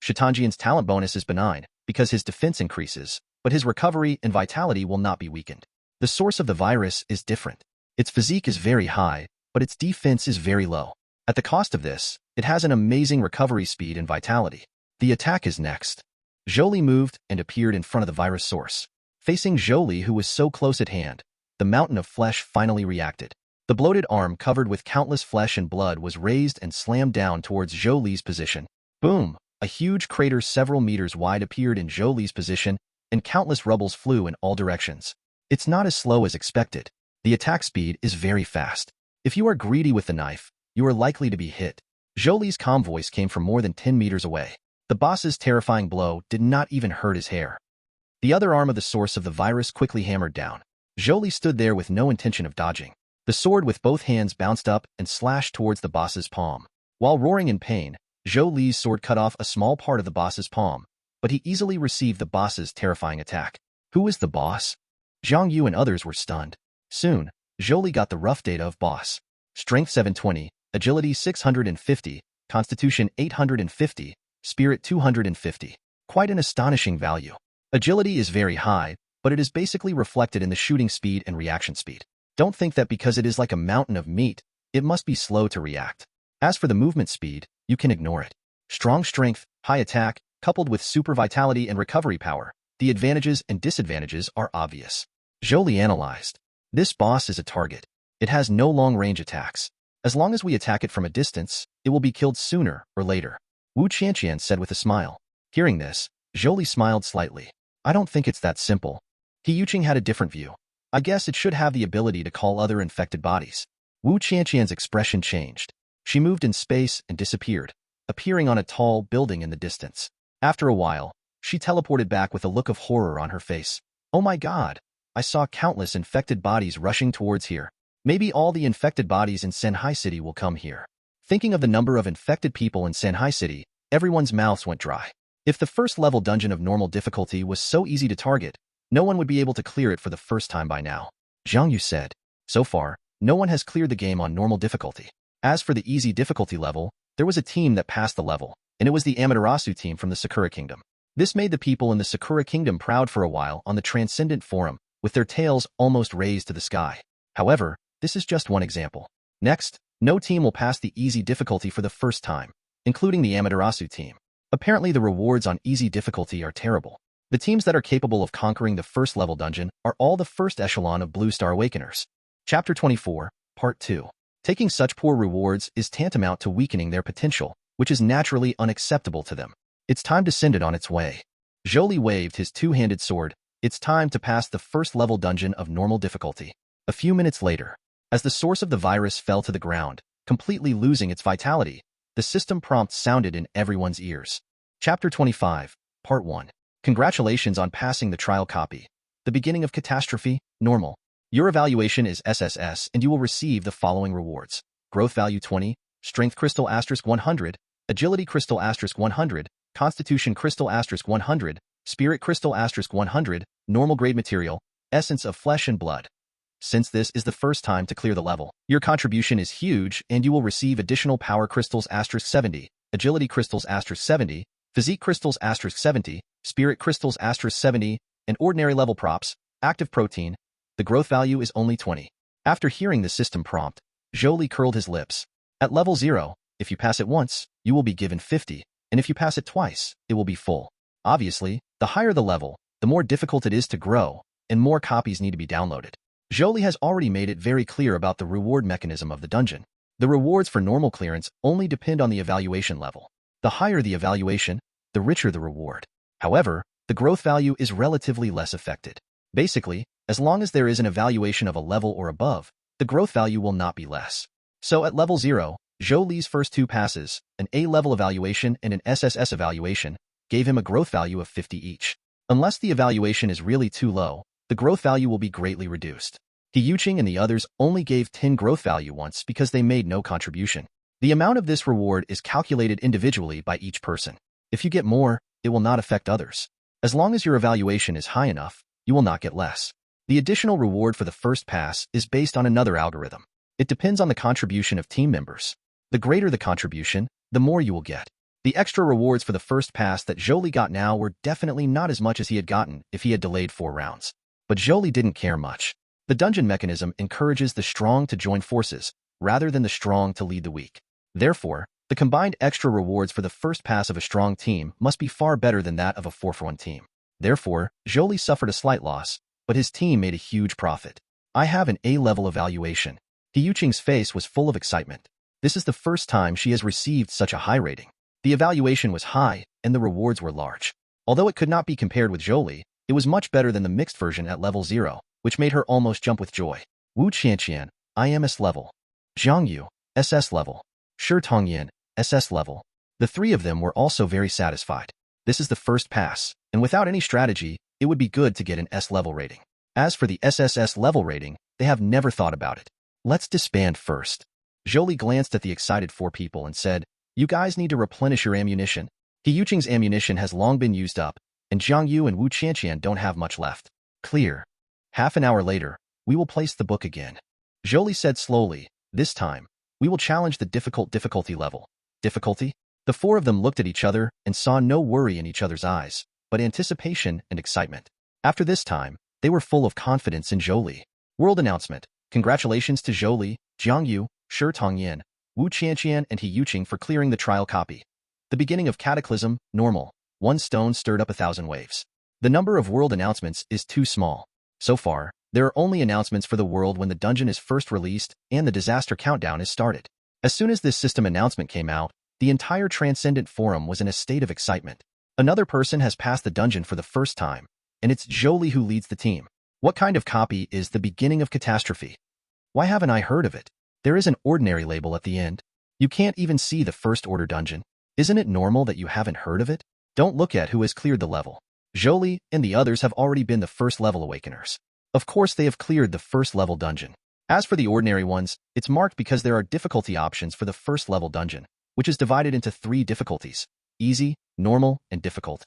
Shitangjian's talent bonus is benign because his defense increases, but his recovery and vitality will not be weakened. The source of the virus is different. Its physique is very high, but its defense is very low. At the cost of this, it has an amazing recovery speed and vitality. The attack is next. Zhou Li moved and appeared in front of the virus source. Facing Zhou Li, who was so close at hand, the mountain of flesh finally reacted. The bloated arm covered with countless flesh and blood was raised and slammed down towards Zhou Li's position. Boom! A huge crater several meters wide appeared in Zhou Li's position, and countless rubbles flew in all directions. It's not as slow as expected. The attack speed is very fast. If you are greedy with the knife, you are likely to be hit. Zhou Li's calm voice came from more than 10 meters away. The boss's terrifying blow did not even hurt his hair. The other arm of the source of the virus quickly hammered down. Zhou Li stood there with no intention of dodging. The sword with both hands bounced up and slashed towards the boss's palm. While roaring in pain, Zhou Li's sword cut off a small part of the boss's palm, but he easily received the boss's terrifying attack. Who is the boss? Zhang Yu and others were stunned. Soon, Zhou Li got the rough data of boss. Strength 720, Agility 650, Constitution 850, Spirit 250. Quite an astonishing value. Agility is very high, but it is basically reflected in the shooting speed and reaction speed. Don't think that because it is like a mountain of meat, it must be slow to react. As for the movement speed, you can ignore it. Strong strength, high attack, coupled with super vitality and recovery power, the advantages and disadvantages are obvious. Zhou Li analyzed. This boss is a target. It has no long-range attacks. As long as we attack it from a distance, it will be killed sooner or later. Wu Qianqian said with a smile. Hearing this, Zhou Li smiled slightly. I don't think it's that simple. He Yuqing had a different view. I guess it should have the ability to call other infected bodies. Wu Qianqian's expression changed. She moved in space and disappeared, appearing on a tall building in the distance. After a while, she teleported back with a look of horror on her face. Oh my god! I saw countless infected bodies rushing towards here. Maybe all the infected bodies in Sanhai City will come here. Thinking of the number of infected people in Sanhai City, everyone's mouths went dry. If the first level dungeon of normal difficulty was so easy to target, no one would be able to clear it for the first time by now. Zhang Yu said. So far, no one has cleared the game on normal difficulty. As for the easy difficulty level, there was a team that passed the level, and it was the Amaterasu team from the Sakura Kingdom. This made the people in the Sakura Kingdom proud for a while on the Transcendent Forum, with their tails almost raised to the sky. However, this is just one example. Next, no team will pass the easy difficulty for the first time, including the Amaterasu team. Apparently the rewards on easy difficulty are terrible. The teams that are capable of conquering the first level dungeon are all the first echelon of Blue Star Awakeners. Chapter 24, Part 2. Taking such poor rewards is tantamount to weakening their potential, which is naturally unacceptable to them. It's time to send it on its way. Zhou Li waved his two-handed sword. It's time to pass the first level dungeon of normal difficulty. A few minutes later, as the source of the virus fell to the ground, completely losing its vitality, the system prompt sounded in everyone's ears. Chapter 25, Part 1. Congratulations on passing the trial copy. The beginning of catastrophe, normal. Your evaluation is SSS and you will receive the following rewards. Growth value 20, Strength Crystal * 100, Agility Crystal * 100, Constitution Crystal * 100, Spirit Crystal * 100, Normal Grade Material, Essence of Flesh and Blood. Since this is the first time to clear the level, your contribution is huge and you will receive additional Power Crystals * 70, Agility Crystals * 70, Physique Crystals * 70, Spirit Crystals * 70, and ordinary level props, Active Protein. The growth value is only 20. After hearing the system prompt, Zhou Li curled his lips. At level 0, if you pass it once, you will be given 50, and if you pass it twice, it will be full. Obviously, the higher the level, the more difficult it is to grow, and more copies need to be downloaded. Zhou Li has already made it very clear about the reward mechanism of the dungeon. The rewards for normal clearance only depend on the evaluation level. The higher the evaluation, the richer the reward. However, the growth value is relatively less affected. Basically, as long as there is an evaluation of a level or above, the growth value will not be less. So at level 0, Zhou Li's first two passes, an A-level evaluation and an SSS evaluation, gave him a growth value of 50 each. Unless the evaluation is really too low, the growth value will be greatly reduced. Yuching and the others only gave 10 growth value once because they made no contribution. The amount of this reward is calculated individually by each person. If you get more, it will not affect others. As long as your evaluation is high enough, you will not get less. The additional reward for the first pass is based on another algorithm. It depends on the contribution of team members. The greater the contribution, the more you will get. The extra rewards for the first pass that Zhou Li got now were definitely not as much as he had gotten if he had delayed 4 rounds. But Zhou Li didn't care much. The dungeon mechanism encourages the strong to join forces, rather than the strong to lead the weak. Therefore, the combined extra rewards for the first pass of a strong team must be far better than that of a 4-for-1 team. Therefore, Zhou Li suffered a slight loss, but his team made a huge profit. I have an A-level evaluation. Yuching's face was full of excitement. This is the first time she has received such a high rating. The evaluation was high, and the rewards were large. Although it could not be compared with Zhou Li, it was much better than the mixed version at level 0, which made her almost jump with joy. Wu Qianqian, IMS level. Zhang Yu, SS level. Shi Tongyan, SS level. The 3 of them were also very satisfied. This is the first pass, and without any strategy, it would be good to get an S level rating. As for the SSS level rating, they have never thought about it. Let's disband first. Zhou Li glanced at the excited 4 people and said, "You guys need to replenish your ammunition. Yuching's ammunition has long been used up, and Zhang Yu and Wu Qianqian don't have much left." Clear. Half an hour later, we will place the book again. Zhou Li said slowly, "This time, we will challenge the difficulty level." Difficulty? The 4 of them looked at each other and saw no worry in each other's eyes, but anticipation and excitement. After this time, they were full of confidence in Zhou Li. World announcement. Congratulations to Zhou Li, Zhang Yu, Shi Tongyan, Wu Qianqian and Yuching for clearing the trial copy. The beginning of Cataclysm, normal. 1 stone stirred up 1,000 waves. The number of world announcements is too small. So far, there are only announcements for the world when the dungeon is first released and the disaster countdown is started. As soon as this system announcement came out, the entire Transcendent Forum was in a state of excitement. Another person has passed the dungeon for the first time, and it's Zhou Li who leads the team. What kind of copy is the beginning of catastrophe? Why haven't I heard of it? There is an ordinary label at the end. You can't even see the first order dungeon. Isn't it normal that you haven't heard of it? Don't look at who has cleared the level. Zhou Li and the others have already been the first level awakeners. Of course they have cleared the first level dungeon. As for the ordinary ones, it's marked because there are difficulty options for the first level dungeon, which is divided into 3 difficulties: easy, normal, and difficult.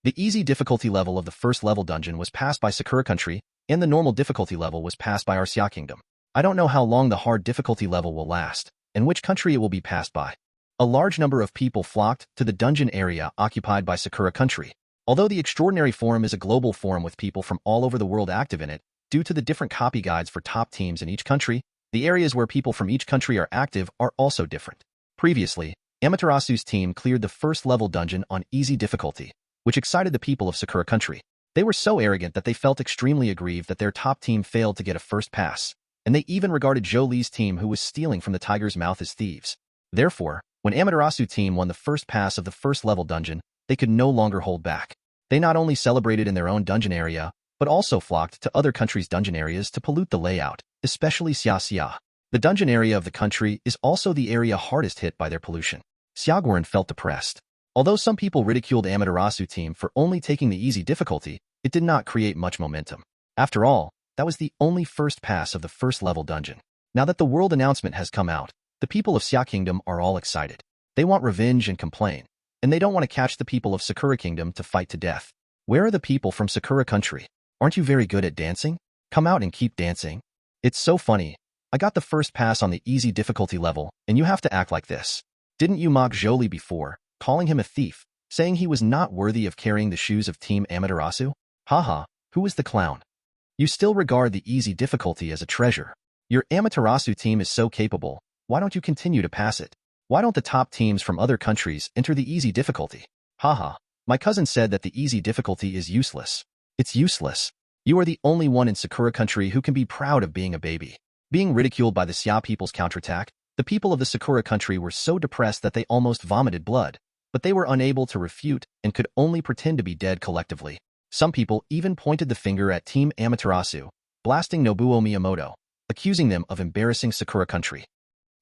The easy difficulty level of the first level dungeon was passed by Sakura Country, and the normal difficulty level was passed by our Xia Kingdom. I don't know how long the hard difficulty level will last, and which country it will be passed by. A large number of people flocked to the dungeon area occupied by Sakura Country. Although the Extraordinary Forum is a global forum with people from all over the world active in it, due to the different copy guides for top teams in each country, the areas where people from each country are active are also different. Previously, Amaterasu's team cleared the first level dungeon on easy difficulty, which excited the people of Sakura Country. They were so arrogant that they felt extremely aggrieved that their top team failed to get a first pass, and they even regarded Zhou Li's team who was stealing from the tiger's mouth as thieves. Therefore, when Amaterasu team won the first pass of the first level dungeon, they could no longer hold back. They not only celebrated in their own dungeon area, but also flocked to other countries' dungeon areas to pollute the layout, especially Xia. The dungeon area of the country is also the area hardest hit by their pollution. Xiaoguan felt depressed. Although some people ridiculed Amaterasu team for only taking the easy difficulty, it did not create much momentum. After all, that was the only first pass of the first level dungeon. Now that the world announcement has come out, the people of Xia Kingdom are all excited. They want revenge and complain, and they don't want to catch the people of Sakura Kingdom to fight to death. Where are the people from Sakura Country? Aren't you very good at dancing? Come out and keep dancing. It's so funny. I got the first pass on the easy difficulty level, and you have to act like this. Didn't you mock Zhou Li before, calling him a thief, saying he was not worthy of carrying the shoes of Team Amaterasu? Haha, who is the clown? You still regard the easy difficulty as a treasure. Your Amaterasu team is so capable, why don't you continue to pass it? Why don't the top teams from other countries enter the easy difficulty? Haha, my cousin said that the easy difficulty is useless. It's useless. You are the only one in Sakura Country who can be proud of being a baby. Being ridiculed by the Xia people's counterattack, the people of the Sakura Country were so depressed that they almost vomited blood, but they were unable to refute and could only pretend to be dead collectively. Some people even pointed the finger at Team Amaterasu, blasting Nobuo Miyamoto, accusing them of embarrassing Sakura Country.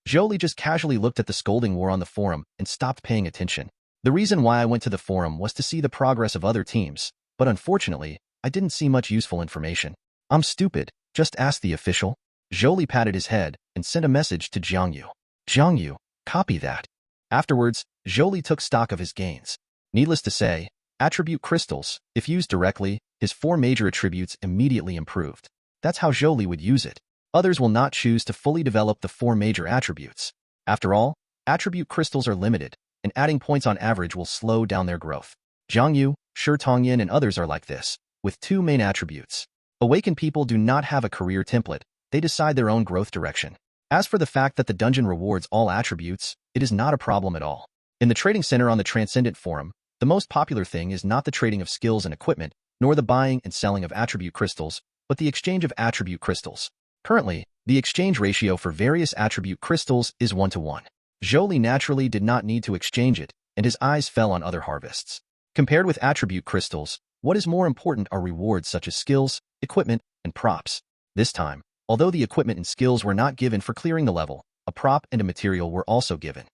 Zhou Li just casually looked at the scolding war on the forum and stopped paying attention. The reason why I went to the forum was to see the progress of other teams, but unfortunately, I didn't see much useful information. I'm stupid, Just ask the official. Zhou Li patted his head and sent a message to Jiang Yu. Jiang Yu, copy that. Afterwards, Zhou Li took stock of his gains. Needless to say, attribute crystals, if used directly, his 4 major attributes immediately improved. That's how Zhou Li would use it. Others will not choose to fully develop the 4 major attributes. After all, attribute crystals are limited, and adding points on average will slow down their growth. Jiang Yu, Shi Tongyin, and others are like this, with 2 main attributes. Awakened people do not have a career template, they decide their own growth direction. As for the fact that the dungeon rewards all attributes, it is not a problem at all. In the trading center on the Transcendent Forum, the most popular thing is not the trading of skills and equipment, nor the buying and selling of attribute crystals, but the exchange of attribute crystals. Currently, the exchange ratio for various attribute crystals is 1-to-1. Zhou Li naturally did not need to exchange it, and his eyes fell on other harvests. Compared with attribute crystals, what is more important are rewards such as skills, equipment, and props. This time, although the equipment and skills were not given for clearing the level, a prop and a material were also given.